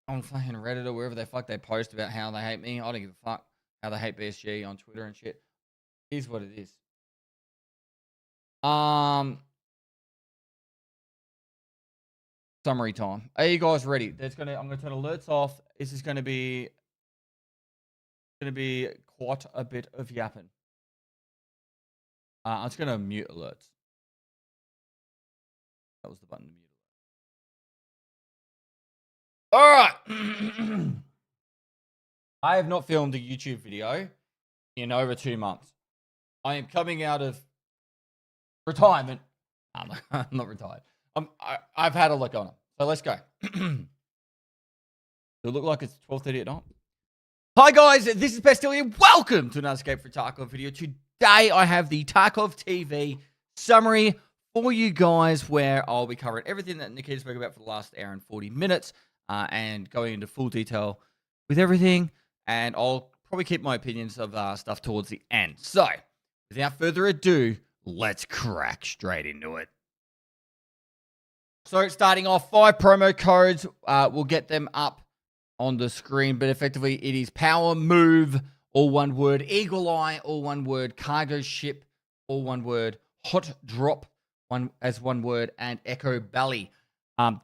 on fucking Reddit or wherever the fuck they post about how they hate me. I don't give a fuck how they hate BSG on Twitter and shit. Here's what it is. Summary time. Are you guys ready? I'm gonna turn alerts off. This is gonna be quite a bit of yapping. I'm just gonna mute alerts. That was the button to mute. All right. I have not filmed a YouTube video in over 2 months. I am coming out of retirement. I'm not retired. I've had a look on it. So let's go. Does it look like it's 12:30 at night? Hi guys, this is Pestily and welcome to another Escape for Tarkov video. Today I have the Tarkov TV summary for you guys, where I'll be covering everything that Nikita spoke about for the last hour and 40 minutes and going into full detail with everything. And I'll probably keep my opinions of stuff towards the end. So, without further ado, let's crack straight into it. So, starting off, 5 promo codes. We'll get them up on the screen, but effectively it is Power Move, all one word, Eagle Eye, all one word, Cargo Ship, all one word, Hot Drop, one word, and Echo Belly.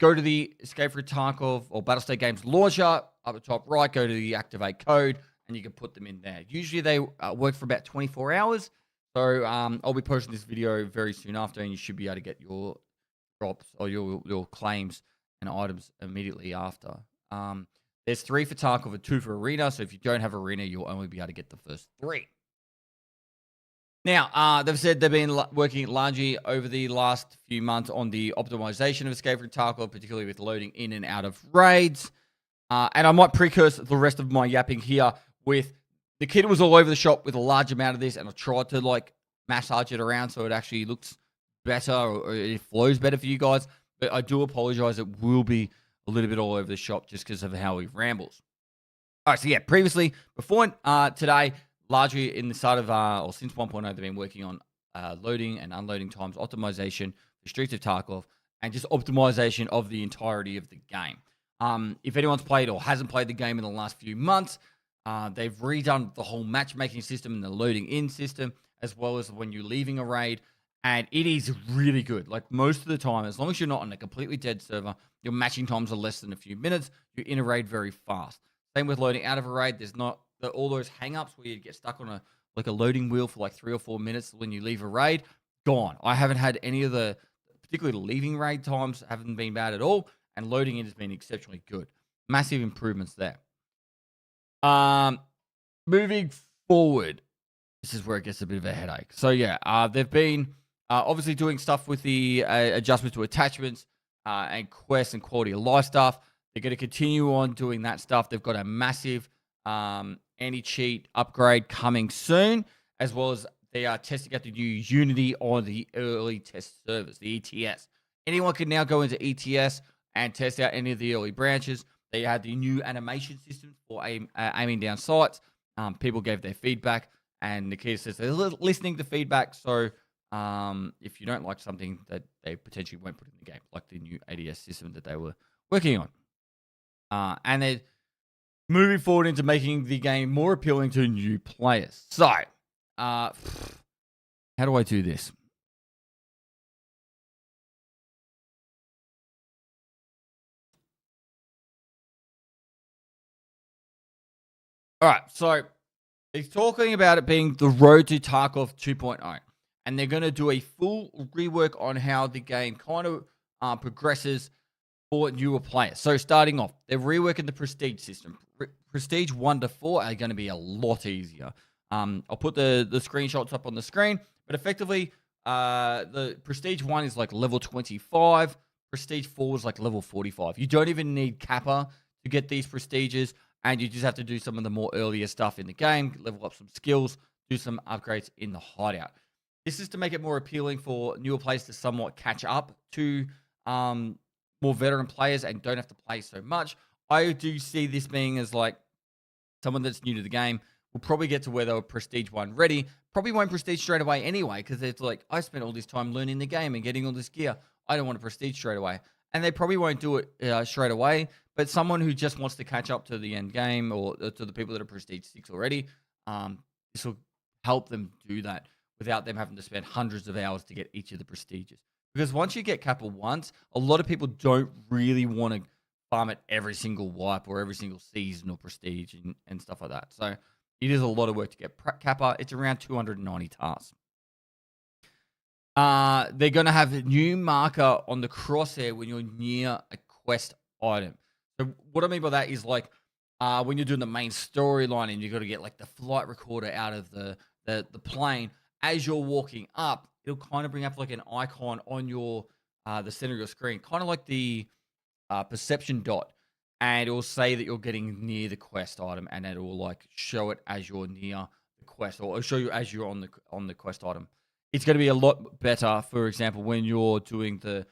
Go to the Escape for Tarkov or Battlestate Games launcher up the top right. Go to the activate code, and you can put them in there. Usually they work for about 24 hours. So I'll be posting this video very soon after, and you should be able to get your drops or your claims and items immediately after. There's 3 for Tarkov and 2 for Arena. So if you don't have Arena, you'll only be able to get the first 3. Now, they've said they've been working largely over the last few months on the optimization of Escape from Tarkov, particularly with loading in and out of raids. And I might precurse the rest of my yapping here with the kit was all over the shop with a large amount of this, and I tried to like massage it around so it actually looks better or it flows better for you guys. But I do apologize. It will be a little bit all over the shop just because of how he rambles. All right, so yeah, previously, before today, largely in the start of, or since 1.0, they've been working on loading and unloading times, optimization for Streets of Tarkov, and just optimization of the entirety of the game. If anyone's played or hasn't played the game in the last few months, they've redone the whole matchmaking system and the loading in system, as well as when you're leaving a raid, and it is really good. Like most of the time, as long as you're not on a completely dead server, your matching times are less than a few minutes, you're in a raid very fast. Same with loading out of a raid. There's not all those hang-ups where you get stuck on a loading wheel for like 3 or 4 minutes when you leave a raid. Gone. I haven't had any of the, particularly the leaving raid times, haven't been bad at all, and loading in has been exceptionally good. Massive improvements there. Moving forward, this is where it gets a bit of a headache. So yeah, they've been obviously doing stuff with the adjustments to attachments and quests and quality of life stuff. They're going to continue on doing that stuff. They've got a massive anti-cheat upgrade coming soon, as well as they are testing out the new Unity on the early test servers, the ETS. Anyone can now go into ETS and test out any of the early branches. They had the new animation system for aiming down sights. People gave their feedback, and Nikita says they're listening to feedback. So if you don't like something, that they potentially won't put in the game, like the new ADS system that they were working on. And they're moving forward into making the game more appealing to new players. So, how do I do this? All right, so he's talking about it being the road to Tarkov 2.0, and they're going to do a full rework on how the game kind of progresses for newer players. So starting off, they're reworking the prestige system. Prestige 1 to 4 are going to be a lot easier. I'll put the screenshots up on the screen, but effectively, the prestige 1 is like level 25. Prestige 4 is like level 45. You don't even need Kappa to get these prestiges, and you just have to do some of the more earlier stuff in the game, level up some skills, do some upgrades in the hideout. This is to make it more appealing for newer players to somewhat catch up to more veteran players and don't have to play so much. I do see this being as like someone that's new to the game will probably get to where they were Prestige 1 ready. Probably won't Prestige straight away anyway, because it's like, I spent all this time learning the game and getting all this gear. I don't want to Prestige straight away. And they probably won't do it straight away. But someone who just wants to catch up to the end game or to the people that are Prestige 6 already, this will help them do that without them having to spend hundreds of hours to get each of the prestiges. Because once you get Kappa once, a lot of people don't really want to farm it every single wipe or every single season or prestige and stuff like that. So it is a lot of work to get Kappa. It's around 290 tasks. They're going to have a new marker on the crosshair when you're near a quest item. So what I mean by that is like when you're doing the main storyline and you've got to get like the flight recorder out of the plane, as you're walking up, it'll kind of bring up like an icon on your the center of your screen, kind of like the perception dot, and it will say that you're getting near the quest item, and it will like show it as you're near the quest, or it'll show you as you're on the quest item. It's going to be a lot better, for example, when you're doing the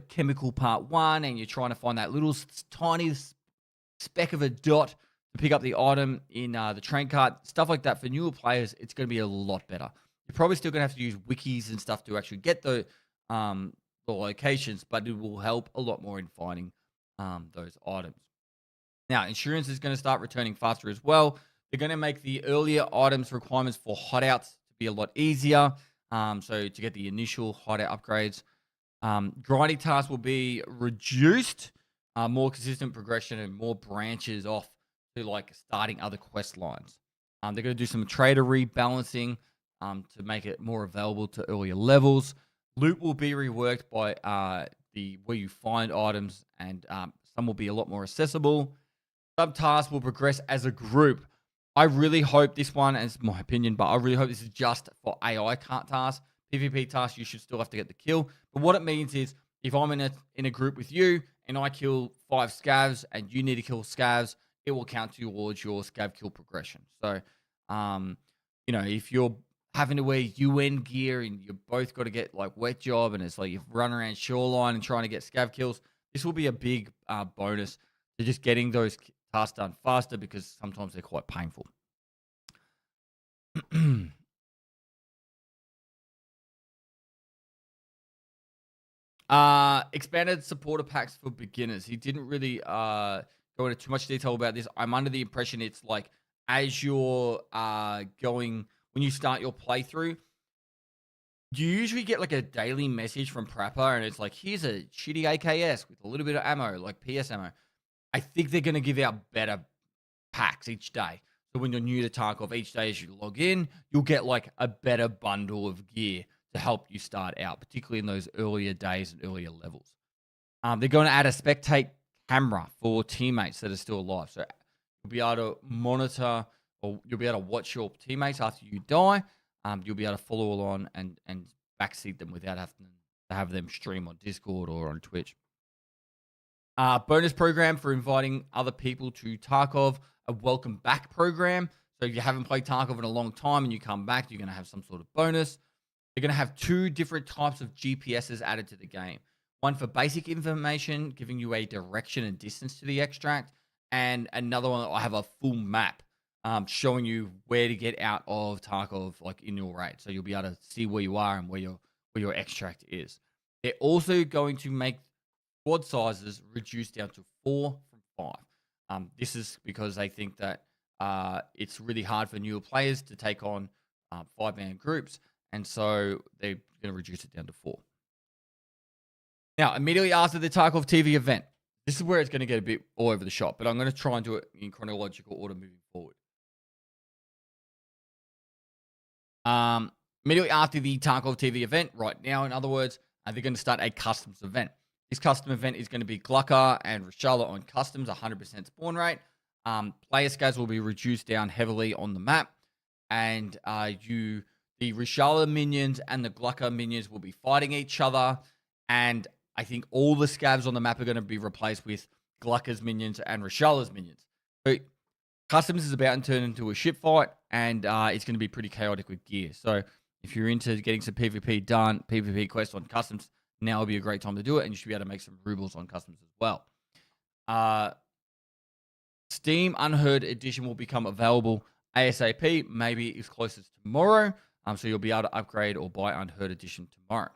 chemical part 1 and you're trying to find that little tiny speck of a dot to pick up the item in the train cart, stuff like that. For newer players, it's going to be a lot better. You're probably still going to have to use wikis and stuff to actually get the locations, but it will help a lot more in finding those items. Now, insurance is going to start returning faster as well. They're going to make the earlier items requirements for hideouts to be a lot easier. So to get the initial hideout upgrades, grinding tasks will be reduced, more consistent progression and more branches off to like starting other quest lines. They're going to do some trader rebalancing to make it more available to earlier levels. Loot will be reworked by where you find items, and some will be a lot more accessible. Some tasks will progress as a group. I really hope this one, and it's my opinion, but I really hope this is just for AI tasks. PvP tasks, you should still have to get the kill. But what it means is, if I'm in a group with you and I kill 5 scavs and you need to kill scavs, it will count towards your scav kill progression. So, if you're having to wear UN gear and you both got to get like wet job and it's like you run around shoreline and trying to get scav kills, this will be a big bonus to just getting those tasks done faster, because sometimes they're quite painful. Expanded supporter packs for beginners. He didn't really go into too much detail about this. I'm under the impression it's like as you're going, when you start your playthrough, you usually get like a daily message from Prapper, and it's like, here's a shitty AKS with a little bit of ammo, like PS ammo. I think they're going to give out better packs each day. So when you're new to Tarkov, each day as you log in, you'll get like a better bundle of gear to help you start out, particularly in those earlier days and earlier levels. They're going to add a spectate camera for teammates that are still alive. So you'll be able to monitor, or you'll be able to watch your teammates after you die. You'll be able to follow along and backseat them without having to have them stream on Discord or on Twitch. Bonus program for inviting other people to Tarkov, a welcome back program. So if you haven't played Tarkov in a long time and you come back, you're going to have some sort of bonus. they're going to have 2 different types of GPSs added to the game. One for basic information, giving you a direction and distance to the extract, and another one that will have a full map showing you where to get out of Tarkov, like in your raid. So you'll be able to see where you are and where your extract is. They're also going to make squad sizes reduced down to 4 from 5. This is because they think that it's really hard for newer players to take on 5-man groups, and so they're going to reduce it down to 4. Now, immediately after the Tarkov TV event, this is where it's going to get a bit all over the shop, but I'm going to try and do it in chronological order moving forward. Immediately after the Tarkov TV event, right now, in other words, they're going to start a customs event. This custom event is going to be Glucker and Reshala on customs, 100% spawn rate. Player scales will be reduced down heavily on the map, and the Reshala minions and the Glucker minions will be fighting each other, and I think all the scavs on the map are going to be replaced with Glucker's minions and Reshala's minions. So customs is about to turn into a ship fight, and it's going to be pretty chaotic with gear. So if you're into getting some PvP done, PvP quests on customs, now would be a great time to do it, and you should be able to make some rubles on customs as well. Steam Unheard Edition will become available ASAP, maybe as close as tomorrow. So you'll be able to upgrade or buy Unheard Edition tomorrow.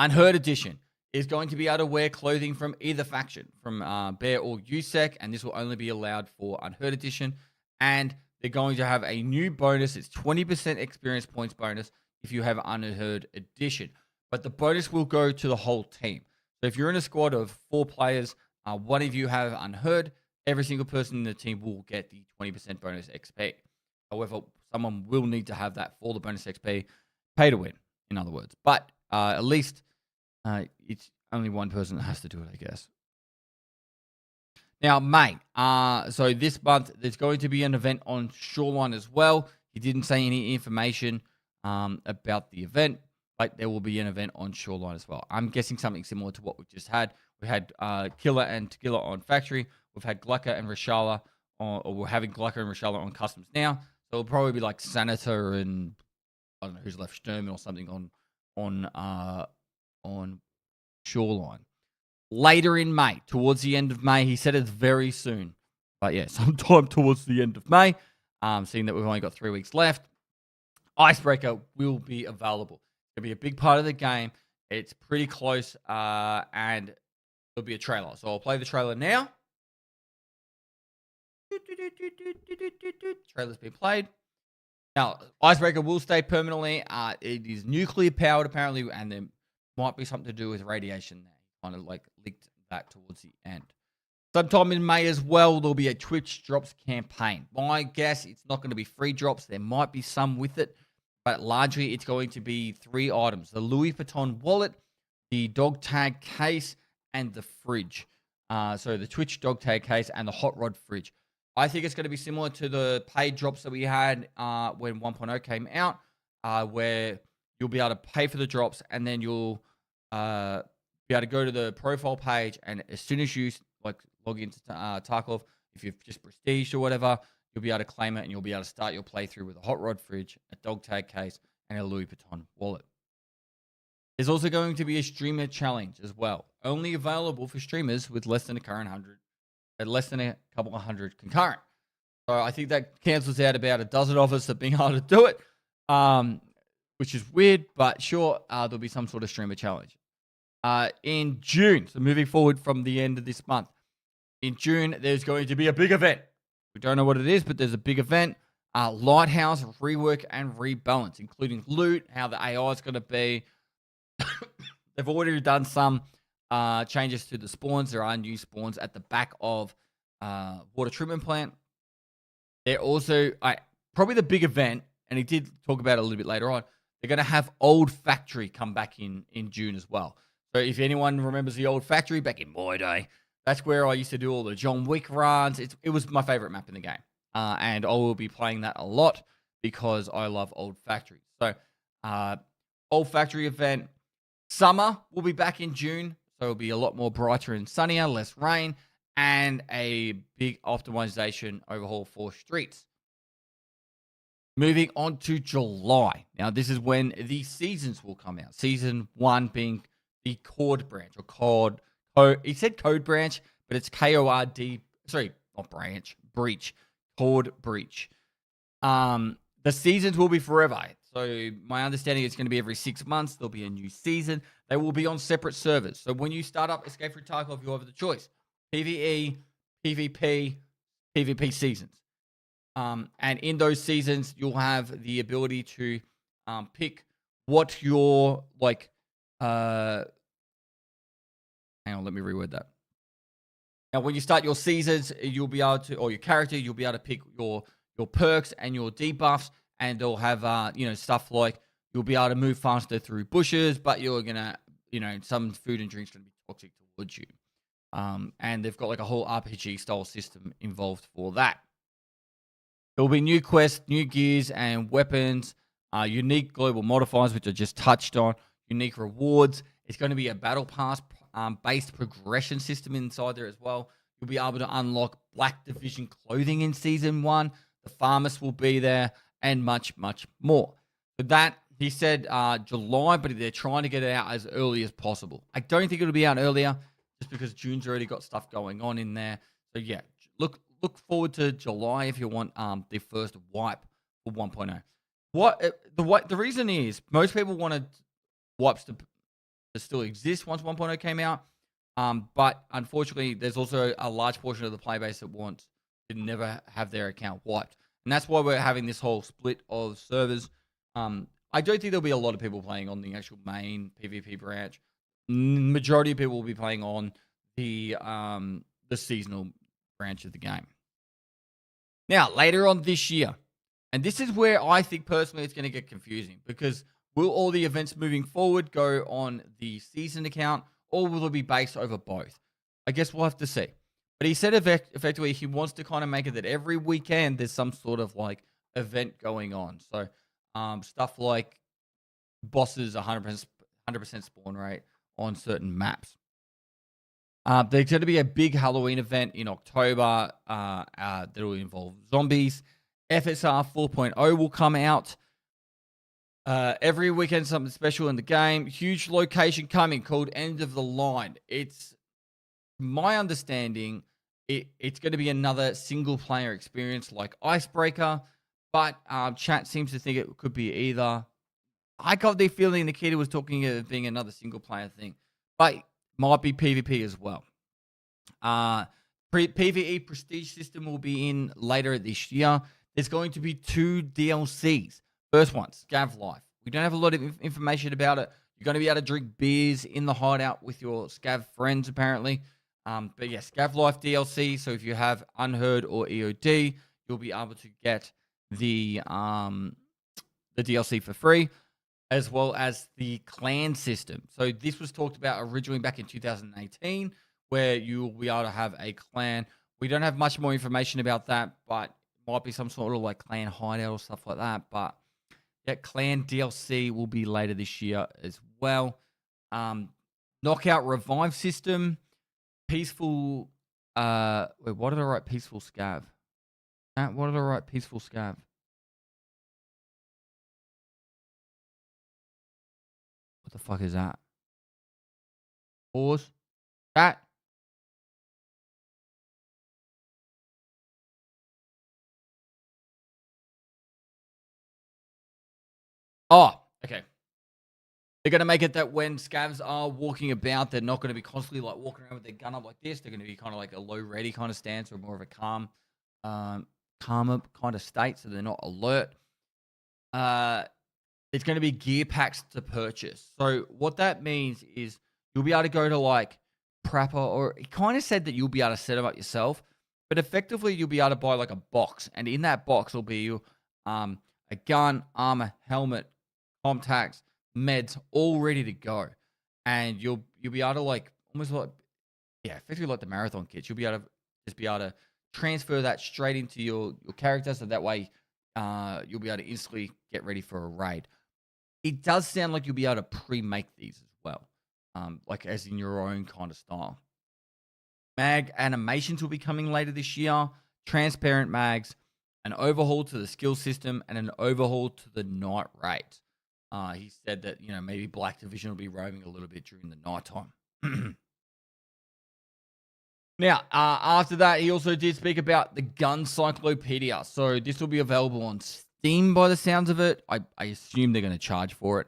Unheard Edition is going to be able to wear clothing from either faction, from Bear or USEC, and this will only be allowed for Unheard Edition. And they're going to have a new bonus. It's 20% experience points bonus if you have Unheard Edition. But the bonus will go to the whole team. So if you're in a squad of 4 players, one of you have Unheard, every single person in the team will get the 20% bonus XP. However, someone will need to have that for the bonus XP, pay to win, in other words. But at least it's only one person that has to do it, I guess. Now, May. So this month, there's going to be an event on Shoreline as well. He didn't say any information about the event, but there will be an event on Shoreline as well. I'm guessing something similar to what we just had. We had Killer and Tequila on Factory. We've had Glucker and Reshala, or we're having Glucker and Reshala on Customs now. So it'll probably be like Senator and I don't know who's left, Sturman or something on Shoreline. Later in May, towards the end of May, he said it's very soon. But yeah, sometime towards the end of May, seeing that we've only got 3 weeks left, Icebreaker will be available. It'll be a big part of the game. It's pretty close, and there'll be a trailer. So I'll play the trailer now. Trailer's been played. Now, Icebreaker will stay permanently. It is nuclear powered, apparently, and there might be something to do with radiation there. Kind of like leaked that towards the end. Sometime in May as well, there'll be a Twitch drops campaign. My guess, it's not going to be free drops. There might be some with it, but largely it's going to be 3 items: the Louis Vuitton wallet, the dog tag case, and the fridge. So the Twitch dog tag case and the hot rod fridge. I think it's going to be similar to the paid drops that we had when 1.0 came out, where you'll be able to pay for the drops, and then you'll be able to go to the profile page, and as soon as you log into Tarkov, if you've just prestiged or whatever, you'll be able to claim it, and you'll be able to start your playthrough with a hot rod fridge, a dog tag case, and a Louis Vuitton wallet. There's also going to be a streamer challenge as well, only available for streamers with less than a couple of hundred concurrent. So I think that cancels out about a dozen of us that being able to do it, which is weird, but sure, there'll be some sort of streamer challenge. In June, so moving forward from the end of this month, in June, there's going to be a big event. We don't know what it is, but there's a big event. Lighthouse, rework, and rebalance, including loot, how the AI is going to be. They've already done some changes to the spawns. There are new spawns at the back of water treatment plant. They're also, probably the big event, and he did talk about it a little bit later on, they're going to have Old Factory come back in June as well. So if anyone remembers the Old Factory back in my day, that's where I used to do all the John Wick runs. It was my favorite map in the game. And I will be playing that a lot because I love Old Factory. So Old Factory event. Summer will be back in June. So it'll be a lot more brighter and sunnier, less rain, and a big optimization overhaul for streets. Moving on to July. Now, this is when the seasons will come out. Season 1 being the Cord branch, or Code. He said Code branch, but it's KORD. Sorry, not branch. Breach. Cord breach. The seasons will be forever. So my understanding is going to be every 6 months. There'll be a new season. They will be on separate servers. So when you start up Escape from Tarkov, you have the choice: PvE, PvP, PvP seasons. And in those seasons, you'll have the ability to pick what your, like, hang on, let me reword that. Now, when you start your seasons, you'll be able to, or your character, you'll be able to pick your perks and your debuffs, and they'll have, stuff like you'll be able to move faster through bushes, but you're going to, some food and drinks going to be toxic towards you. And they've got like a whole RPG style system involved for that. There will be new quests, new gears and weapons, unique global modifiers, which I just touched on, unique rewards. It's going to be a battle pass based progression system inside there as well. You'll be able to unlock Black Division clothing in Season 1. The Pharmacist will be there, and much, much more. So that, he said July, but they're trying to get it out as early as possible. I don't think it'll be out earlier, just because June's already got stuff going on in there. So yeah, look forward to July if you want the first wipe for 1.0. The reason is most people wanted wipes to still exist once 1.0 came out, but unfortunately there's also a large portion of the player base that wants to never have their account wiped, and that's why we're having this whole split of servers. I don't think there'll be a lot of people playing on the actual main PvP branch. Majority of people will be playing on the seasonal branch of the game. Now, later on this year, and this is where I think personally it's going to get confusing, because will all the events moving forward go on the season account, or will it be based over both? I guess we'll have to see. But he said effectively he wants to kind of make it that every weekend there's some sort of like event going on. So stuff like bosses 100% spawn rate on certain maps. There's going to be a big Halloween event in October that will involve zombies. FSR 4.0 will come out. Every weekend, something special in the game. Huge location coming called End of the Line. It's my understanding it's going to be another single-player experience like Icebreaker, but chat seems to think it could be either. I got the feeling the kid was talking of being another single-player thing, but might be PvP as well. PvE Prestige system will be in later this year. There's going to be 2 DLCs. First one, Scav Life. We don't have a lot of information about it. You're going to be able to drink beers in the hideout with your Scav friends, apparently. But yeah, Scav Life DLC. So if you have Unheard or EOD, you'll be able to get the DLC for free, as well as the clan system. So this was talked about originally back in 2018, where you'll be able to have a clan. We don't have much more information about that, but it might be some sort of like clan hideout or stuff like that. But yeah, clan DLC will be later this year as well. Knockout Revive system. Peaceful, wait, what did I write? Peaceful Scav. What did I write? Peaceful Scav. What the fuck is that? Pause. That. Oh, okay. They're going to make it that when scavs are walking about, they're not going to be constantly like walking around with their gun up like this. They're going to be kind of like a low ready kind of stance, or more of a calmer kind of state, so they're not alert. It's going to be gear packs to purchase. So what that means is you'll be able to go to like Prapper, or he kind of said that you'll be able to set them up yourself, but effectively you'll be able to buy like a box, and in that box will be a gun, armor, helmet, contacts, meds, all ready to go. And you'll be able to like almost like, yeah, effectively like the marathon kits. You'll be able to just be able to transfer that straight into your character, so that way you'll be able to instantly get ready for a raid. It does sound like you'll be able to pre-make these as well, like as in your own kind of style. Mag animations will be coming later this year. Transparent mags, an overhaul to the skill system, and an overhaul to the night rate. He said that, maybe Black Division will be roaming a little bit during the nighttime. Now, after that, he also did speak about the Gun Cyclopedia. So this will be available on Steam by the sounds of it. I assume they're going to charge for it.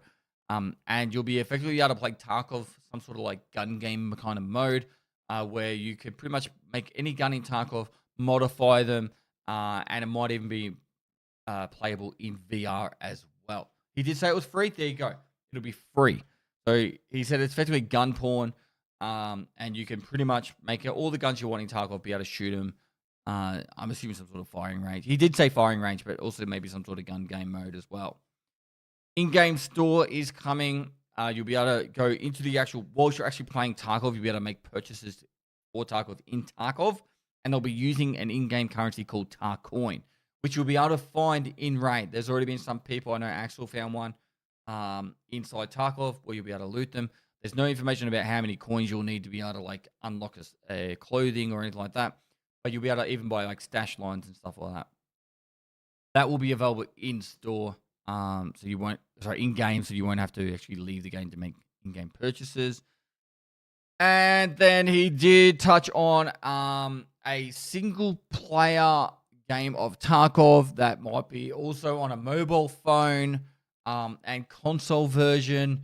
And you'll be effectively able to play Tarkov, some sort of like gun game kind of mode, where you can pretty much make any gun in Tarkov, modify them, and it might even be playable in VR as well. He did say it was free. There you go. It'll be free. So he said it's effectively gun porn, and you can pretty much make all the guns you want in Tarkov, be able to shoot them. I'm assuming some sort of firing range. He did say firing range, but also maybe some sort of gun game mode as well. In-game store is coming. You'll be able to go into the whilst you're actually playing Tarkov, you'll be able to make purchases for Tarkov in Tarkov, and they'll be using an in-game currency called Tarcoin, which you'll be able to find in raid. There's already been some people, I know Axel found one inside Tarkov where you'll be able to loot them. There's no information about how many coins you'll need to be able to like unlock a clothing or anything like that, but you'll be able to even buy like stash lines and stuff like that. That will be available in store. In game, so you won't have to actually leave the game to make in-game purchases. And then he did touch on a single-player game of Tarkov that might be also on a mobile phone and console version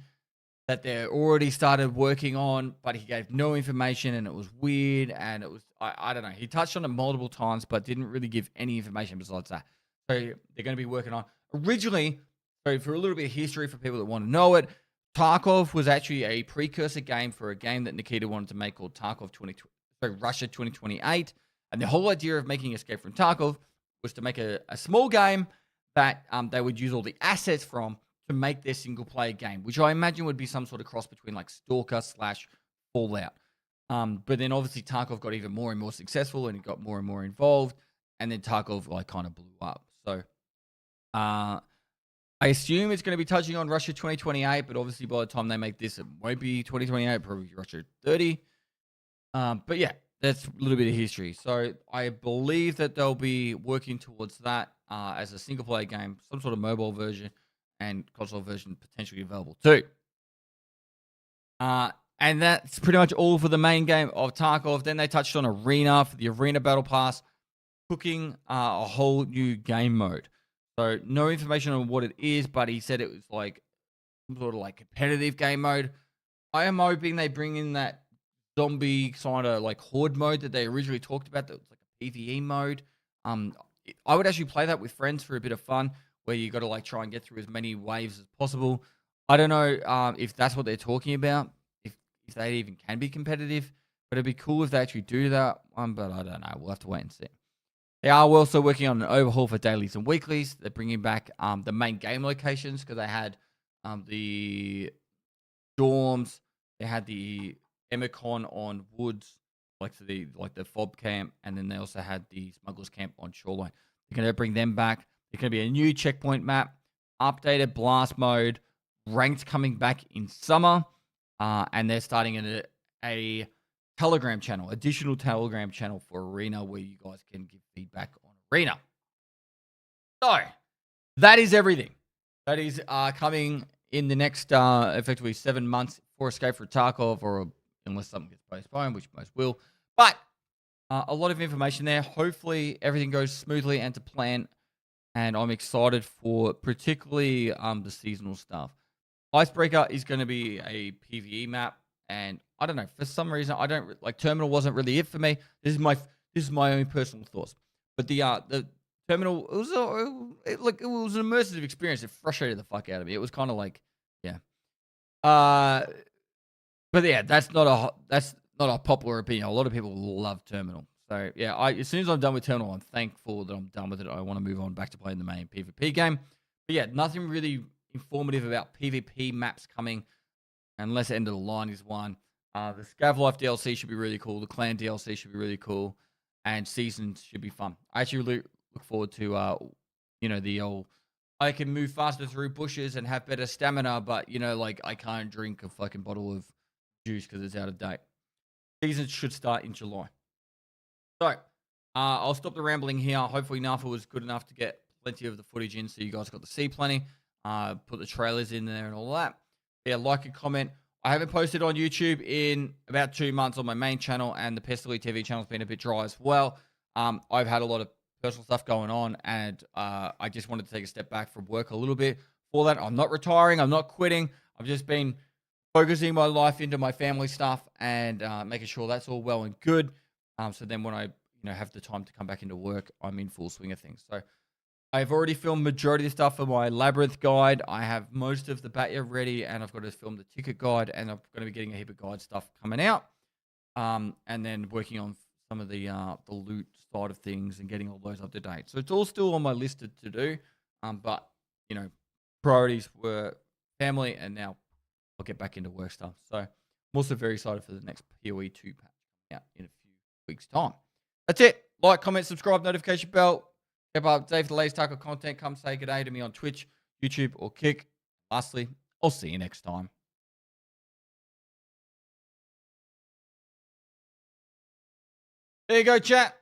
that they already started working on, but he gave no information, and it was weird, and it was, I don't know. He touched on it multiple times, but didn't really give any information besides that. So they're going to be working on. Originally, so for a little bit of history for people that want to know it, Tarkov was actually a precursor game for a game that Nikita wanted to make called Russia 2028. And the whole idea of making Escape from Tarkov was to make a small game that they would use all the assets from to make their single-player game, which I imagine would be some sort of cross between like Stalker/Fallout. But then obviously Tarkov got even more and more successful, and it got more and more involved, and then Tarkov like kind of blew up. So I assume it's going to be touching on Russia 2028, but obviously by the time they make this, it won't be 2028, probably Russia 30. But yeah, that's a little bit of history. So I believe that they'll be working towards that as a single-player game, some sort of mobile version and console version potentially available too. And that's pretty much all for the main game of Tarkov. Then they touched on Arena for the Arena Battle Pass, cooking a whole new game mode. So no information on what it is, but he said it was like some sort of like competitive game mode. I am hoping they bring in that zombie kind of like horde mode that they originally talked about. That was like a PvE mode. I would actually play that with friends for a bit of fun, where you got to like try and get through as many waves as possible. I don't know if that's what they're talking about, if they even can be competitive, but it'd be cool if they actually do that one, but I don't know. We'll have to wait and see. They are also working on an overhaul for dailies and weeklies. They're bringing back the main game locations, because they had the dorms, they had the Emicon on Woods, like the fob camp, and then they also had the smugglers camp on Shoreline. They're going to bring them back. There's going to be a new checkpoint map, updated blast mode, ranked coming back in summer, and they're starting a Telegram channel, additional Telegram channel for Arena, where you guys can give feedback on Arena. So that is everything. That is coming in the next effectively 7 months for Escape from Tarkov, or unless something gets postponed, which most will. But a lot of information there. Hopefully everything goes smoothly and to plan. And I'm excited for particularly the seasonal stuff. Icebreaker is going to be a PvE map, and I don't know, for some reason I don't like Terminal. Wasn't really it for me. This is my own personal thoughts. But the Terminal, it was an immersive experience. It frustrated the fuck out of me. It was kind of like, yeah. But yeah, that's not a popular opinion. A lot of people love Terminal. So yeah, as soon as I'm done with Terminal, I'm thankful that I'm done with it. I want to move on back to playing the main PvP game. But yeah, nothing really informative about PvP maps coming, unless End of the Line is one. The Scav Life DLC should be really cool. The Clan DLC should be really cool, and Seasons should be fun. I actually really look forward to the old, I can move faster through bushes and have better stamina, but like I can't drink a fucking bottle of juice because it's out of date. Seasons should start in July. So I'll stop the rambling here. Hopefully, Nafa was good enough to get plenty of the footage in, so you guys got to see plenty. Put the trailers in there and all that. Yeah, like and comment. I haven't posted on YouTube in about 2 months on my main channel, and the Pestily TV channel's been a bit dry as well. I've had a lot of personal stuff going on, and I just wanted to take a step back from work a little bit. For that, I'm not retiring. I'm not quitting. I've just been focusing my life into my family stuff and making sure that's all well and good. So then when I have the time to come back into work, I'm in full swing of things. So I've already filmed majority of the stuff for my Labyrinth guide. I have most of the Batya ready, and I've got to film the ticket guide, and I'm going to be getting a heap of guide stuff coming out. And then working on some of the loot side of things and getting all those up to date. So it's all still on my list to do. But, priorities were family, and now I'll get back into work stuff. So I'm also very excited for the next PoE 2 patch coming out in a few weeks' time. That's it. Like, comment, subscribe, notification bell. Keep up to date for the latest Tarkov content. Come say good day to me on Twitch, YouTube, or Kick. Lastly, I'll see you next time. There you go, chat.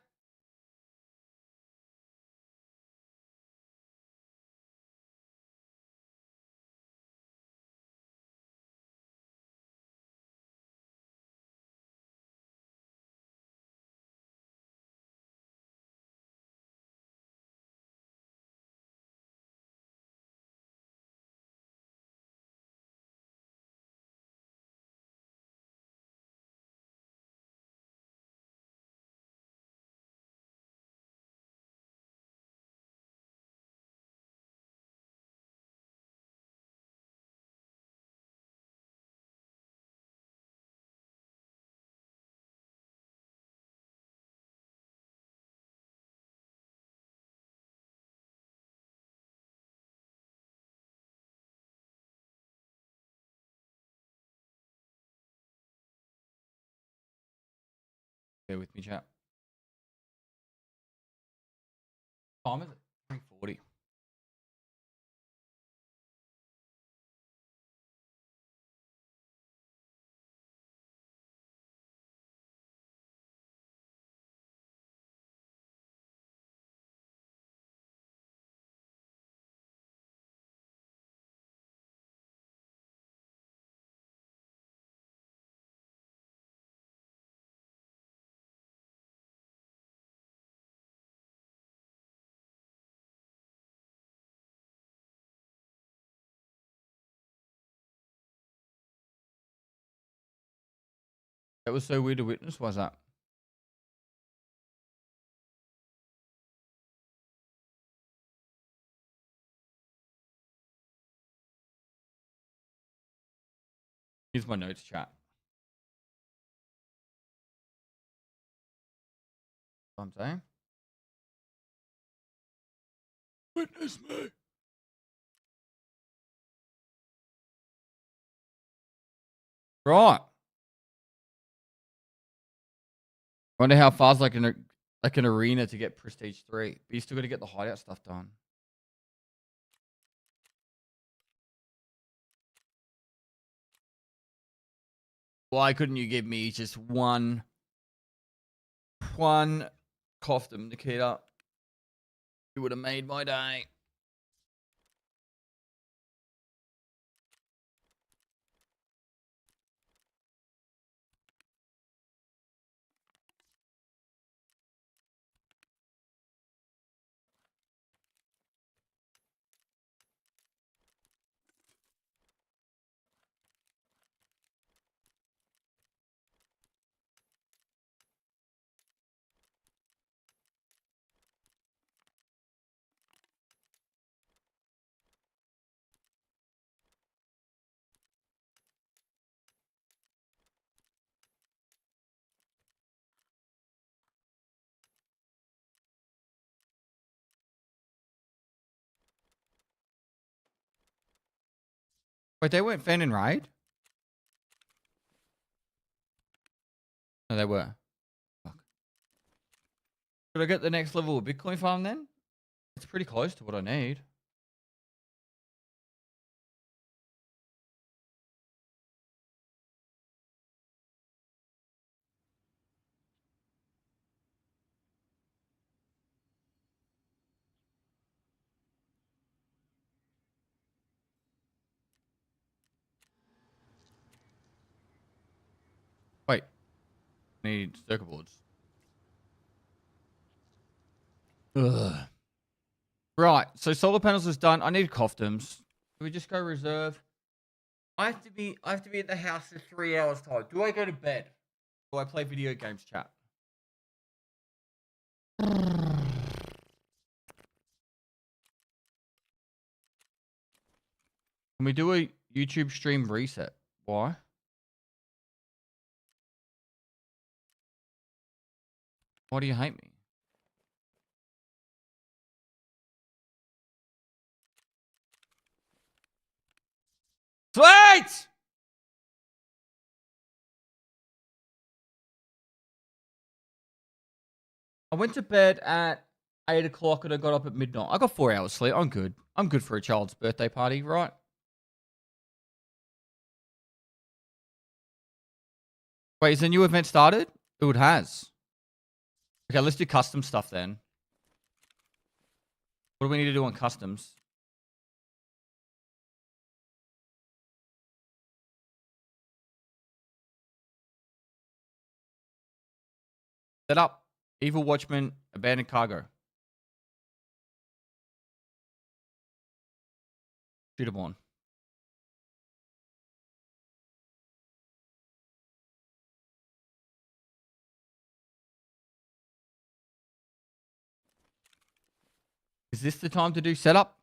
Bear with me, chat. What time is it? 3:40. That was so weird to witness. Why's that? Here's my notes, chat. What I'm saying. Witness me. Right. Wonder how far is like an arena to get Prestige 3. But you still got to get the hideout stuff done. Why couldn't you give me just one costume, Nikita? It would have made my day. Wait, they weren't fan in raid? No, they were. Fuck. Should I get the next level of Bitcoin farm then? It's pretty close to what I need. Need circuit boards. Ugh. Right, so solar panels is done. I need costumes. Do we just go reserve? I have to be at the house in 3 hours time. Do I go to bed? Do I play video games, chat? Can we do a YouTube stream reset? Why? Why do you hate me? Sweet! I went to bed at 8 o'clock and I got up at midnight. I got 4 hours sleep. I'm good. I'm good for a child's birthday party, right? Wait, is the new event started? Oh, it has. Okay, let's do custom stuff then. What do we need to do on customs? Set up. Evil Watchman, abandoned cargo. Shoot him on. Is this the time to do setup?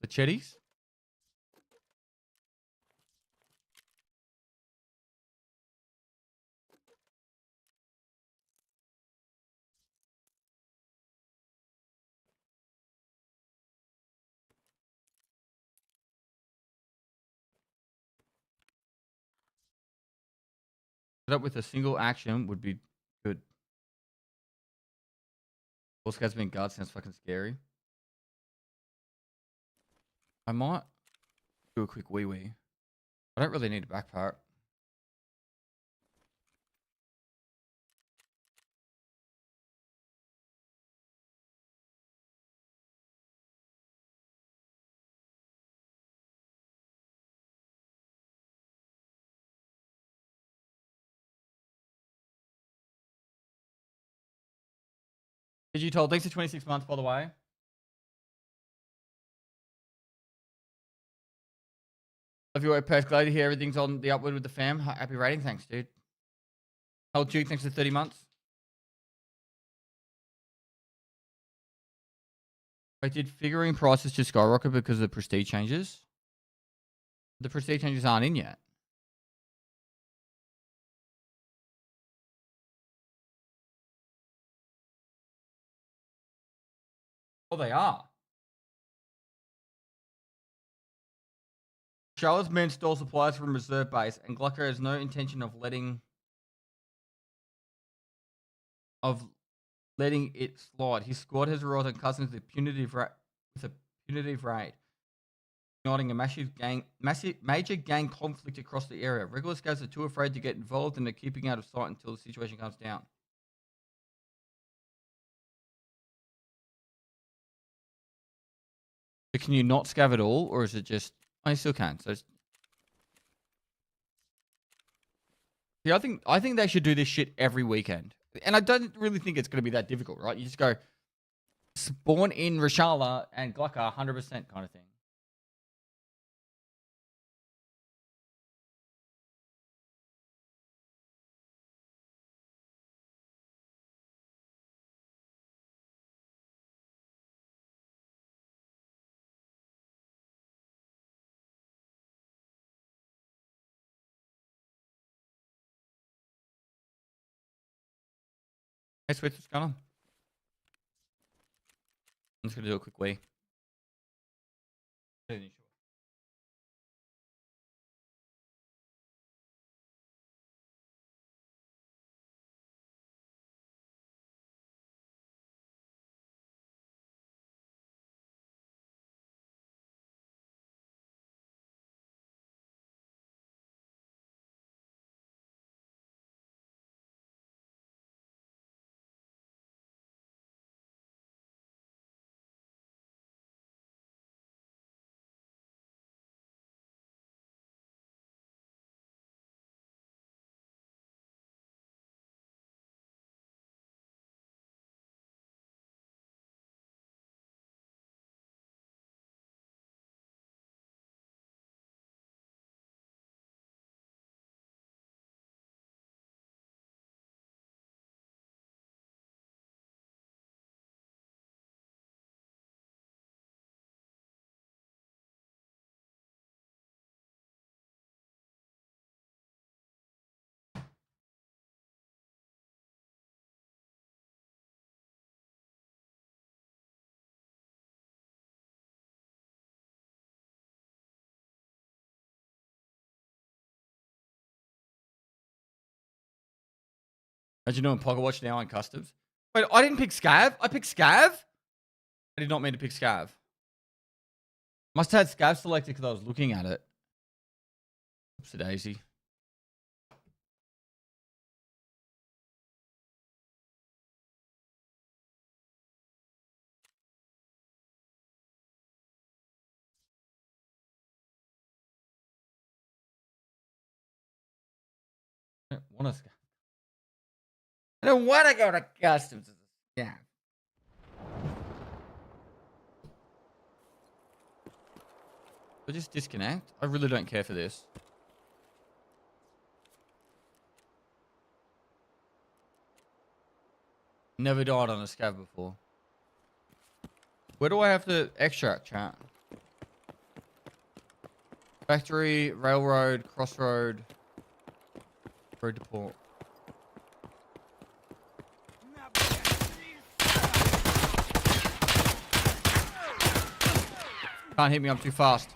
The chetties? Set up with a single action would be good. Boss Scouts being guard sounds fucking scary. I might do a quick wee-wee. I don't really need a back part. Did you told? Thanks for 26 months, by the way. Love your work, Perth. Glad to hear everything's on the upward with the fam. Happy rating. Thanks, dude. Hell Duke, thanks for 30 months. Wait, did figurine prices just skyrocket because of the prestige changes? The prestige changes aren't in yet. Oh, they are. Charlotte's men stole supplies from reserve base, and Glucker has no intention of letting it slide. His squad has arrived on cousins with a punitive raid, igniting a major gang conflict across the area. Regular scouts are too afraid to get involved and are keeping out of sight until the situation comes down. So can you not scav at all, or is it just? Oh, you still can. So, yeah, I think they should do this shit every weekend, and I don't really think it's going to be that difficult, right? You just go spawn in Rashala and Glucker 100% kind of thing. Hey, Switch, what's going on? I'm just gonna do a quick wee. Imagine doing Pocket Watch now on customs. Wait, I didn't pick Scav. I picked Scav? I did not mean to pick Scav. Must have had Scav selected because I was looking at it. Oops, daisy. I don't want to Scav. I don't want to go to customs. Yeah. But just disconnect. I really don't care for this. Never died on a Scav before. Where do I have to extract, chat? Factory, railroad, crossroad, road to port. Can't hit me, I'm too fast.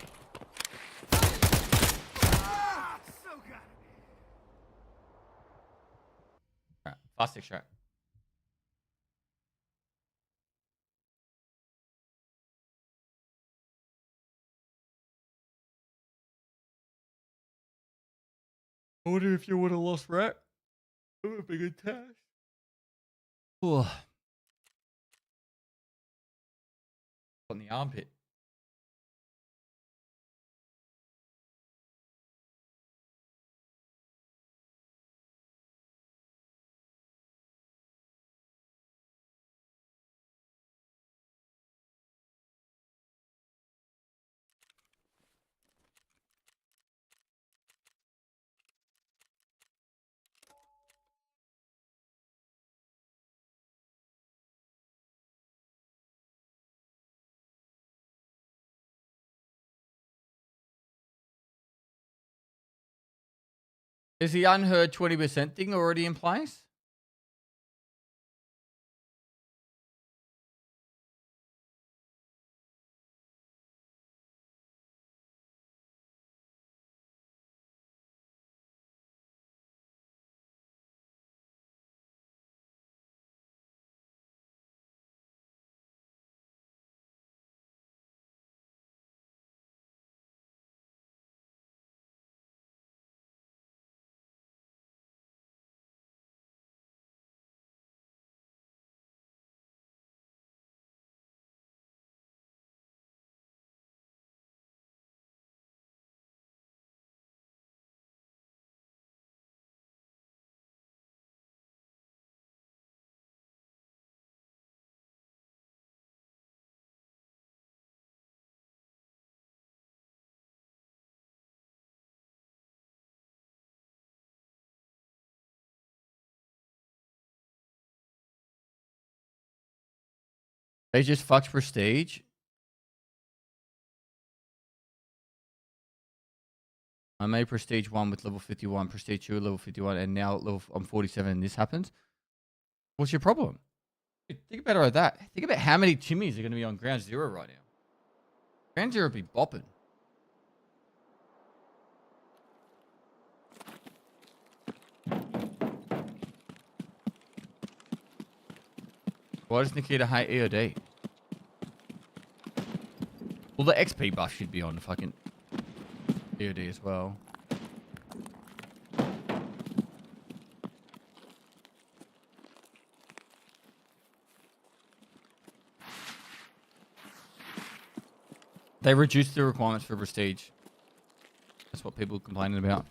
Right, fast extract. I wonder if you would have lost rat. That would be a good task. Oh. On the armpit. Is the unheard 20% thing already in place? They just fucked Prestige. I made Prestige 1 with level 51, Prestige 2 level 51, and now level, I'm 47 and this happens. What's your problem? Think about that. Think about how many Timmies are going to be on Ground Zero right now. Ground Zero would be bopping. Why does Nikita hate EOD? Well, the XP buff should be on the fucking EOD as well. They reduced the requirements for Prestige. That's what people are complaining about.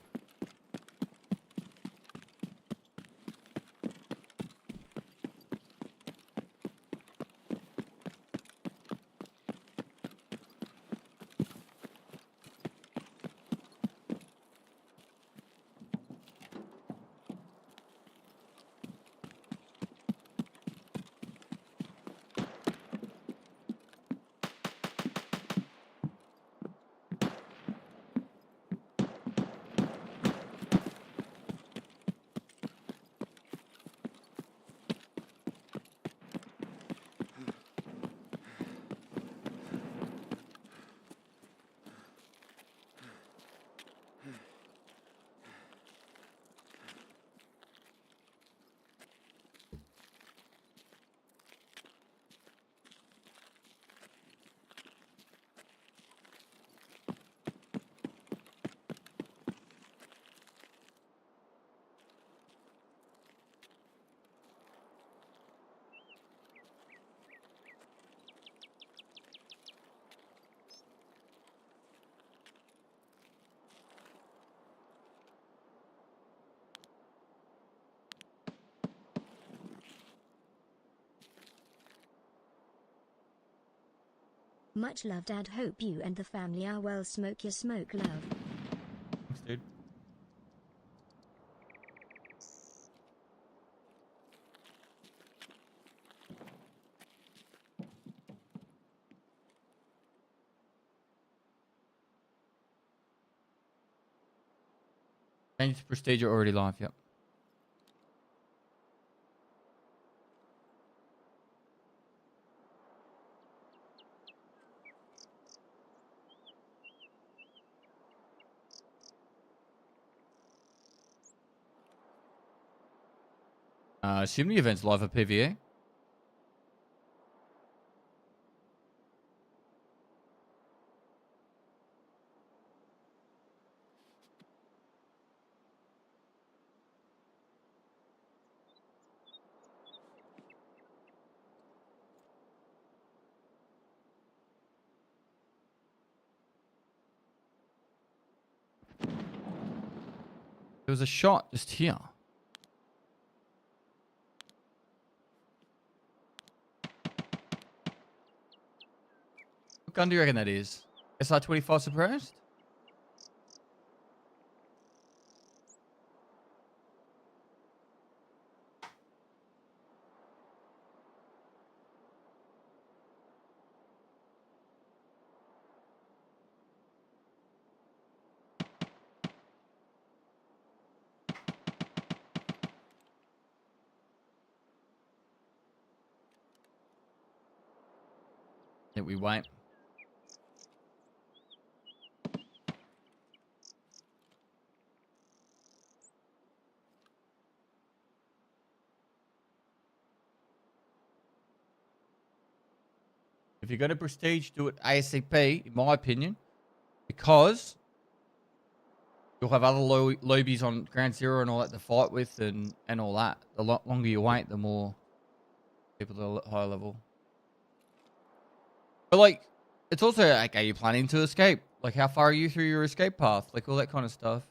Much love, Dad. Hope you and the family are well. Smoke your smoke, love. Thanks, dude. Change to Prestige, you're already live, yep. Assume the event's live for PvE. There was a shot just here. What gun do you reckon that is? SR-25 suppressed? I think we won't. If you're going to Prestige, do it ASAP, in my opinion, because you'll have other lobbies on Ground Zero and all that to fight with and all that. The longer you wait, the more people at higher level. But, like, it's also, like, are you planning to escape? Like, how far are you through your escape path? Like, all that kind of stuff.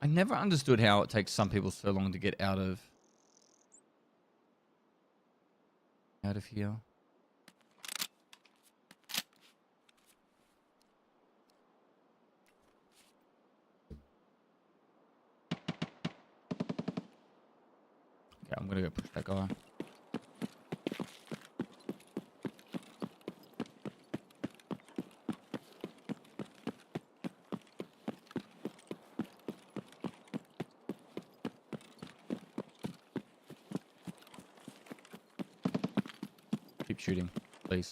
I never understood how it takes some people so long to get out of here. Okay, I'm gonna go push that guy. Keep shooting, please.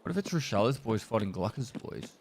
What if it's Rochelle's boys fighting Glucker's boys?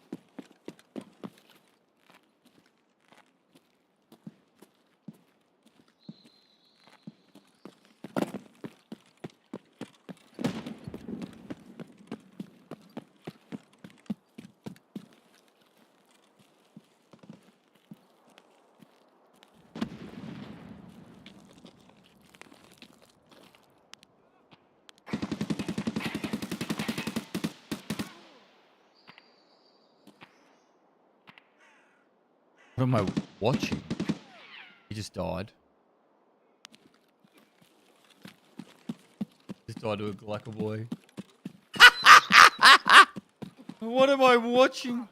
What am I watching? He just died. Just died to a Glucker boy. What am I watching?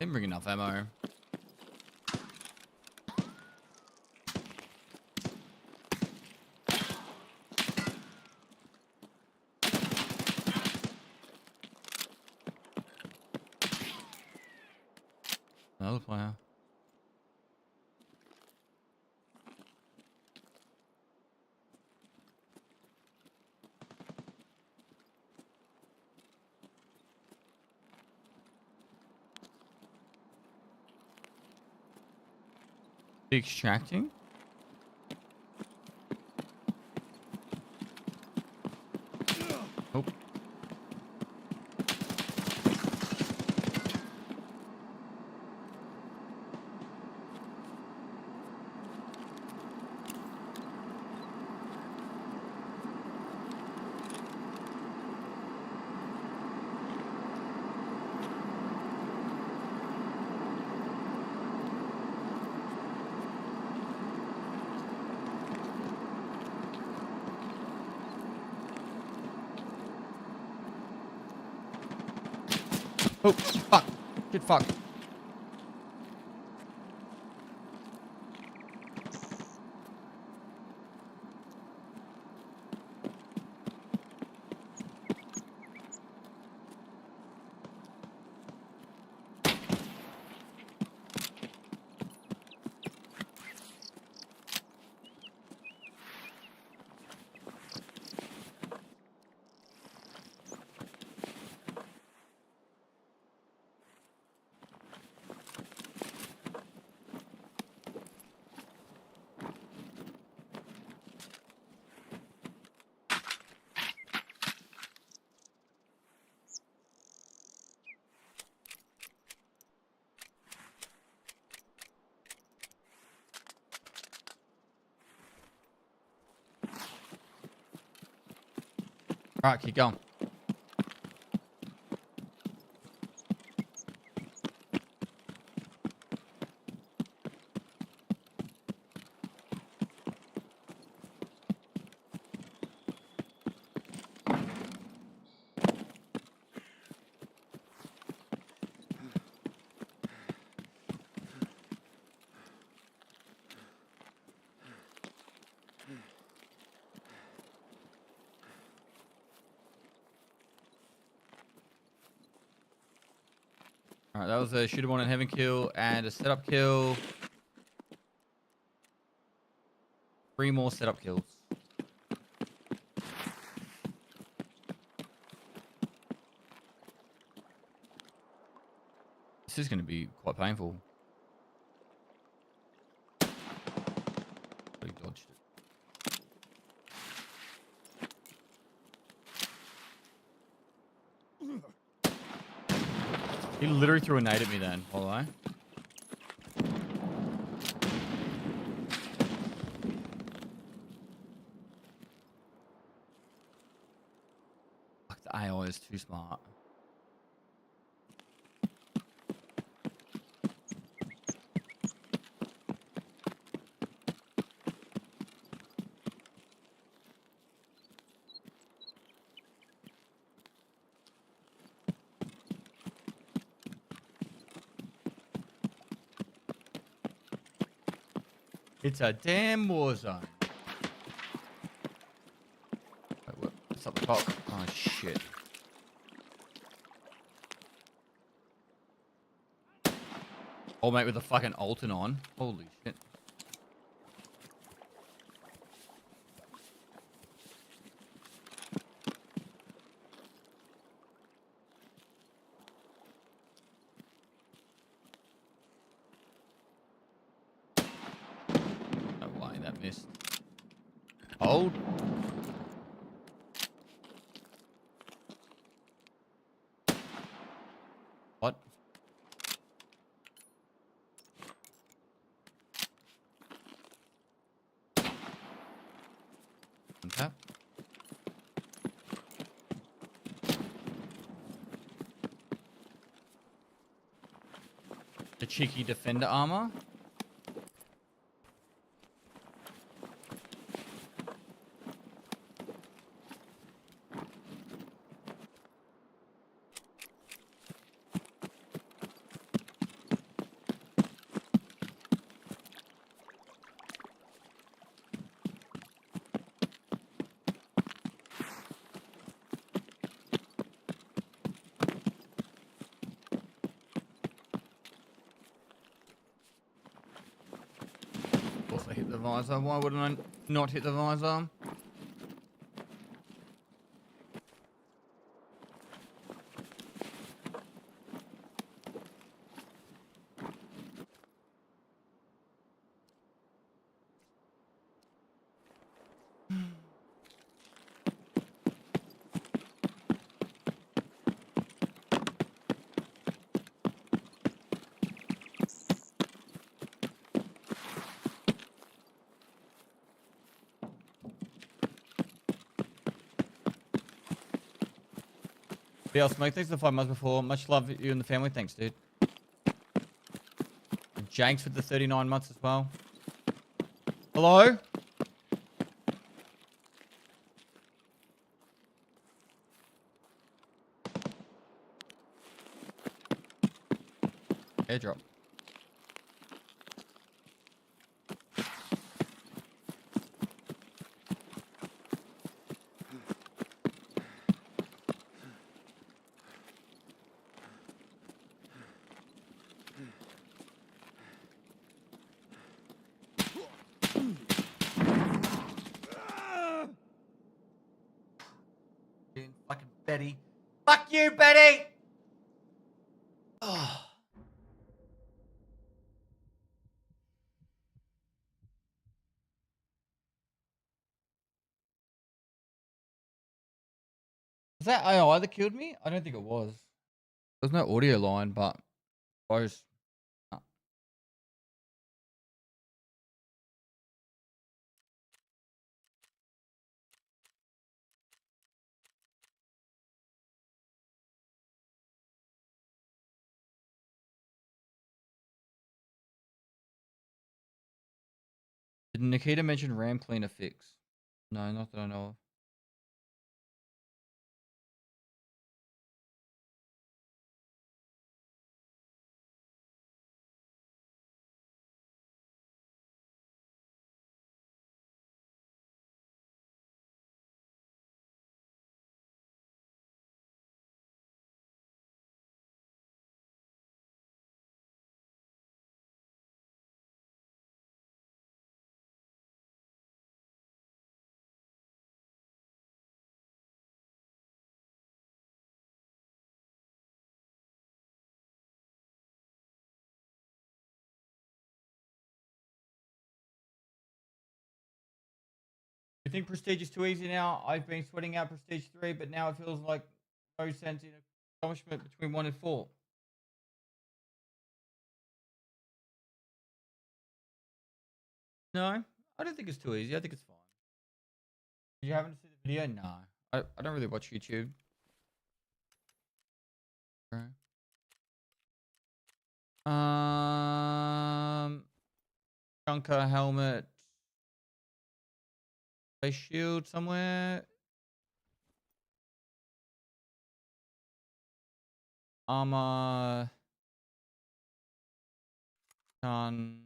Didn't bring enough ammo. Another player. Extracting? Oh. Oh, fuck. Good fuck. All right, keep going. Alright, that was a shoot 'em on in heaven kill and a setup kill. 3 more setup kills. This is going to be quite painful. He dodged it. He literally threw a nade at me then, although. Fuck, the AI is too smart. It's a damn war zone. Wait, what's up the top? Oh shit. Old mate with the fucking Alton on. Holy shit. That missed. Hold. What? Untap. The cheeky defender armor. I hit the visor. Why wouldn't I not hit the visor? Yeah, Smoke, thanks for the 5 months before. Much love you and the family. Thanks, dude. And Janks for the 39 months as well. Hello? Airdrop. Fucking Betty. Fuck you, Betty! Oh. Was that AI that killed me? I don't think it was. There's no audio line, but close. Did Nikita mention RAM cleaner fix? No, not that I know of. You think Prestige is too easy now? I've been sweating out Prestige 3, but now it feels like no sense in accomplishment between 1 and 4. No, I don't think it's too easy. I think it's fine. You haven't seen the video? No. I don't really watch YouTube. Okay. Junker helmet. Face shield somewhere. Armor. Gun.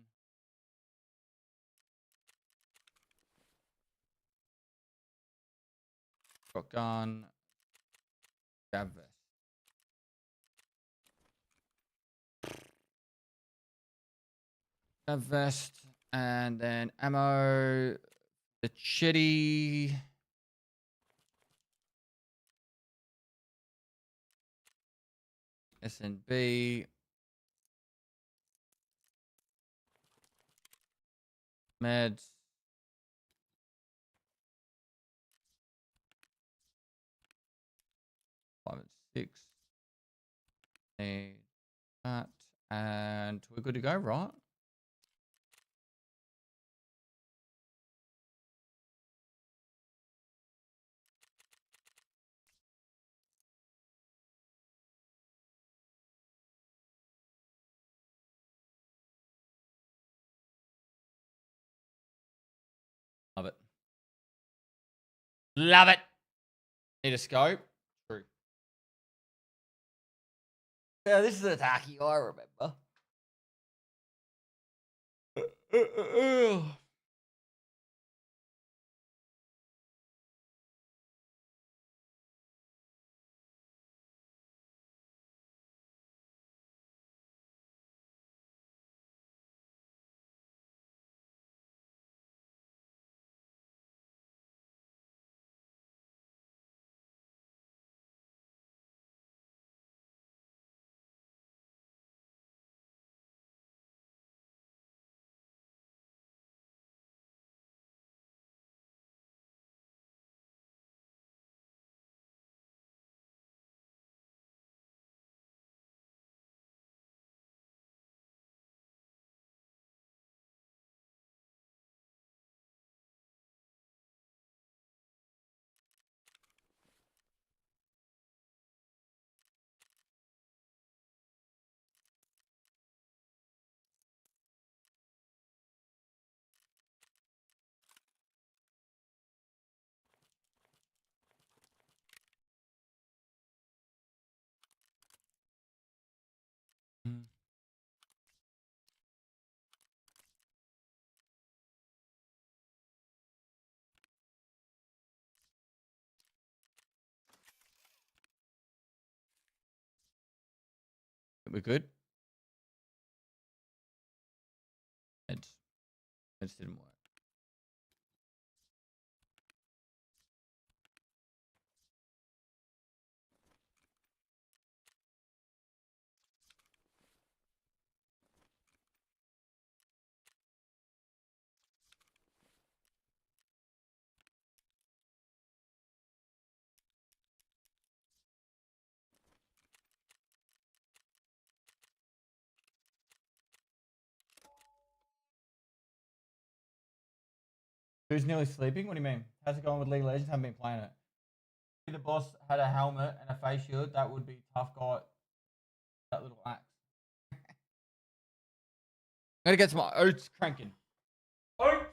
Shotgun. Grab vest. Grab vest. And then ammo. The chitty. SNB. Meds. Five and six. Need that. And we're good to go, right? Love it. Love it. Need a scope? True. Yeah, this is a tacky, I remember. We're good. Meds didn't work. Who's nearly sleeping? What do you mean? How's it going with League of Legends? Haven't been playing it. If the boss had a helmet and a face shield, that would be tough guy. That little axe. I'm gonna get some oats cranking. Oats!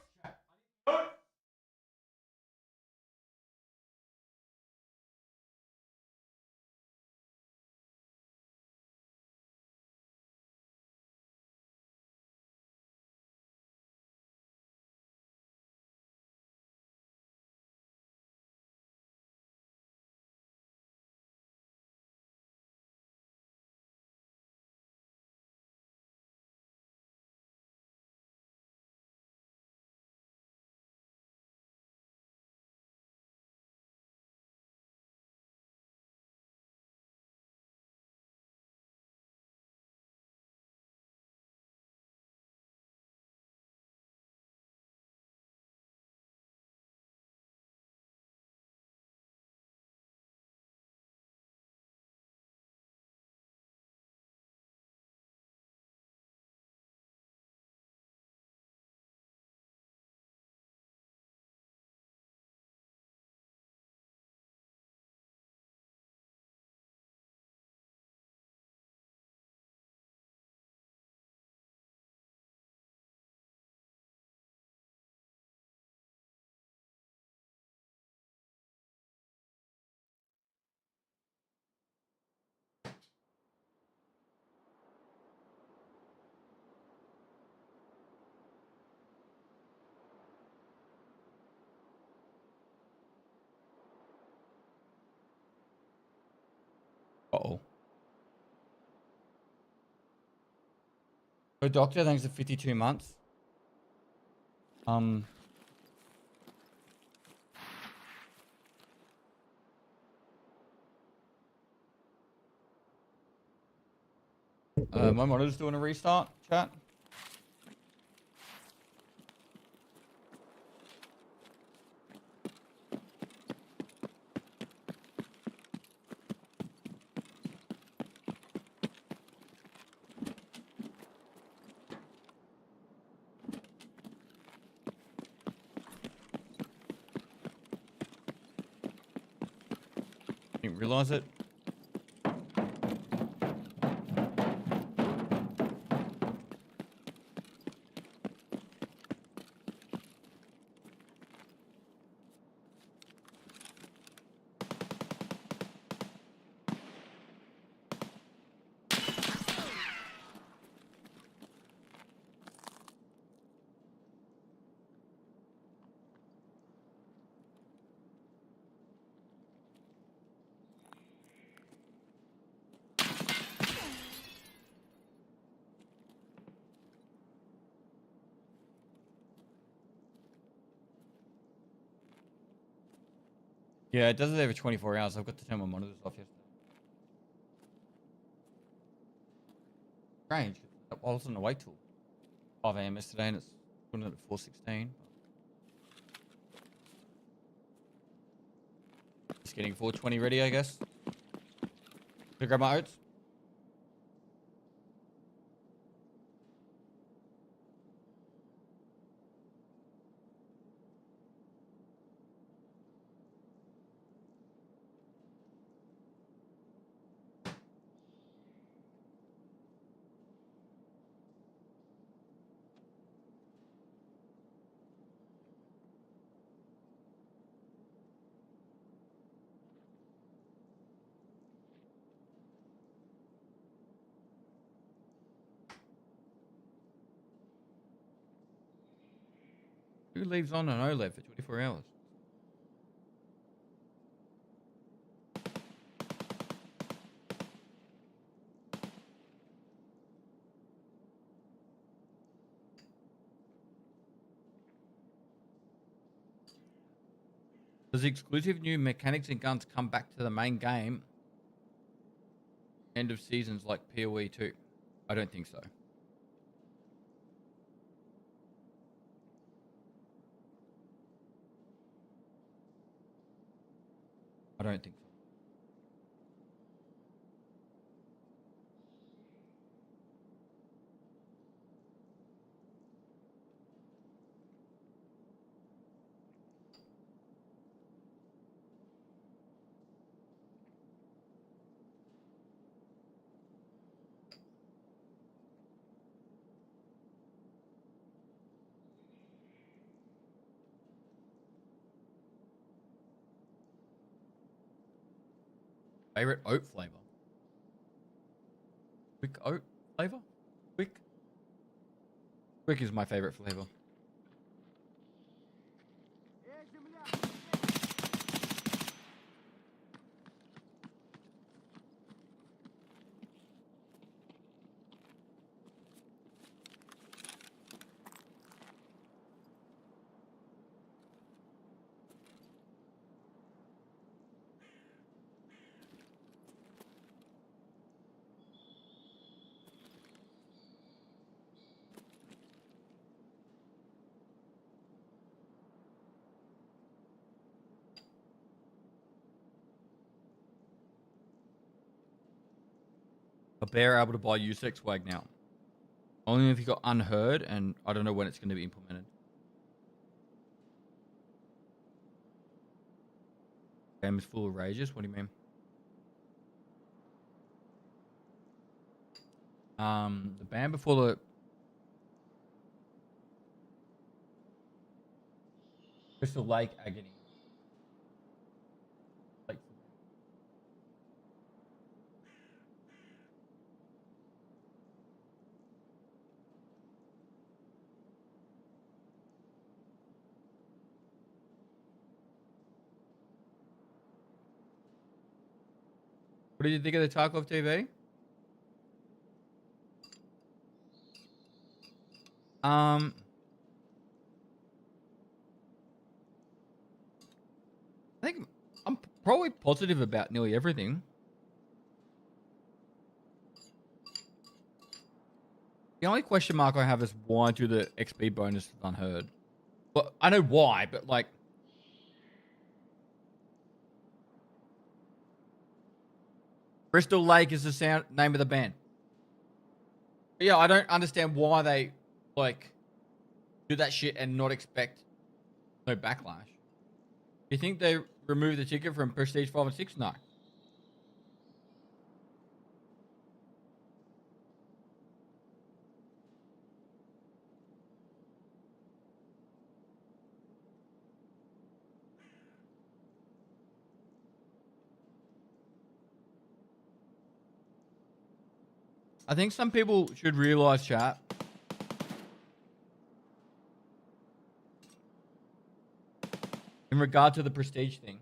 Uh-oh. So doctor, thanks for 52 months. My monitor's doing a restart, chat. Didn't realize it. Yeah, it does it every 24 hours. I've got to turn my monitors off yesterday. Strange. I wasn't awake till 5 AM yesterday and it's doing it at 4:16. Just getting 4:20 ready, I guess. Gonna grab my oats. Who leaves on an OLED for 24 hours? Does exclusive new mechanics and guns come back to the main game? End of seasons like PoE 2? I don't think so. I don't think so. Favorite oat flavor? Quick oat flavor? Quick? Quick is my favorite flavor. A bear able to buy USEC swag now. Only if you got unheard, and I don't know when it's going to be implemented. Game is full of rages. What do you mean? The ban before the Crystal Lake Agony. Like, What did you think of the Tarkov TV? I think I'm probably positive about nearly everything. The only question mark I have is why do the XP bonus unheard? Well, I know why, but like, Crystal Lake is the name of the band. But yeah, I don't understand why they like do that shit and not expect no backlash. You think they remove the ticket from Prestige 5 and 6? No. I think some people should realize, chat, in regard to the Prestige thing,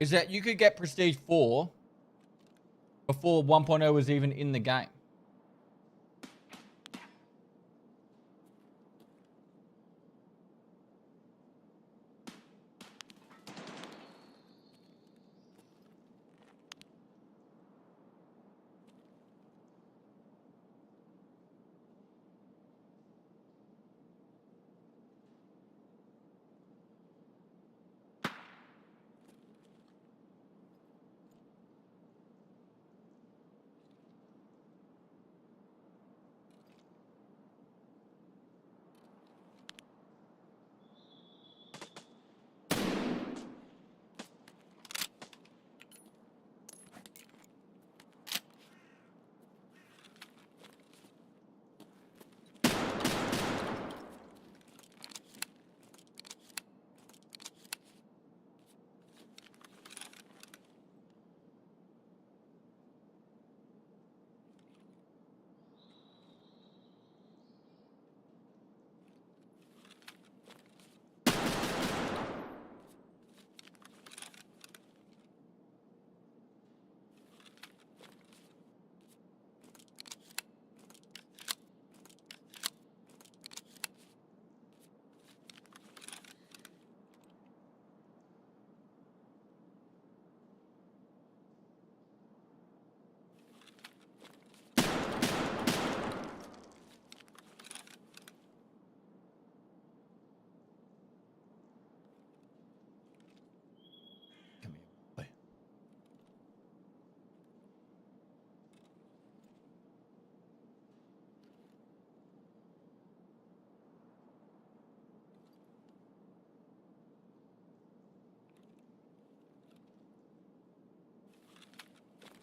is that you could get Prestige 4 before 1.0 was even in the game.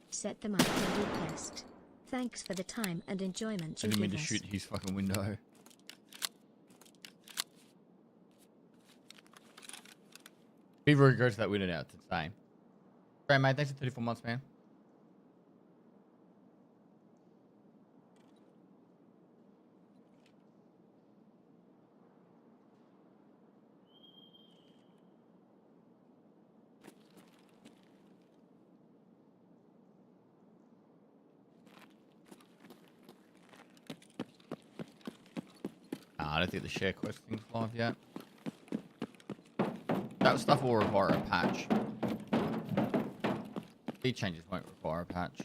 Set them up and do quest. Thanks for the time and enjoyment I you didn't mean give to us. shoot his fucking window. People go to that window now. It's insane. Great, mate. Thanks for 34 months, man. I don't think the share quest thing's live yet. That stuff will require a patch. Speed changes won't require a patch.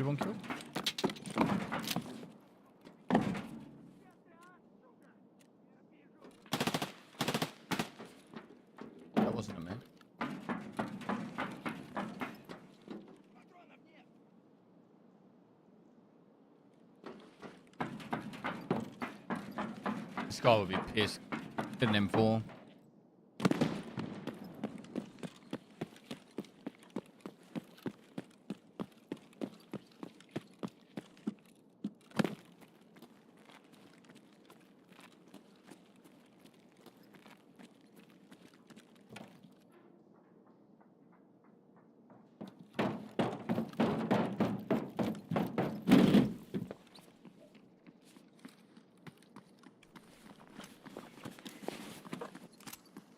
everyone killed? That wasn't a man. This guy would be pissed. Did an M4.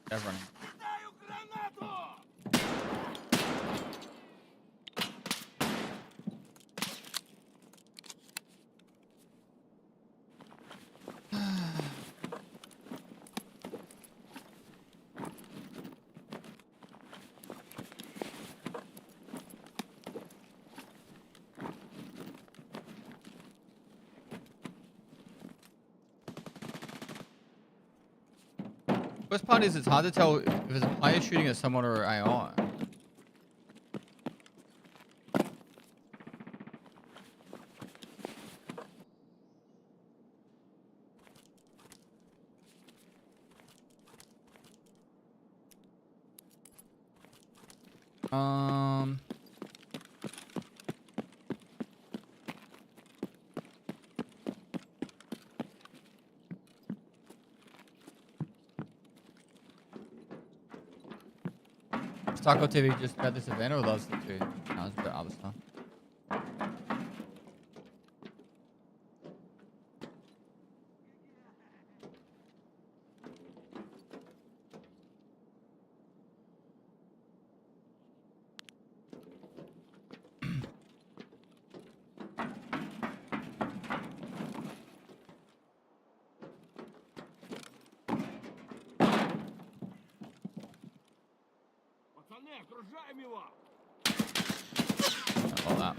They're running. Worst part is it's hard to tell if it's a player shooting at someone or AI. Tarkov TV just about this event or those two? No, it's about other stuff. All that.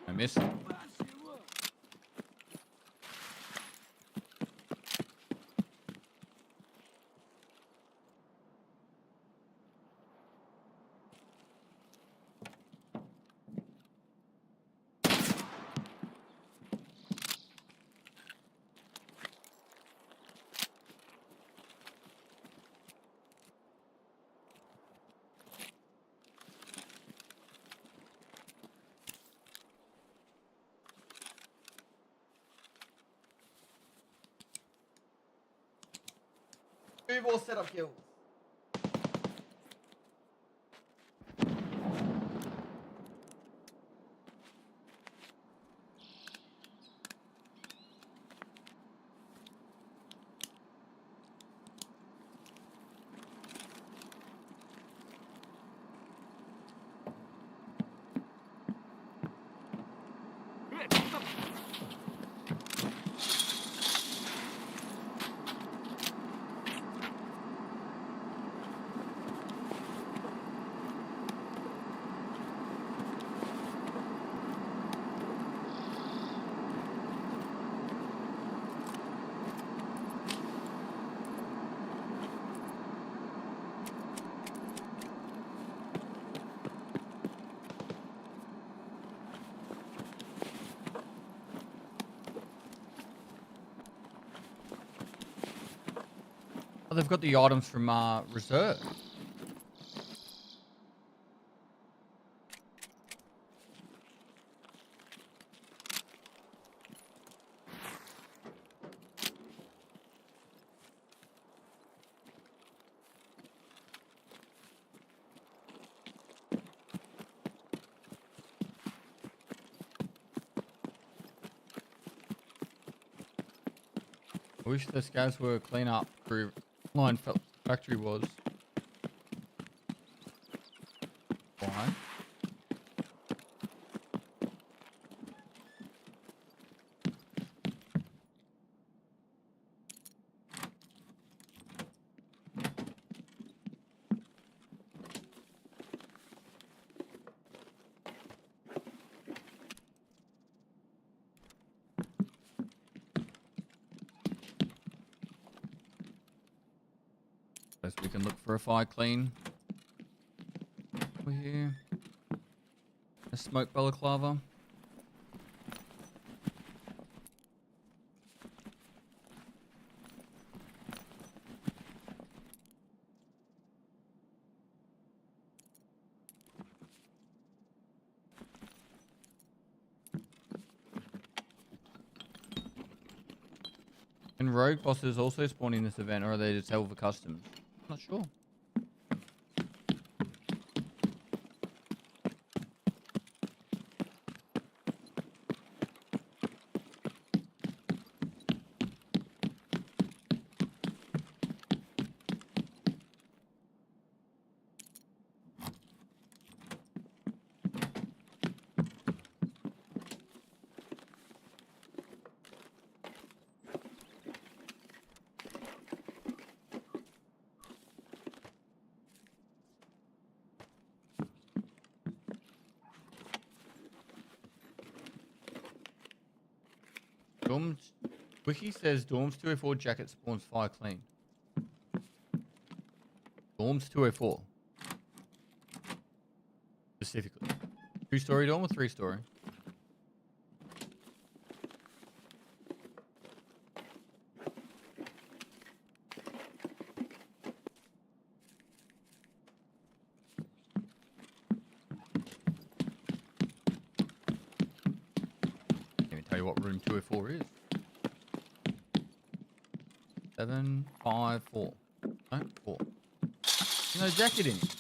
I missed it. Two more setup kills. Oh, they've got the items from reserve. I wish this guys were clean up crew. Line factory was. Why? can look for a fire clean. Over here. A smoke balaclava. Can rogue bosses also spawn in this event, or are they just held for customs? I'm not sure. Dorms, Wiki says Dorms 204 jacket spawns fire clean. Dorms 204. Specifically. 2-story dorm or 3-story? Let me tell you what room 204 is. 754. No, 4. There's no jacket in it.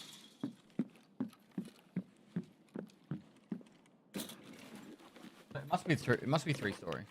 It must be it must be 3-story.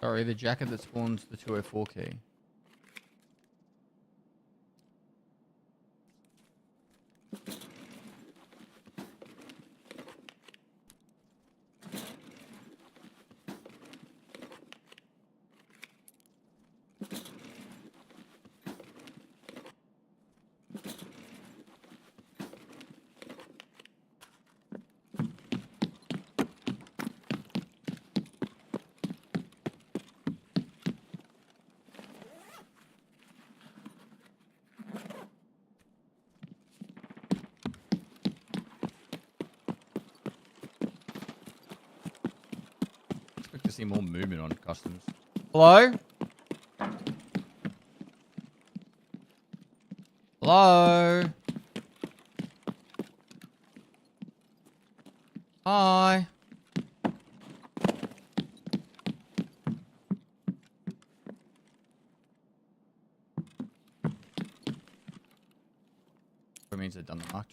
Sorry, the jacket that spawns the 204 key. To see more movement on customs. Hello? Hello? Hi. That means they've done the mark.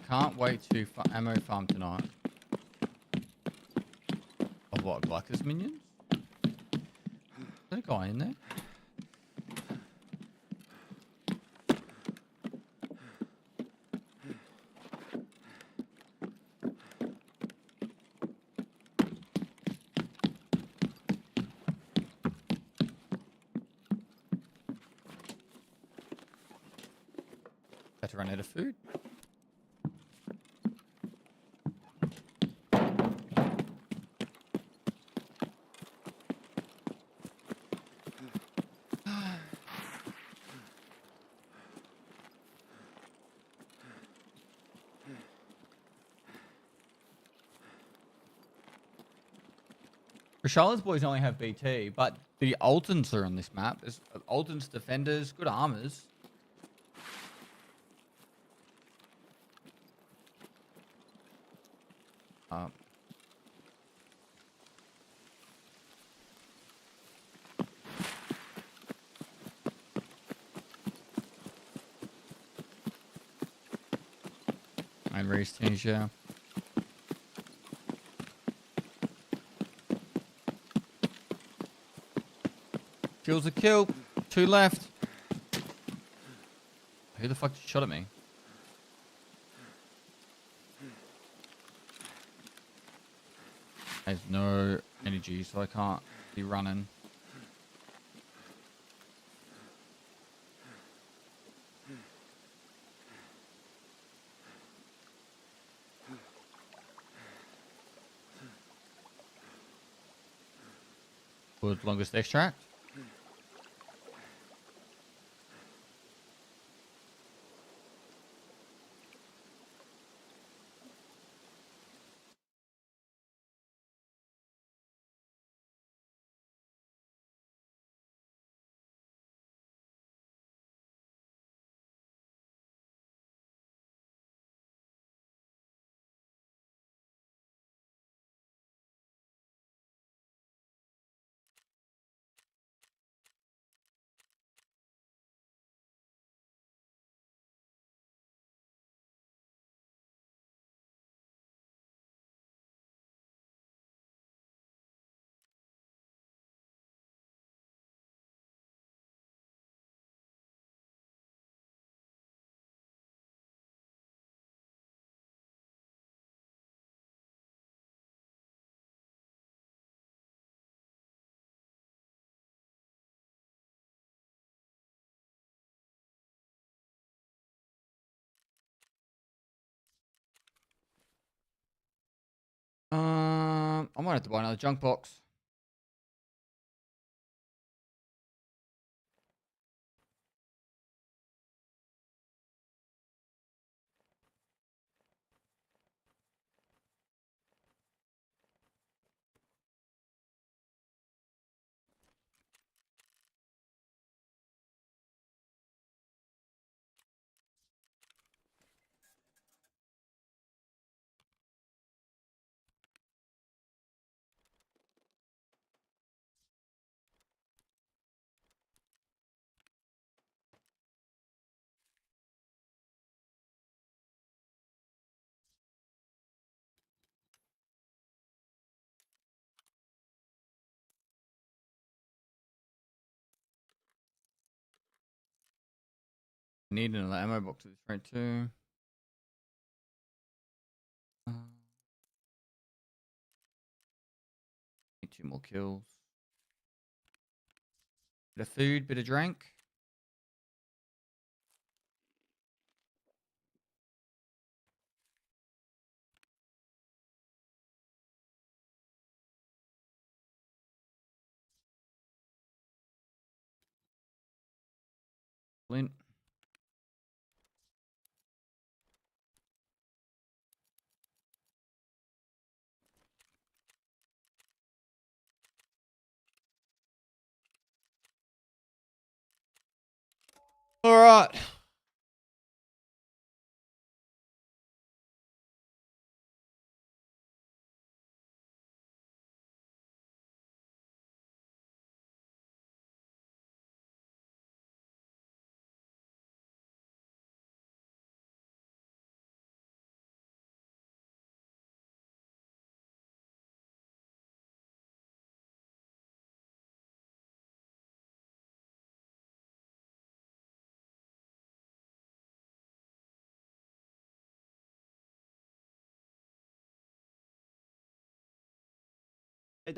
Can't wait to ammo farm tonight. Of what, Glycus minions? Is there a guy in there? to run out of food. Charlotte's boys only have BT, but the Altons are on this map. There's Altons defenders, good armors. And Reese-Tunisia. Kills a kill. 2 left. Who the fuck just shot at me? I have no energy, so I can't be running. Would longest extract. I might have to buy another junk box. Need another ammo box at this rate too. Need 2 more kills. Bit of food, bit of drink. Flint. All right.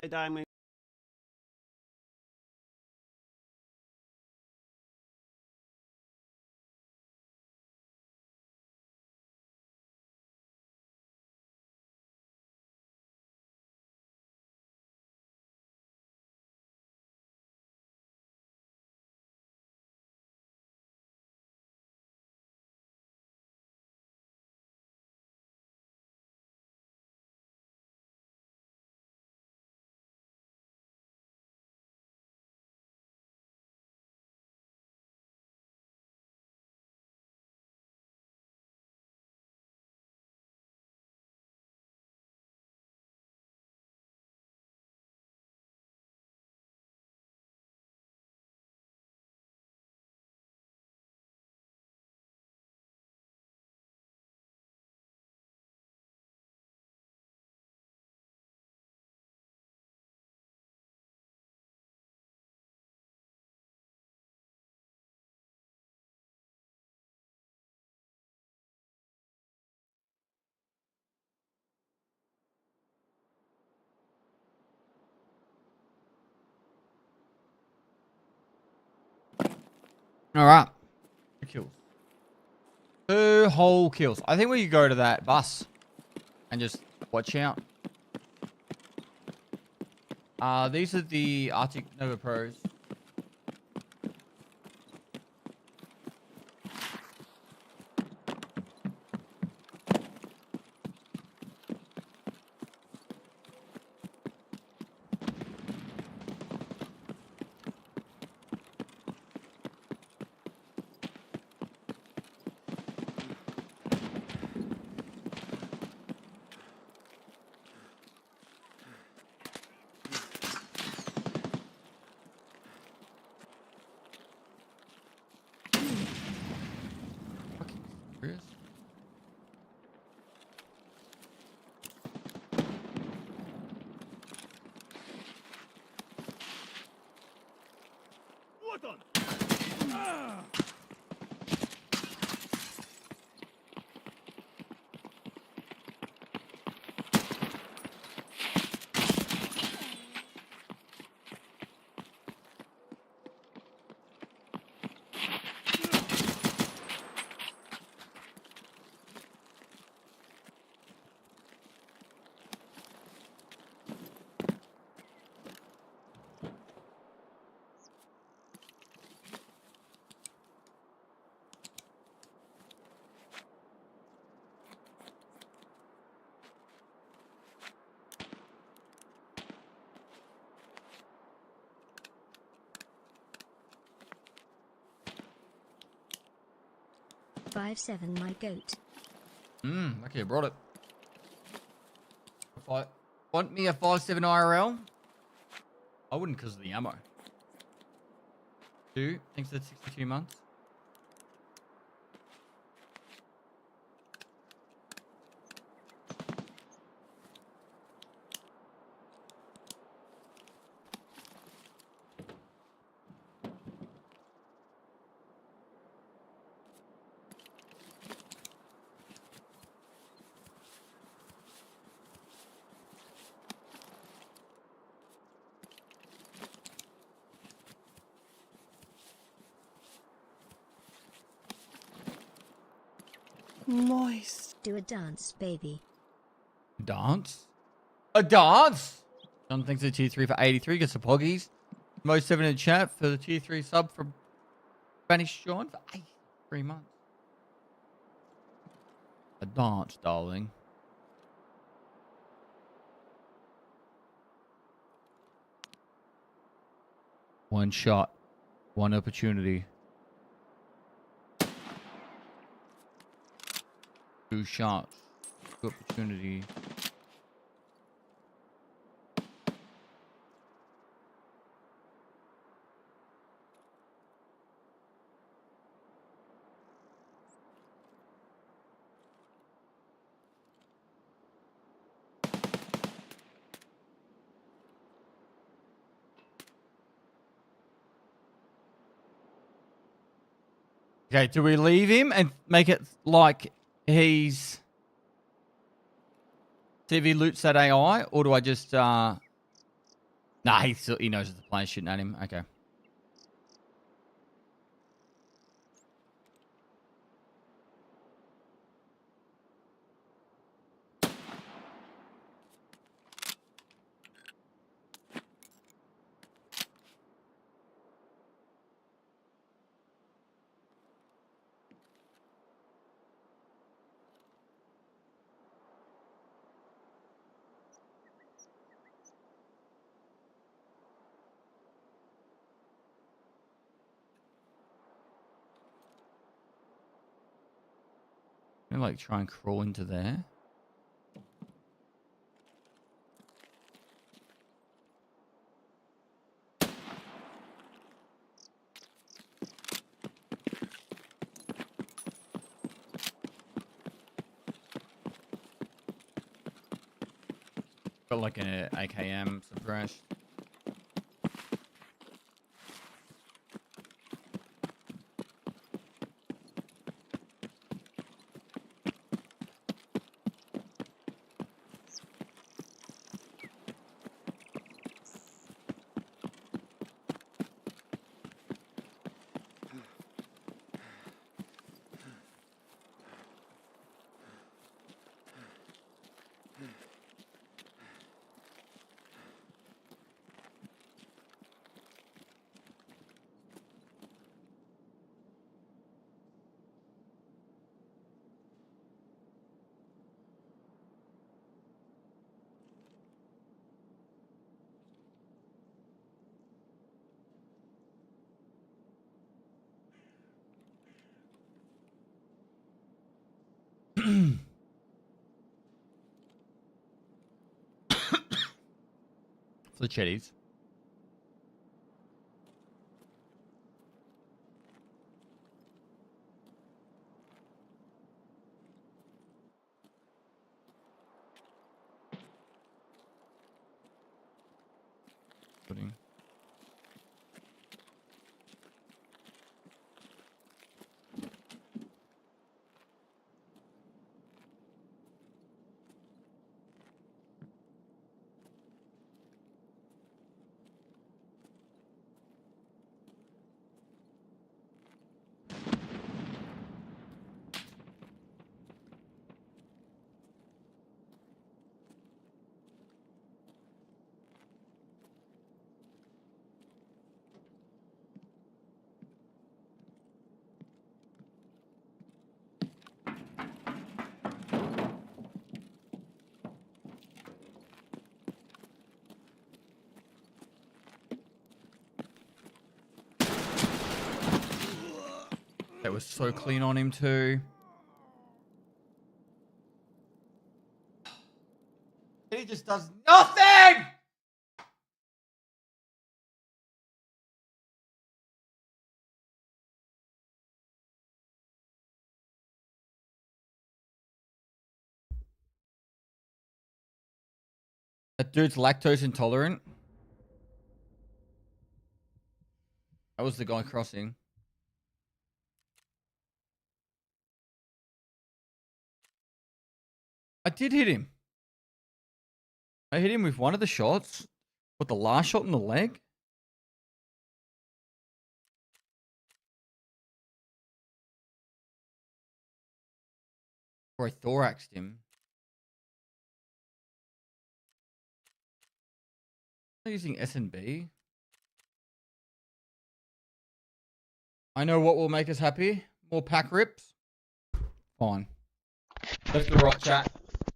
Diamond. All right. 2 kills. 2 whole kills. I think we could go to that bus and just watch out. These are the Arctic Nova Pros. Serious? Вот он! Five seven, my goat. Okay, I brought it. If I want me a 5.7 IRL? I wouldn't because of the ammo. 2, thanks for 62 months. Moist. Do a dance, baby. Dance? A dance? John thanks for the tier 3 for 83. Gets the poggies. Most 7 in the chat for the tier 3 sub from Spanish John for 3 months. A dance, darling. One shot. One opportunity. 2 shots. 2 opportunity. Okay, do we leave him and make it like he's... See if he loots that AI, or do I just... Nah, he knows the player's shooting at him. Okay. I'm gonna like try and crawl into there. Got like an AKM suppress. the chetties. Pudding. That was so clean on him too. He just does nothing! That dude's lactose intolerant. That was the guy crossing. I did hit him. I hit him with one of the shots. What, the last shot in the leg? Or I thoraxed him. I'm using S&B. I know what will make us happy. More pack rips. Fine. Left or right, chat?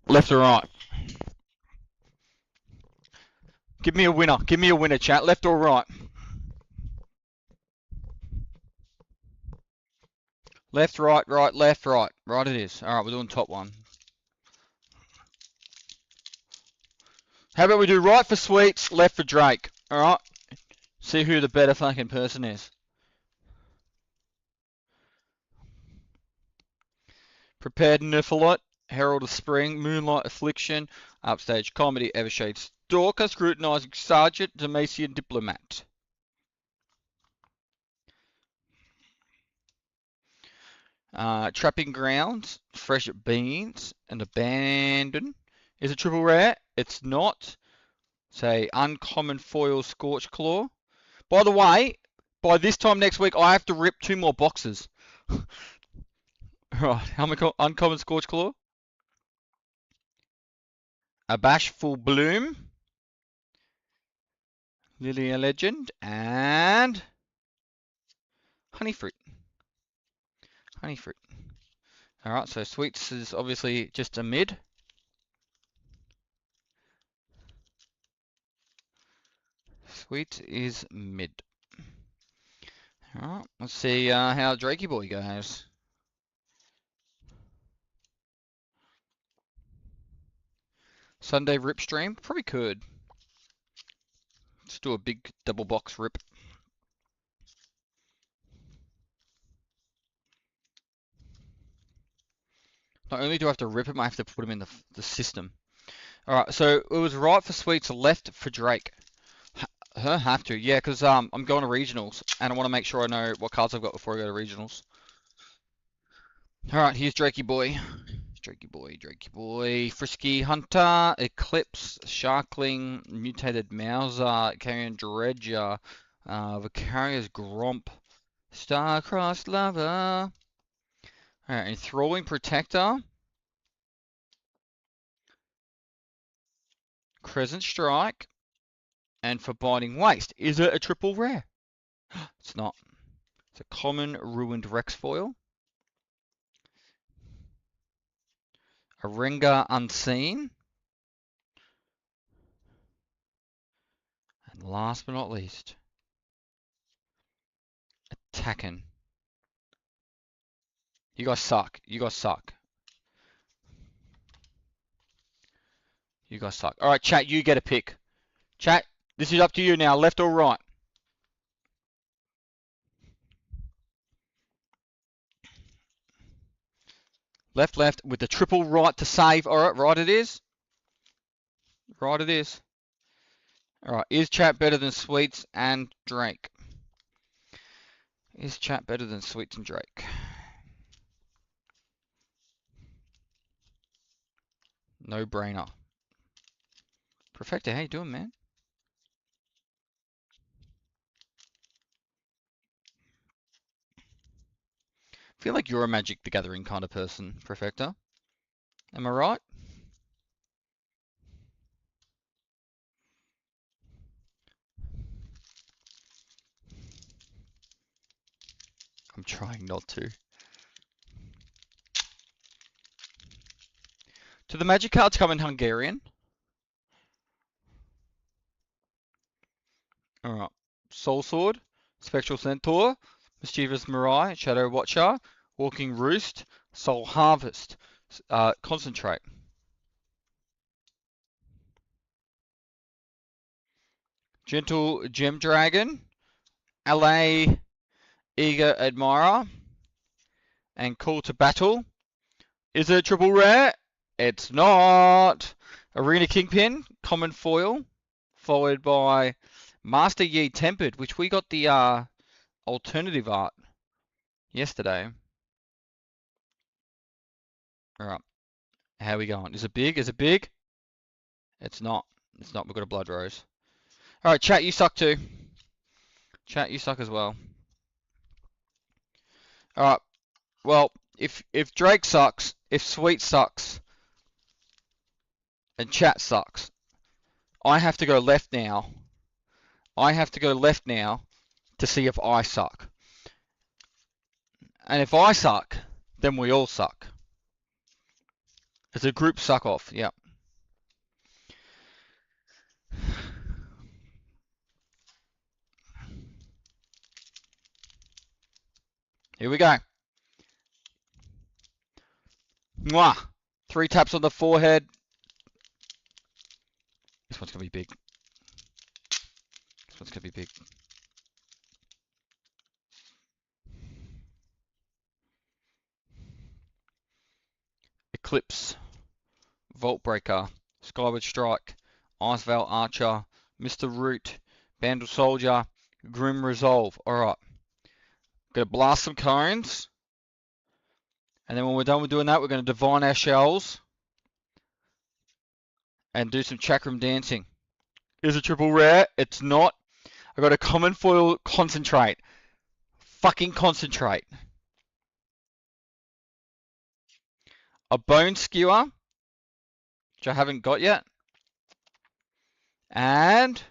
Left or right? Give me a winner. Give me a winner, chat. Left or right? Left, right, right, left, right. Right it is. Alright, we're doing top one. How about we do right for Sweets, left for Drake? Alright? See who the better fucking person is. Prepared Niffelot, Herald of Spring, Moonlight Affliction, Upstage Comedy, Evershade Stalker, Scrutinizing Sergeant, Demacian Diplomat. Trapping Grounds, Fresh Beans, and Abandon. Is it triple rare? It's not. Say, Uncommon Foil Scorch Claw. By the way, by this time next week, I have to rip 2 more boxes. Right, how many Uncommon Scorch Claw? A Bashful Bloom. Lilia Legend. And Honeyfruit. Honeyfruit. Alright, so Sweets is obviously just a mid. Sweet is mid. Alright, let's see how Drakey Boy goes. Sunday rip stream? Probably could. Let's do a big double box rip. Not only do I have to rip him, I have to put him in the system. Alright, so it was right for Sweets, left for Drake. Have to, yeah, because I'm going to regionals, and I want to make sure I know what cards I've got before I go to regionals. Alright, here's Drakey Boy. Drakey Boy. Frisky Hunter, Eclipse, Sharkling, Mutated Mauser, Carrion Dredger, Vicarious Gromp, Star-Crossed Lover. Alright, Enthralling Protector. Crescent Strike. And Forbiting Waste. Is it a triple rare? It's not. It's a common Ruined Rex Foil. A Rengar Unseen. And last but not least, a Tacken. You guys suck. You guys suck. You guys suck. Alright, chat, you get a pick. Chat, This is up to you now, left or right. Left, left, with the triple right to save. Alright, right it is. Right it is. Alright, is chat better than Sweets and Drake? Is chat better than Sweets and Drake? No brainer. Perfecto, how you doing, man? I feel like you're a Magic the Gathering kind of person, Perfecto. Am I right? I'm trying not to. Do the Magic cards come in Hungarian? Alright. Soul Sword, Spectral Centaur, Mischievous Mirai, Shadow Watcher, Walking Roost, Soul Harvest, Concentrate. Gentle Gem Dragon, LA Eager Admirer, and Call to Battle. Is it a triple rare? It's not. Arena Kingpin, Common Foil, followed by Master Yi Tempered, which we got the alternative art yesterday. Alright. How are we going? Is it big? Is it big? It's not. It's not. We've got a Blood Rose. Alright, chat, you suck too. Chat, you suck as well. Alright. Well, if Drake sucks, if Sweet sucks, and chat sucks, I have to go left now. I have to go left now to see if I suck. And if I suck, then we all suck. It's a group suck off, yep. Here we go. Mwah! 3 taps on the forehead. This one's gonna be big. This one's gonna be big. Eclipse, Vault Breaker, Skyward Strike, Icevale Archer, Mr. Root, Bandle Soldier, Grim Resolve. Alright. Gonna blast some cones. And then when we're done with doing that, we're gonna divine our shells. And do some chakram dancing. Is it triple rare? It's not. I got a common foil concentrate. Fucking concentrate. A bone skewer, which I haven't got yet. And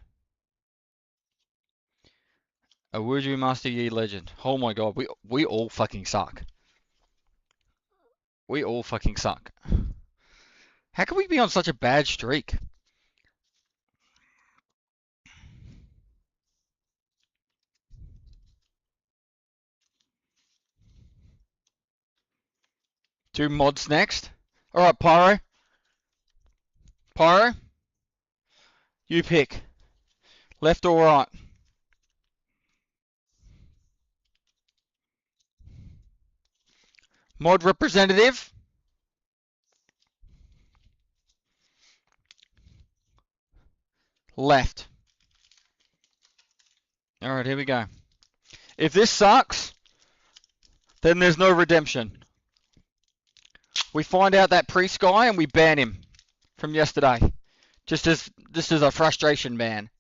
a Wuju Master Yi Legend. Oh my god, we all fucking suck. We all fucking suck. How can we be on such a bad streak? Do mods next. Alright, Pyro. Pyro. You pick. Left or right? Mod representative. Left. Alright, here we go. If this sucks, then there's no redemption. We find out that priest guy and we ban him from yesterday. Just as a frustration ban.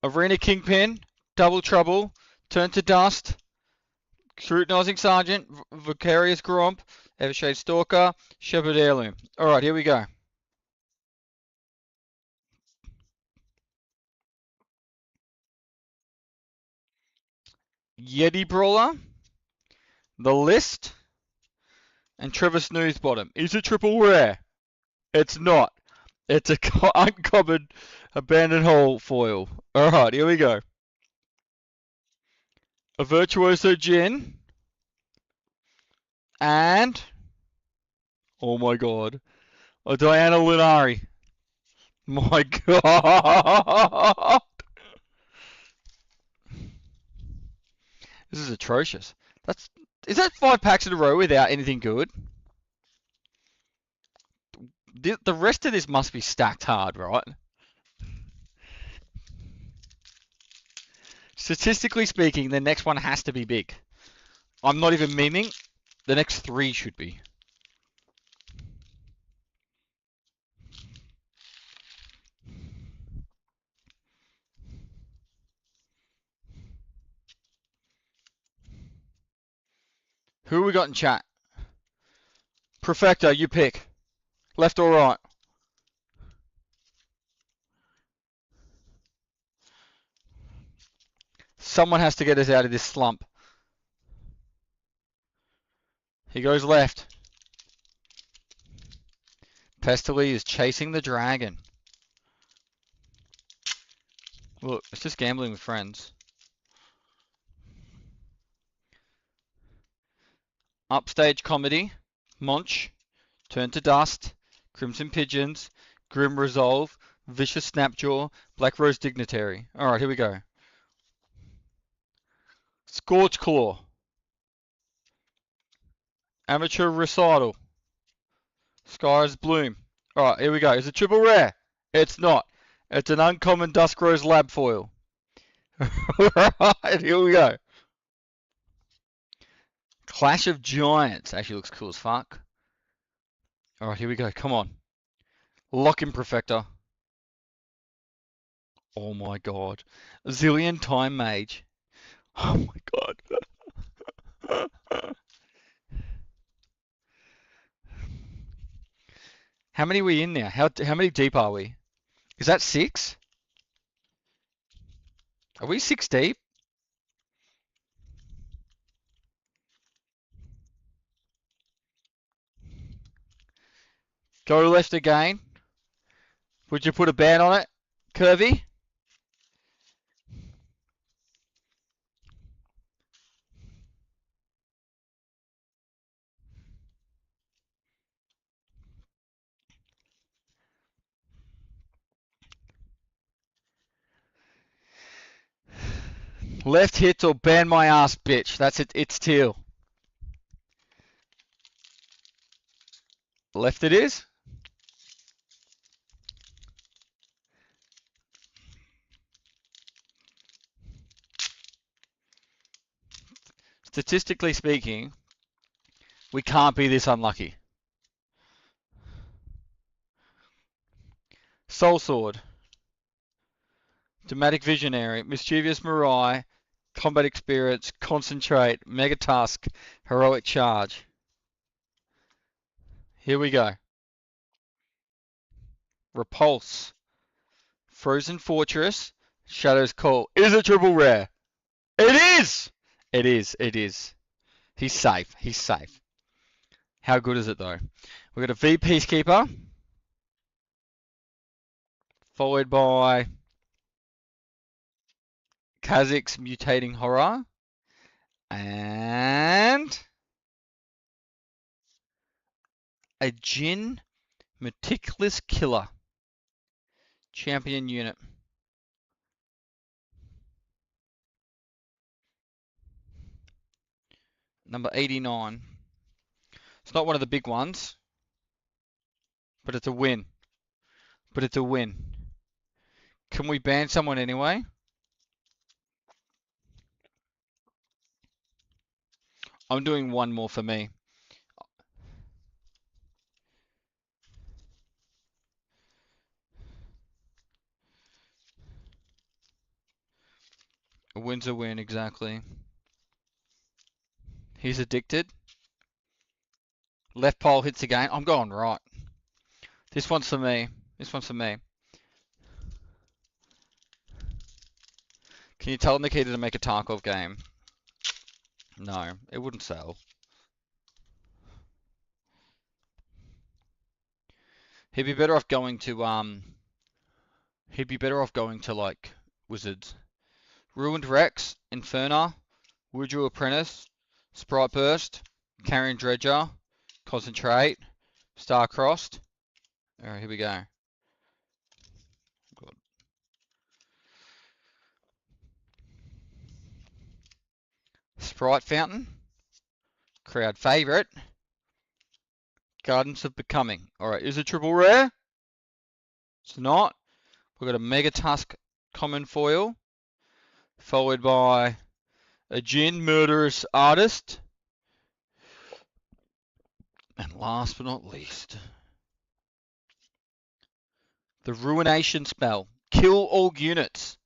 Arena Kingpin, Double Trouble, Turn to Dust, Scrutinizing Sergeant, Vicarious Gromp, Evershade Stalker, Shepherd Heirloom. Alright, here we go. Yeti Brawler, The List, and Trevor Snoozebottom. Is it triple rare? It's not. It's a uncommon abandoned hole foil. Alright, here we go. A Virtuoso Gin. And oh my god. or Diana Lunari. My God. This is atrocious. Is that 5 packs in a row without anything good? The rest of this must be stacked hard, right? Statistically speaking, the next one has to be big. I'm not even memeing. The next 3 should be. Who we got in chat? Perfecto, you pick. Left or right? Someone has to get us out of this slump. He goes left. Pestily is chasing the dragon. Look, it's just gambling with friends. Upstage comedy. Munch. Turn to Dust. Crimson Pigeons. Grim Resolve. Vicious Snapjaw. Black Rose Dignitary. Alright, here we go. Scorch Claw. Amateur Recital. Sky's Bloom. Alright, here we go. Is it triple rare? It's not. It's an uncommon Dusk Rose Lab Foil. Alright, here we go. Clash of Giants. Actually looks cool as fuck. Alright, here we go. Come on. Lock in Perfector. Oh my god. Zillion Time Mage. Oh my god. How many are we in now? How many deep are we? Is that 6? Are we 6 deep? Go left again. Would you put a ban on it, Curvy? Left hits or ban my ass, bitch. That's it. It's teal. Left it is. Statistically speaking, we can't be this unlucky. Soul Sword. Dramatic Visionary. Mischievous Mirai. Combat Experience. Concentrate. Mega Tusk. Heroic Charge. Here we go. Repulse. Frozen Fortress. Shadow's Call. Is it triple rare? It is! It is. It is. He's safe. He's safe. How good is it though? We've got a V Peacekeeper. Followed by Kazakh's Mutating Horror. And a Jin Meticulous Killer. Champion unit. Number 89. It's not one of the big ones. But it's a win. But it's a win. Can we ban someone anyway? I'm doing one more for me. A win's a win, exactly. He's addicted. Left pole hits again. I'm going right. This one's for me. This one's for me. Can you tell Nikita to make a Tarkov game? No, it wouldn't sell. He'd be better off going to like Wizards. Ruined Rex, Inferna, Woodrow Apprentice, Sprite Burst, Carrion Dredger, Concentrate, Star-Crossed, Alright, here we go. Good. Sprite Fountain. Crowd favourite. Gardens of Becoming. Alright, is it triple rare? It's not. We've got a Mega Tusk common foil. Followed by a Jin Murderous Artist. And last but not least, the Ruination spell. Kill all units.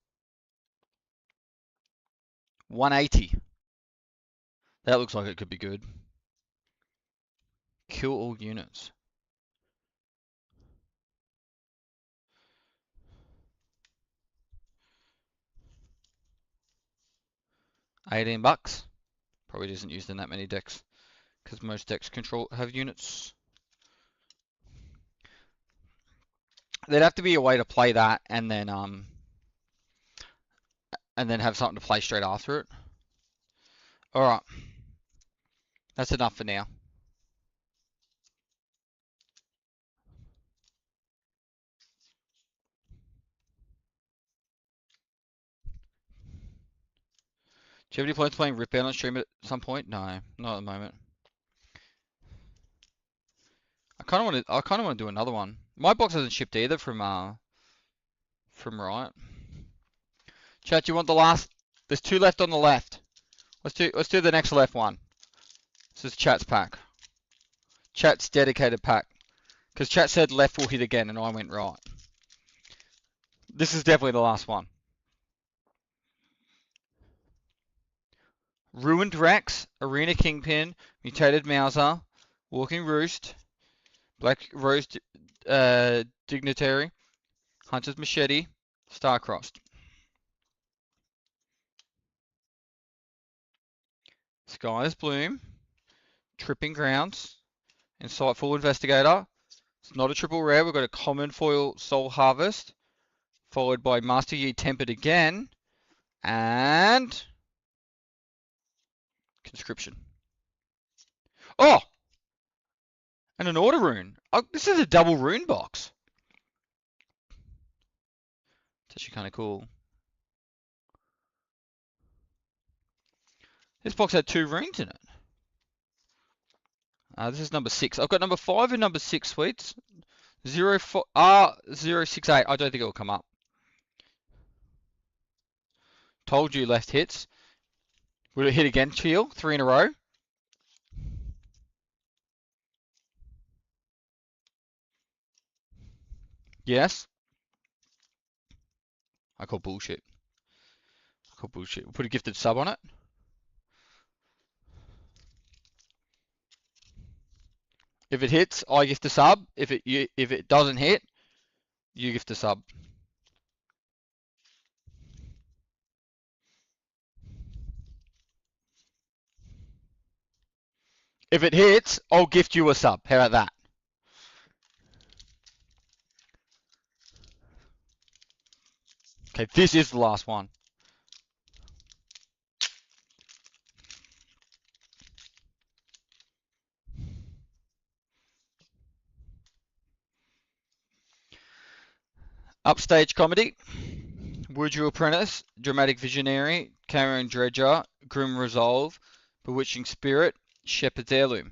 180. That looks like it could be good. Kill all units. $18. Probably isn't used in that many decks, because most decks have units. There'd have to be a way to play that and then have something to play straight after it. Alright. That's enough for now. Do you have any plans playing Ripbound on stream at some point? No, not at the moment. I kind of want to do another one. My box hasn't shipped either from Riot. Chat, do you want the last? There's 2 left on the left. Let's do the next left one. This is Chat's pack. Chat's dedicated pack. Because Chat said left will hit again, and I went right. This is definitely the last one. Ruined Rex, Arena Kingpin, Mutated Mauser, Walking Roost, Black Rose Dignitary, Hunter's Machete, Starcrossed. Sky's Bloom, Tripping Grounds, Insightful Investigator. It's not a triple rare. We've got a common foil Soul Harvest, followed by Master Yi Tempered again, and Conscription. Oh! And an Order Rune. Oh, this is a double rune box. It's actually kind of cool. This box had 2 runes in it. This is number 6. I've got number 5 and number 6 sweets. 068. I don't think it will come up. Told you left hits. Will it hit again, Teal? 3 in a row. Yes. I call bullshit. We'll put a gifted sub on it. If it hits, I gift a sub. If it doesn't hit, you gift a sub. If it hits, I'll gift you a sub. How about that? Okay, this is the last one. Upstage comedy. Would You Apprentice, Dramatic Visionary, Cameron Dredger, Grim Resolve, Bewitching Spirit, Shepherd's Heirloom.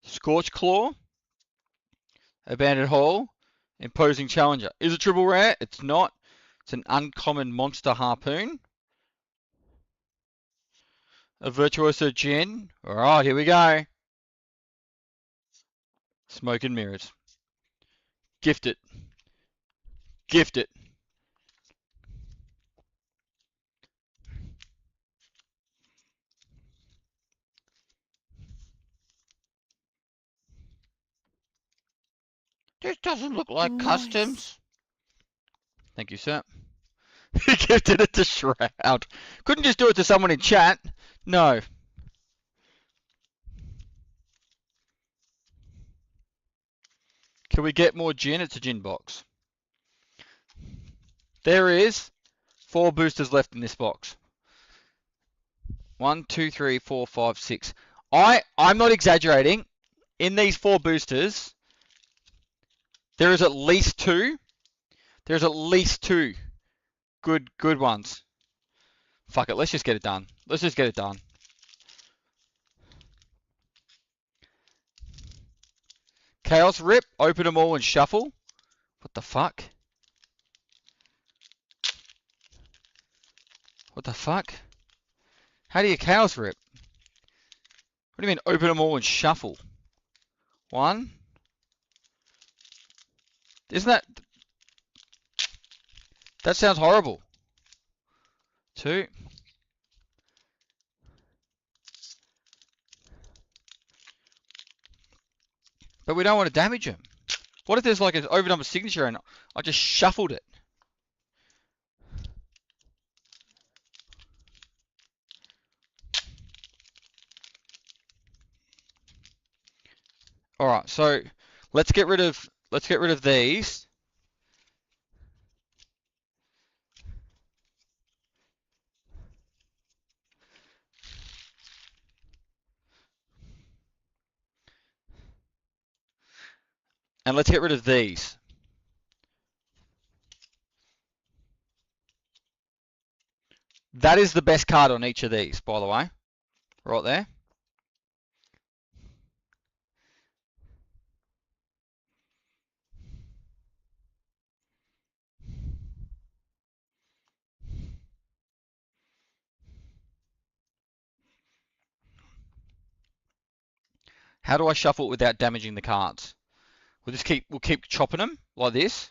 Scorch Claw, Abandoned Hall, Imposing Challenger. Is it triple rare? It's not. It's an uncommon Monster Harpoon. A Virtuoso Gin. Alright, here we go. Smoke and Mirrors. Gift it. Gift it. This doesn't look like customs. Thank you, sir. He gifted it to Shroud. Couldn't just do it to someone in chat. No. Can we get more gin? It's a gin box. There is 4 boosters left in this box. 1, 2, 3, 4, 5, 6. I'm not exaggerating. in these 4 boosters, there is at least 2. There's at least 2 good ones. Fuck it, let's just get it done. Let's just get it done. Chaos Rip, open them all and shuffle. What the fuck? What the fuck? How do you Chaos Rip? What do you mean open them all and shuffle? 1. Isn't that... That sounds horrible. 2. But we don't want to damage him. What if there's like an overnumber signature and I just shuffled it? All right, so let's get rid of these. And let's get rid of these. That is the best card on each of these, by the way. Right there. How do I shuffle it without damaging the cards? We'll keep chopping them like this.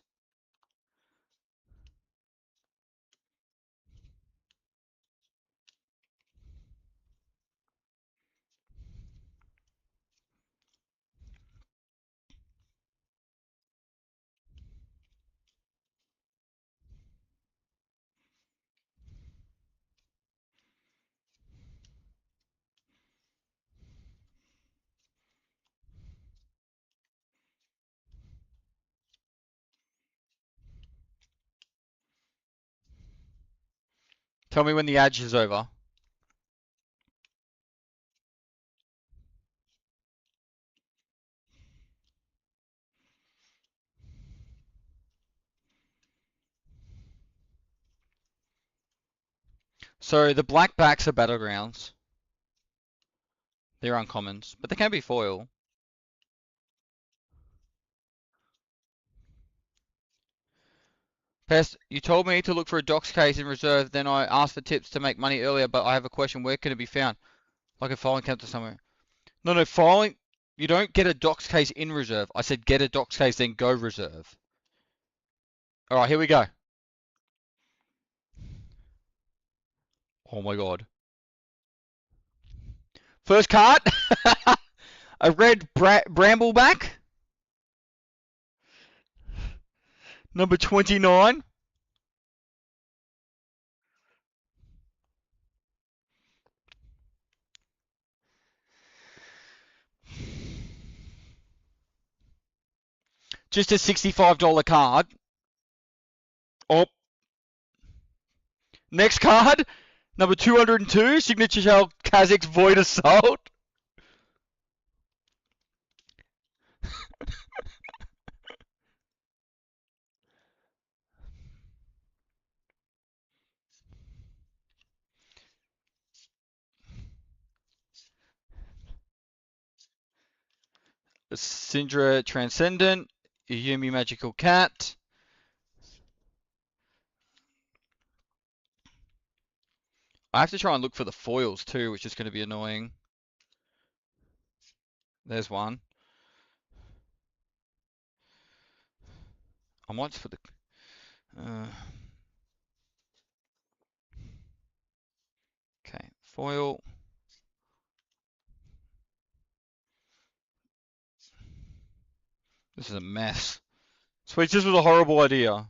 Tell me when the edge is over. So the black backs are battlegrounds. They're uncommons, but they can be foil. Pest, you told me to look for a docs case in reserve, then I asked for tips to make money earlier, but I have a question. Where can it be found? Like a filing counter somewhere. No, filing... You don't get a docs case in reserve. I said get a docs case, then go reserve. Alright, here we go. Oh my god. First card. A red Brambleback. Number 29. Just a $65 card. Oh. Next card. Number 202. Signature Shell Kazakh's Void Assault. Syndra Transcendent, Yumi Magical Cat. I have to try and look for the foils too, which is going to be annoying. There's one. I might just put the... okay, foil. This is a mess. Sweet, this was a horrible idea.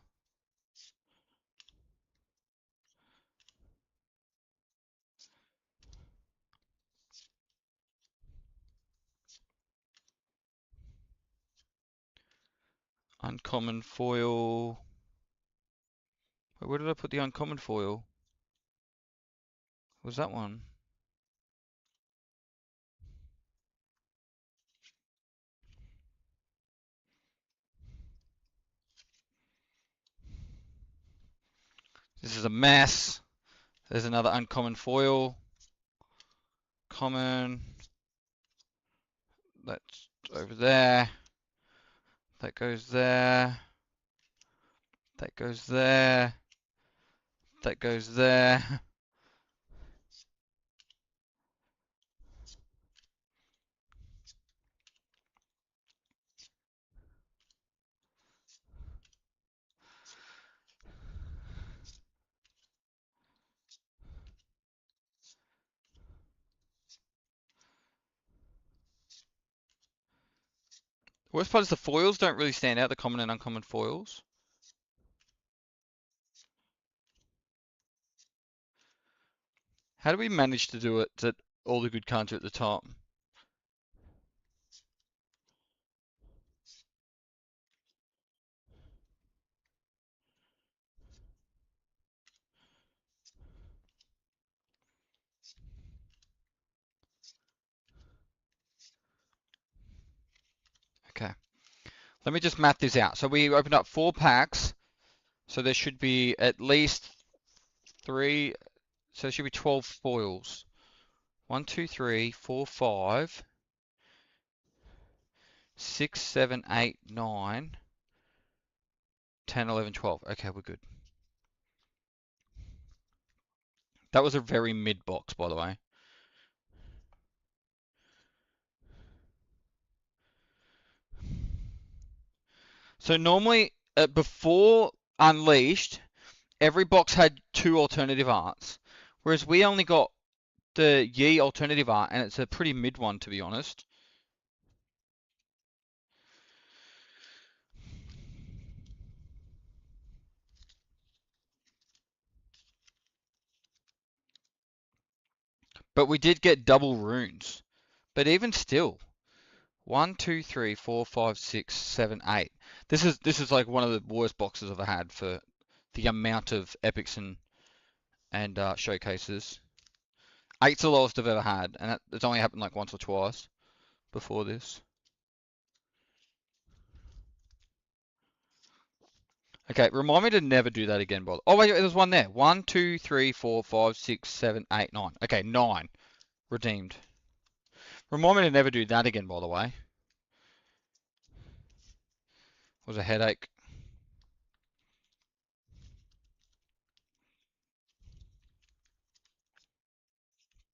Uncommon foil. Wait, where did I put the uncommon foil? What was that one? This is a mess. There's another uncommon foil. Common. That's over there. That goes there. That goes there. That goes there. The worst part is the foils don't really stand out, the common and uncommon foils. How do we manage to do it that all the good cards are at the top? Okay. Let me just map this out. So we opened up 4 packs. So there should be at least 3. So there should be 12 foils. 1, 2, 3, 4, 5, 6, 7, 8, 9, 10, 11, 12. Okay, we're good. That was a very mid box, by the way. So normally, before Unleashed, every box had 2 alternative arts. Whereas we only got the Yi alternative art, and it's a pretty mid one, to be honest. But we did get double runes. But even still, 1, 2, 3, 4, 5, 6, 7, 8. This is like one of the worst boxes I've ever had for the amount of epics and showcases. 8's the lowest I've ever had, and it's only happened like once or twice before this. Okay, remind me to never do that again, Bob. Oh wait, there's one there. 1, 2, 3, 4, 5, 6, 7, 8, 9. Okay, 9 redeemed. Remind me to never do that again, by the way. It was a headache.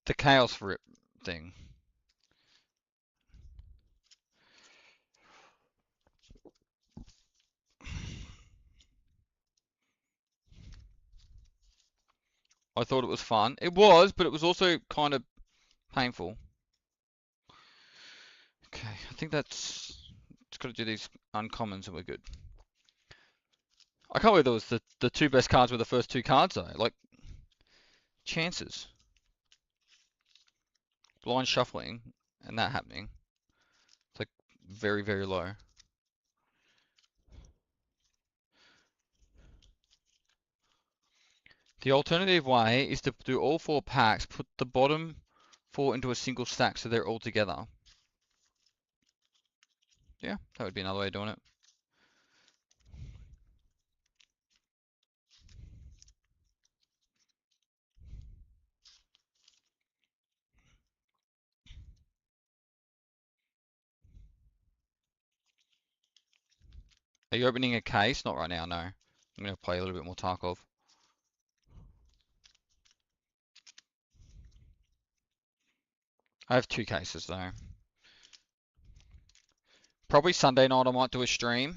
The chaos rip thing. I thought it was fun. It was, but it was also kind of painful. Okay, I think that's... Just got to do these uncommons and we're good. I can't believe there was the 2 best cards were the first 2 cards though. Like, chances. Blind shuffling and that happening. It's like very, very low. The alternative way is to do all 4 packs, put the bottom 4 into a single stack so they're all together. Yeah, that would be another way of doing it. Are you opening a case? Not right now, no. I'm going to play a little bit more Tarkov. I have 2 cases though. Probably Sunday night I might do a stream.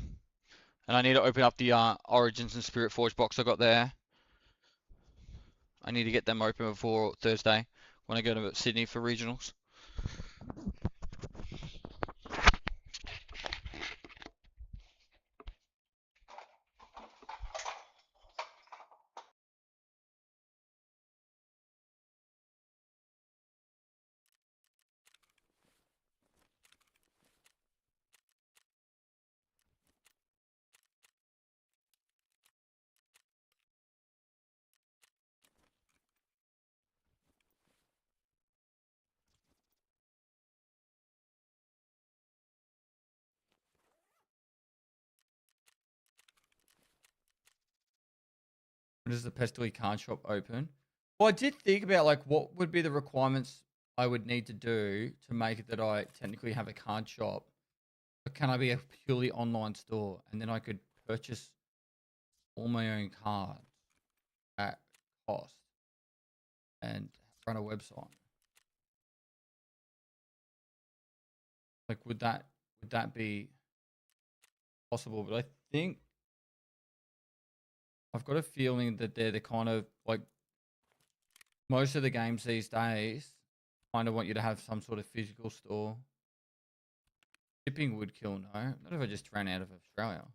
And I need to open up the Origins and Spirit Forge box I got there. I need to get them open before Thursday when I go to Sydney for regionals. When does the Pestily card shop open? Well, I did think about like what would be the requirements I would need to do to make it that I technically have a card shop. But can I be a purely online store and then I could purchase all my own cards at cost and run a website? Like, would that be possible? But I think I've got a feeling that they're the kind of like most of the games these days kind of want you to have some sort of physical store. Shipping would kill, no? Not if I just ran out of Australia.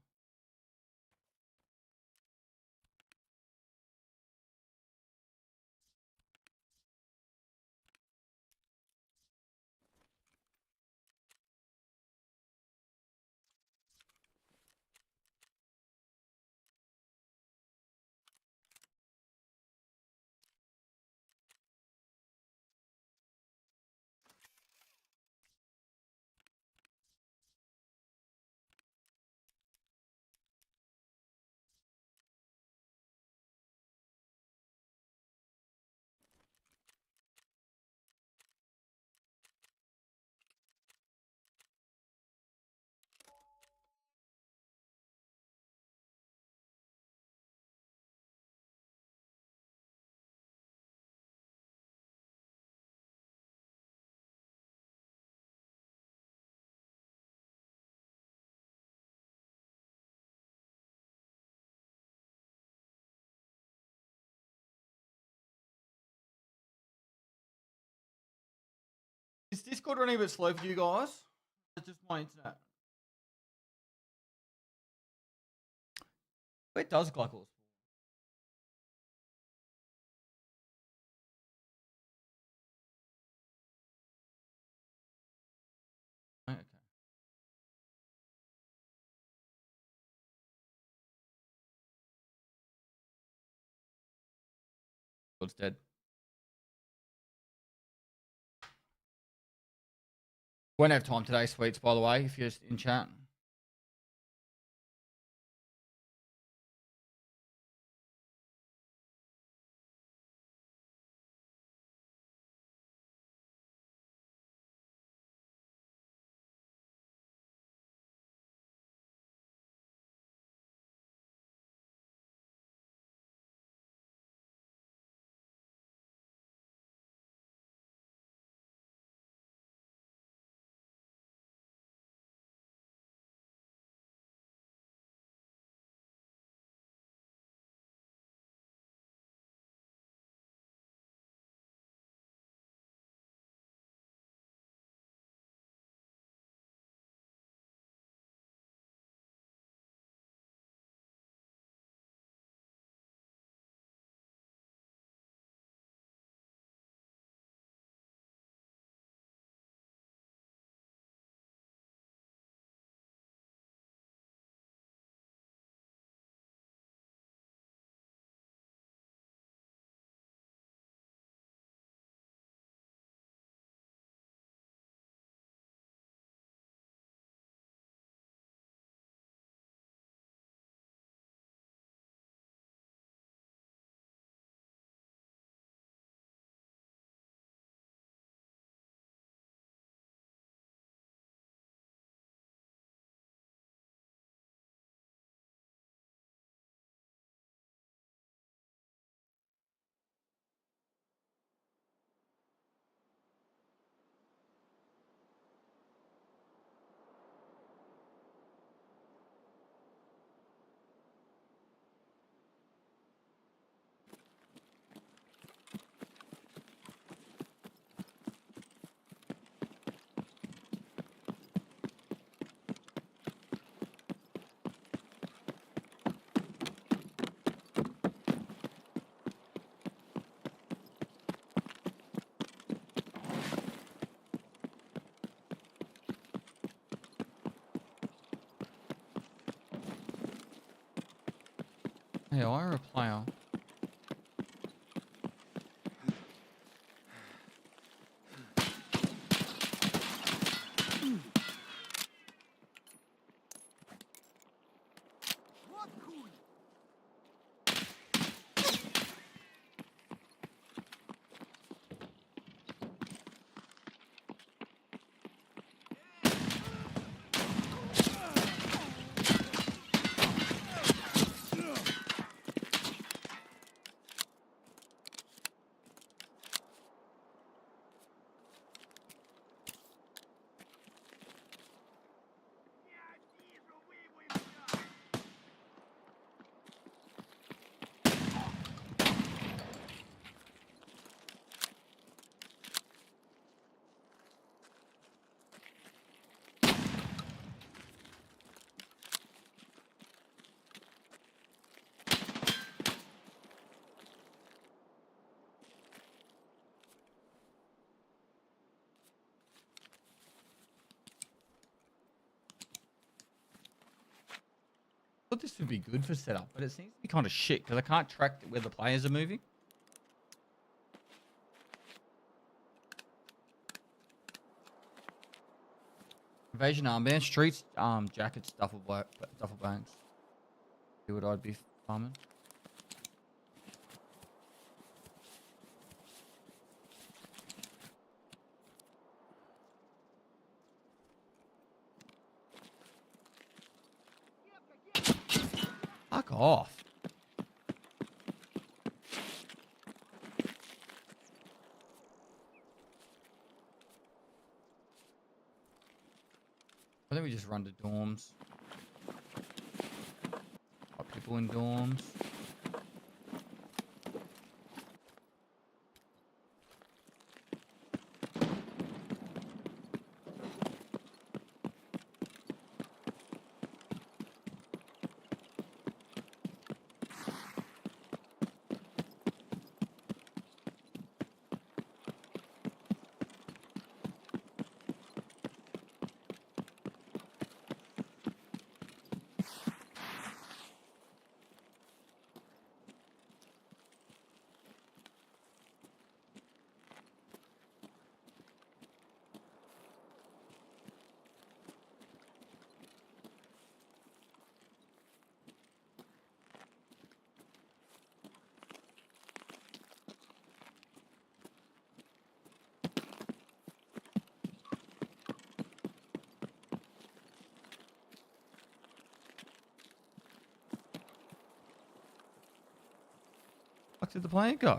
Is Discord running a bit slow for you guys? It's just my internet. Where does Glycol? Okay. It's dead. Won't have time today, sweets, by the way, if you're in chat. Hey, I a player. thought this would be good for setup, but it seems to be kind of shit because I can't track where the players are moving. Invasion armband, streets, jackets, duffel bags. See what I'd be farming. Fuck off. I think we just run to dorms. Got people in dorms. Fuck did the plane go?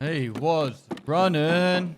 He was running.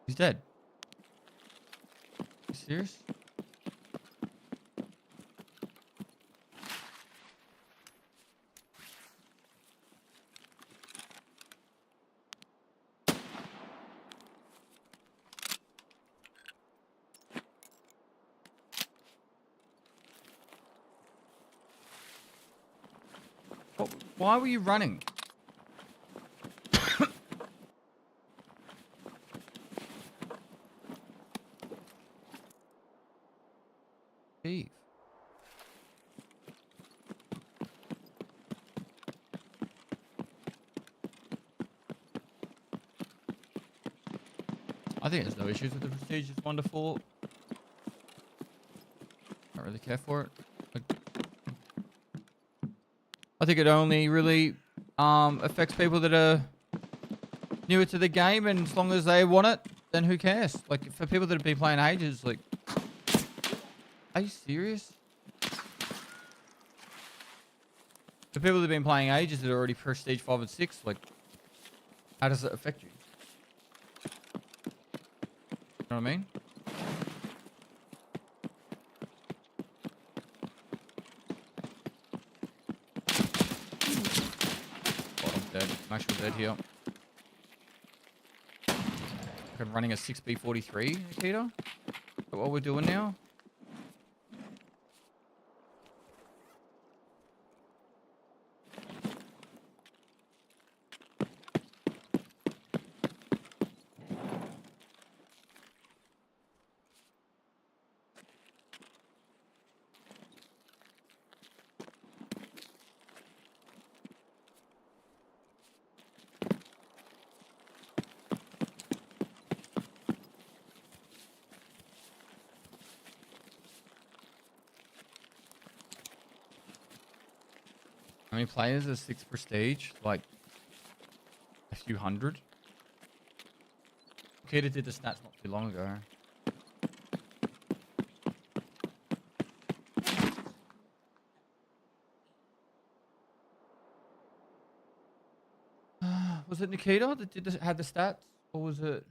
He's dead. You serious? Why were you running? Steve. I think there's no issues with the Prestige. It's wonderful. Don't really care for it. I think it only really affects people that are newer to the game, and as long as they want it, then who cares? Like, for people that have been playing ages, like, are you serious? For people that have been playing ages that are already Prestige 5 and 6, like, how does it affect you? You know what I mean? Bottom's dead. Marshall's dead here. I'm running a 6B43, Nikita. Is that what we're doing now? How many players is 6 prestige? Like a few hundred. Nikita did the stats not too long ago. Was it Nikita that had the stats, or was it?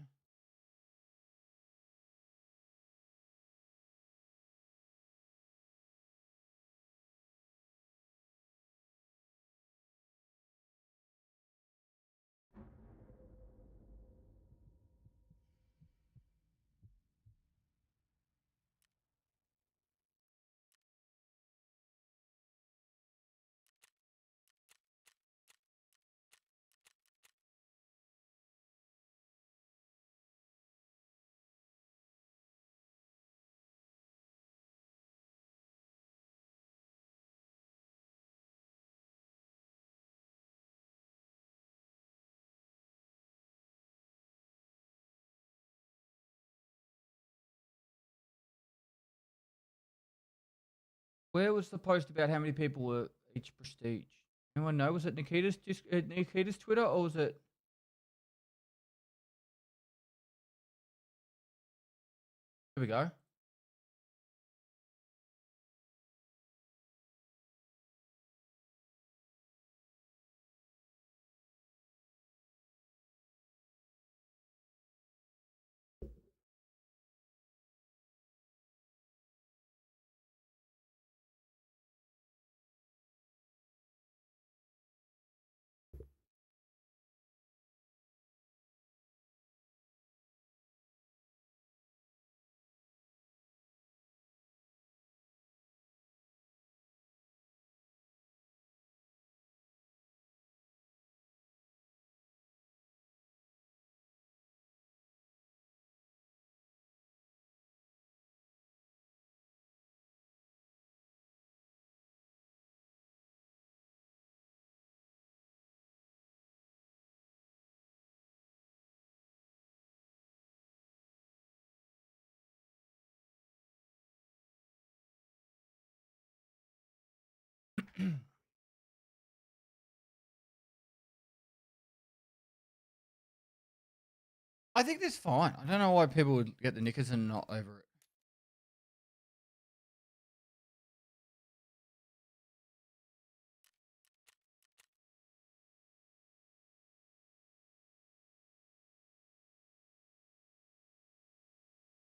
Where was the post about how many people were each prestige? Anyone know? Was it Nikita's Twitter, or was it? Here we go. I think that's fine. I don't know why people would get the knickers and not over it.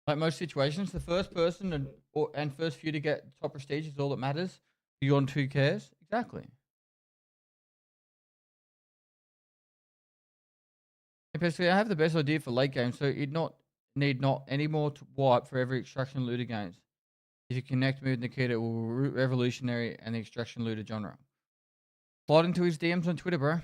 Like most situations, the first person and first few to get top prestige is all that matters. You on 2 cares? Exactly. Hey, Pestily, I have the best idea for late game, so it need not any more to wipe for every extraction looter games. If you connect me with Nikita, it will revolutionary and the extraction looter genre. Slide into his DMs on Twitter, bro.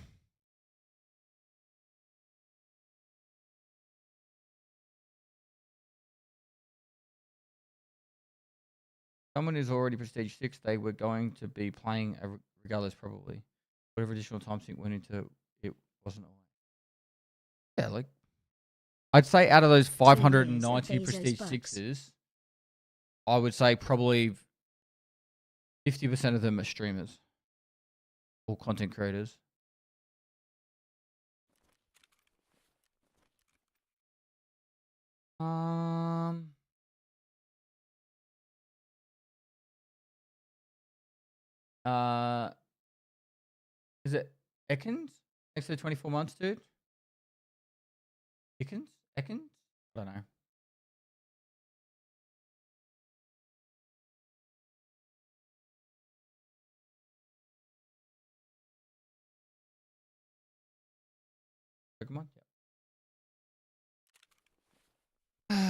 Someone is already prestige 6. They were going to be playing regardless, probably. Whatever additional time sync went into it wasn't always. Yeah, like I'd say out of those 590 prestige 6s, I would say probably 50% of them are streamers or content creators. Is it Ekans? Next to the 24 months, dude? Ekans? Ekans? I don't know. Pokemon? Yeah.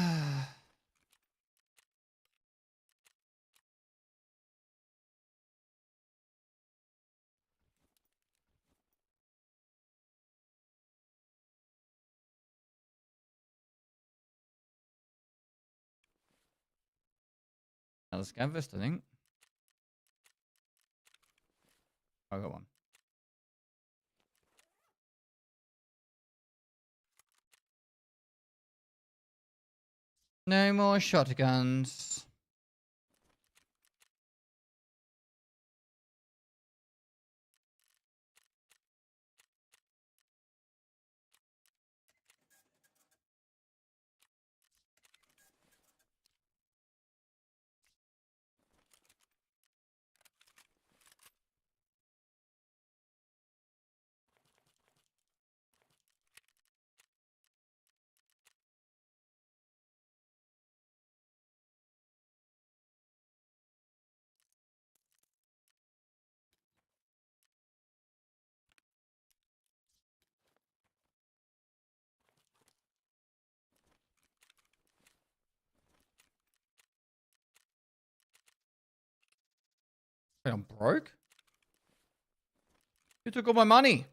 Another Scamvest, I think. I got one. No more shotguns. saying I'm broke. You took all my money.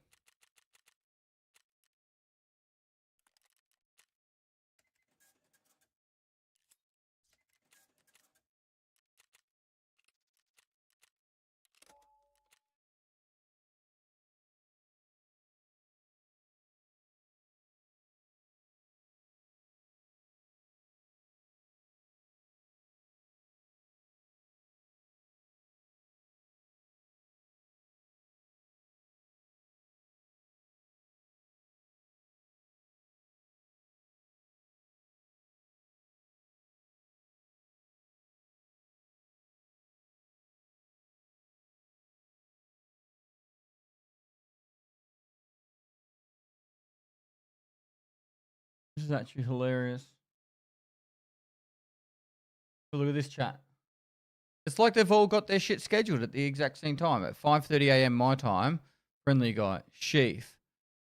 This is actually hilarious. But look at this chat. It's like they've all got their shit scheduled at the exact same time. At 5:30 a.m. my time, Friendly Guy, Sheaf,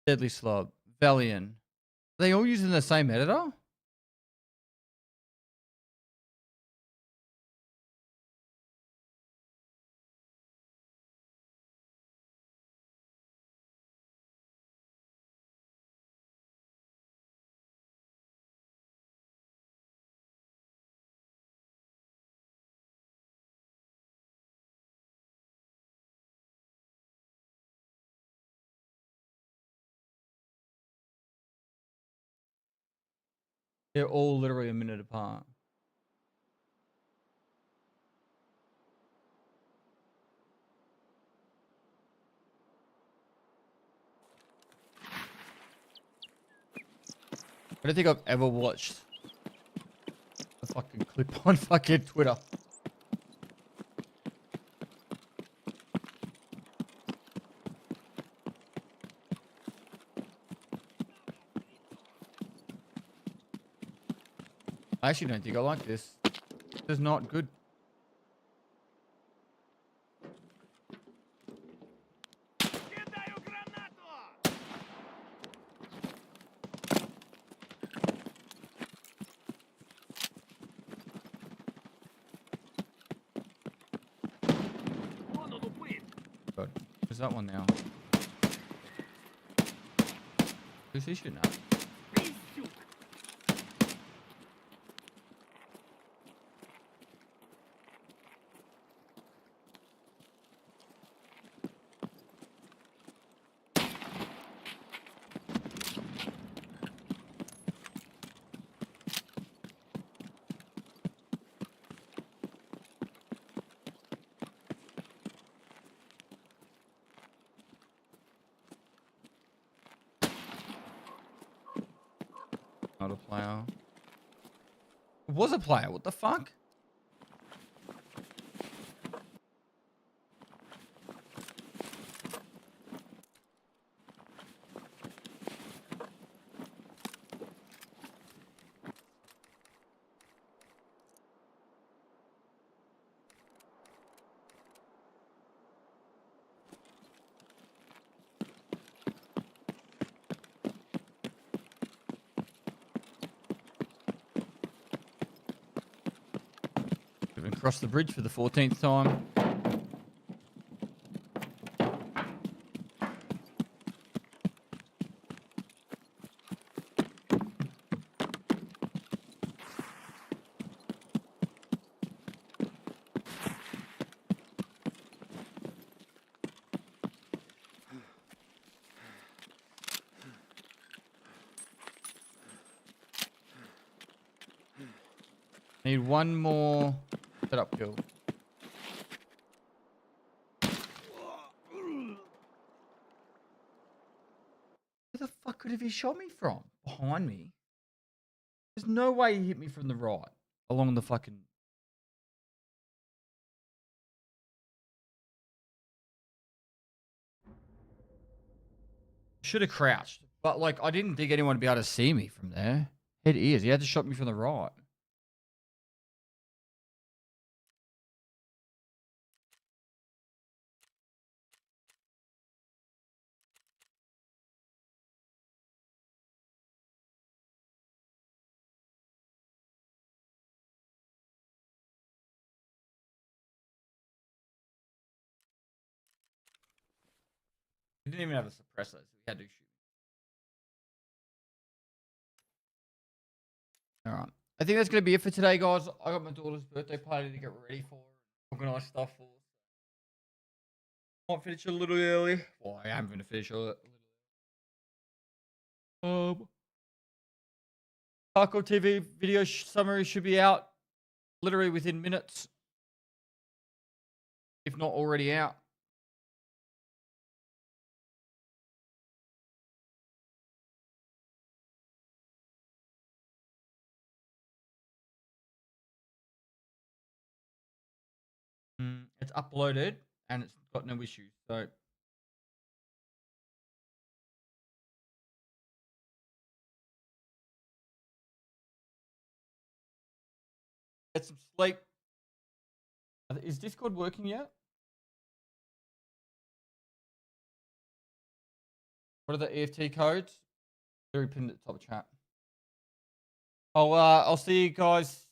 Deadly Slob, Valiant. Are they all using the same editor? They're all literally a minute apart. I don't think I've ever watched a fucking clip on fucking Twitter. I actually don't think I like this. This is not good. God, where's that one now? Who's he shooting at? Not a player. It was a player. What the fuck? We've crossed the bridge for the 14th time. Need one more setup kill. Where the fuck could have he shot me from? Behind me? There's no way he hit me from the right. Along the fucking... Should have crouched. But like, I didn't think anyone would be able to see me from there. Head ears. He had to shot me from the right. We didn't even have a suppressor, so we had to shoot. All right. I think that's going to be it for today, guys. I got my daughter's birthday party to get ready for, organize stuff for. Might finish a little early. Well, I am going to finish a little early. Tarkov TV video summary should be out literally within minutes, if not already out. It's uploaded and it's got no issues. So get some sleep. Is Discord working yet? What are the EFT codes? They're pinned at the top of chat. I'll see you guys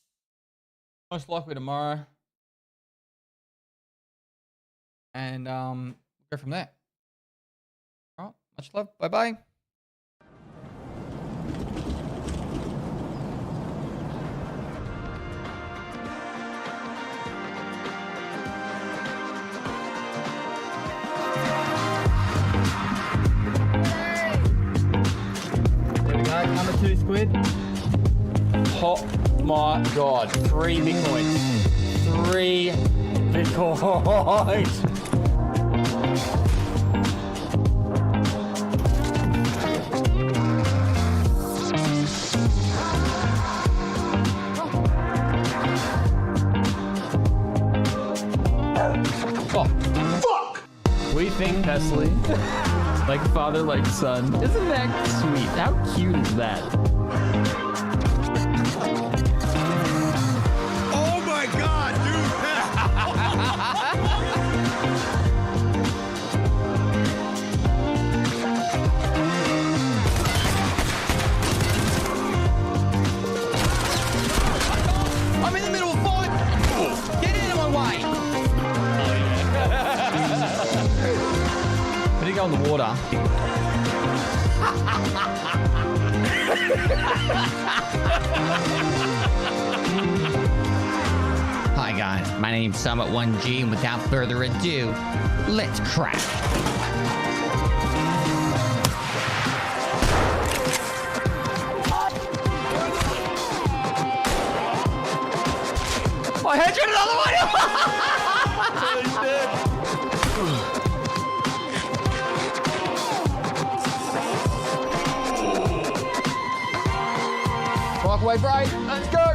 most likely tomorrow. And we'll go from there. All right, much love. Bye bye. There we go. Number 2 squid. Oh my god. 3 Bitcoins. 3 Bitcoins. We think Pestily, like father, like son. Isn't that sweet? How cute is that? Oh my god, dude! I'm in the middle of fight! Get out of my way! Go in the water. Hi guys, my name's Summit1G, and without further ado, let's crack. I headshot another one! Microwave break, let's go!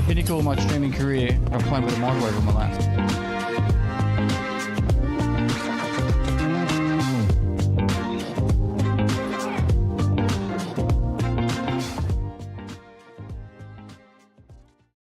Pinnacle of my streaming career, I'm playing with a microwave on my lap.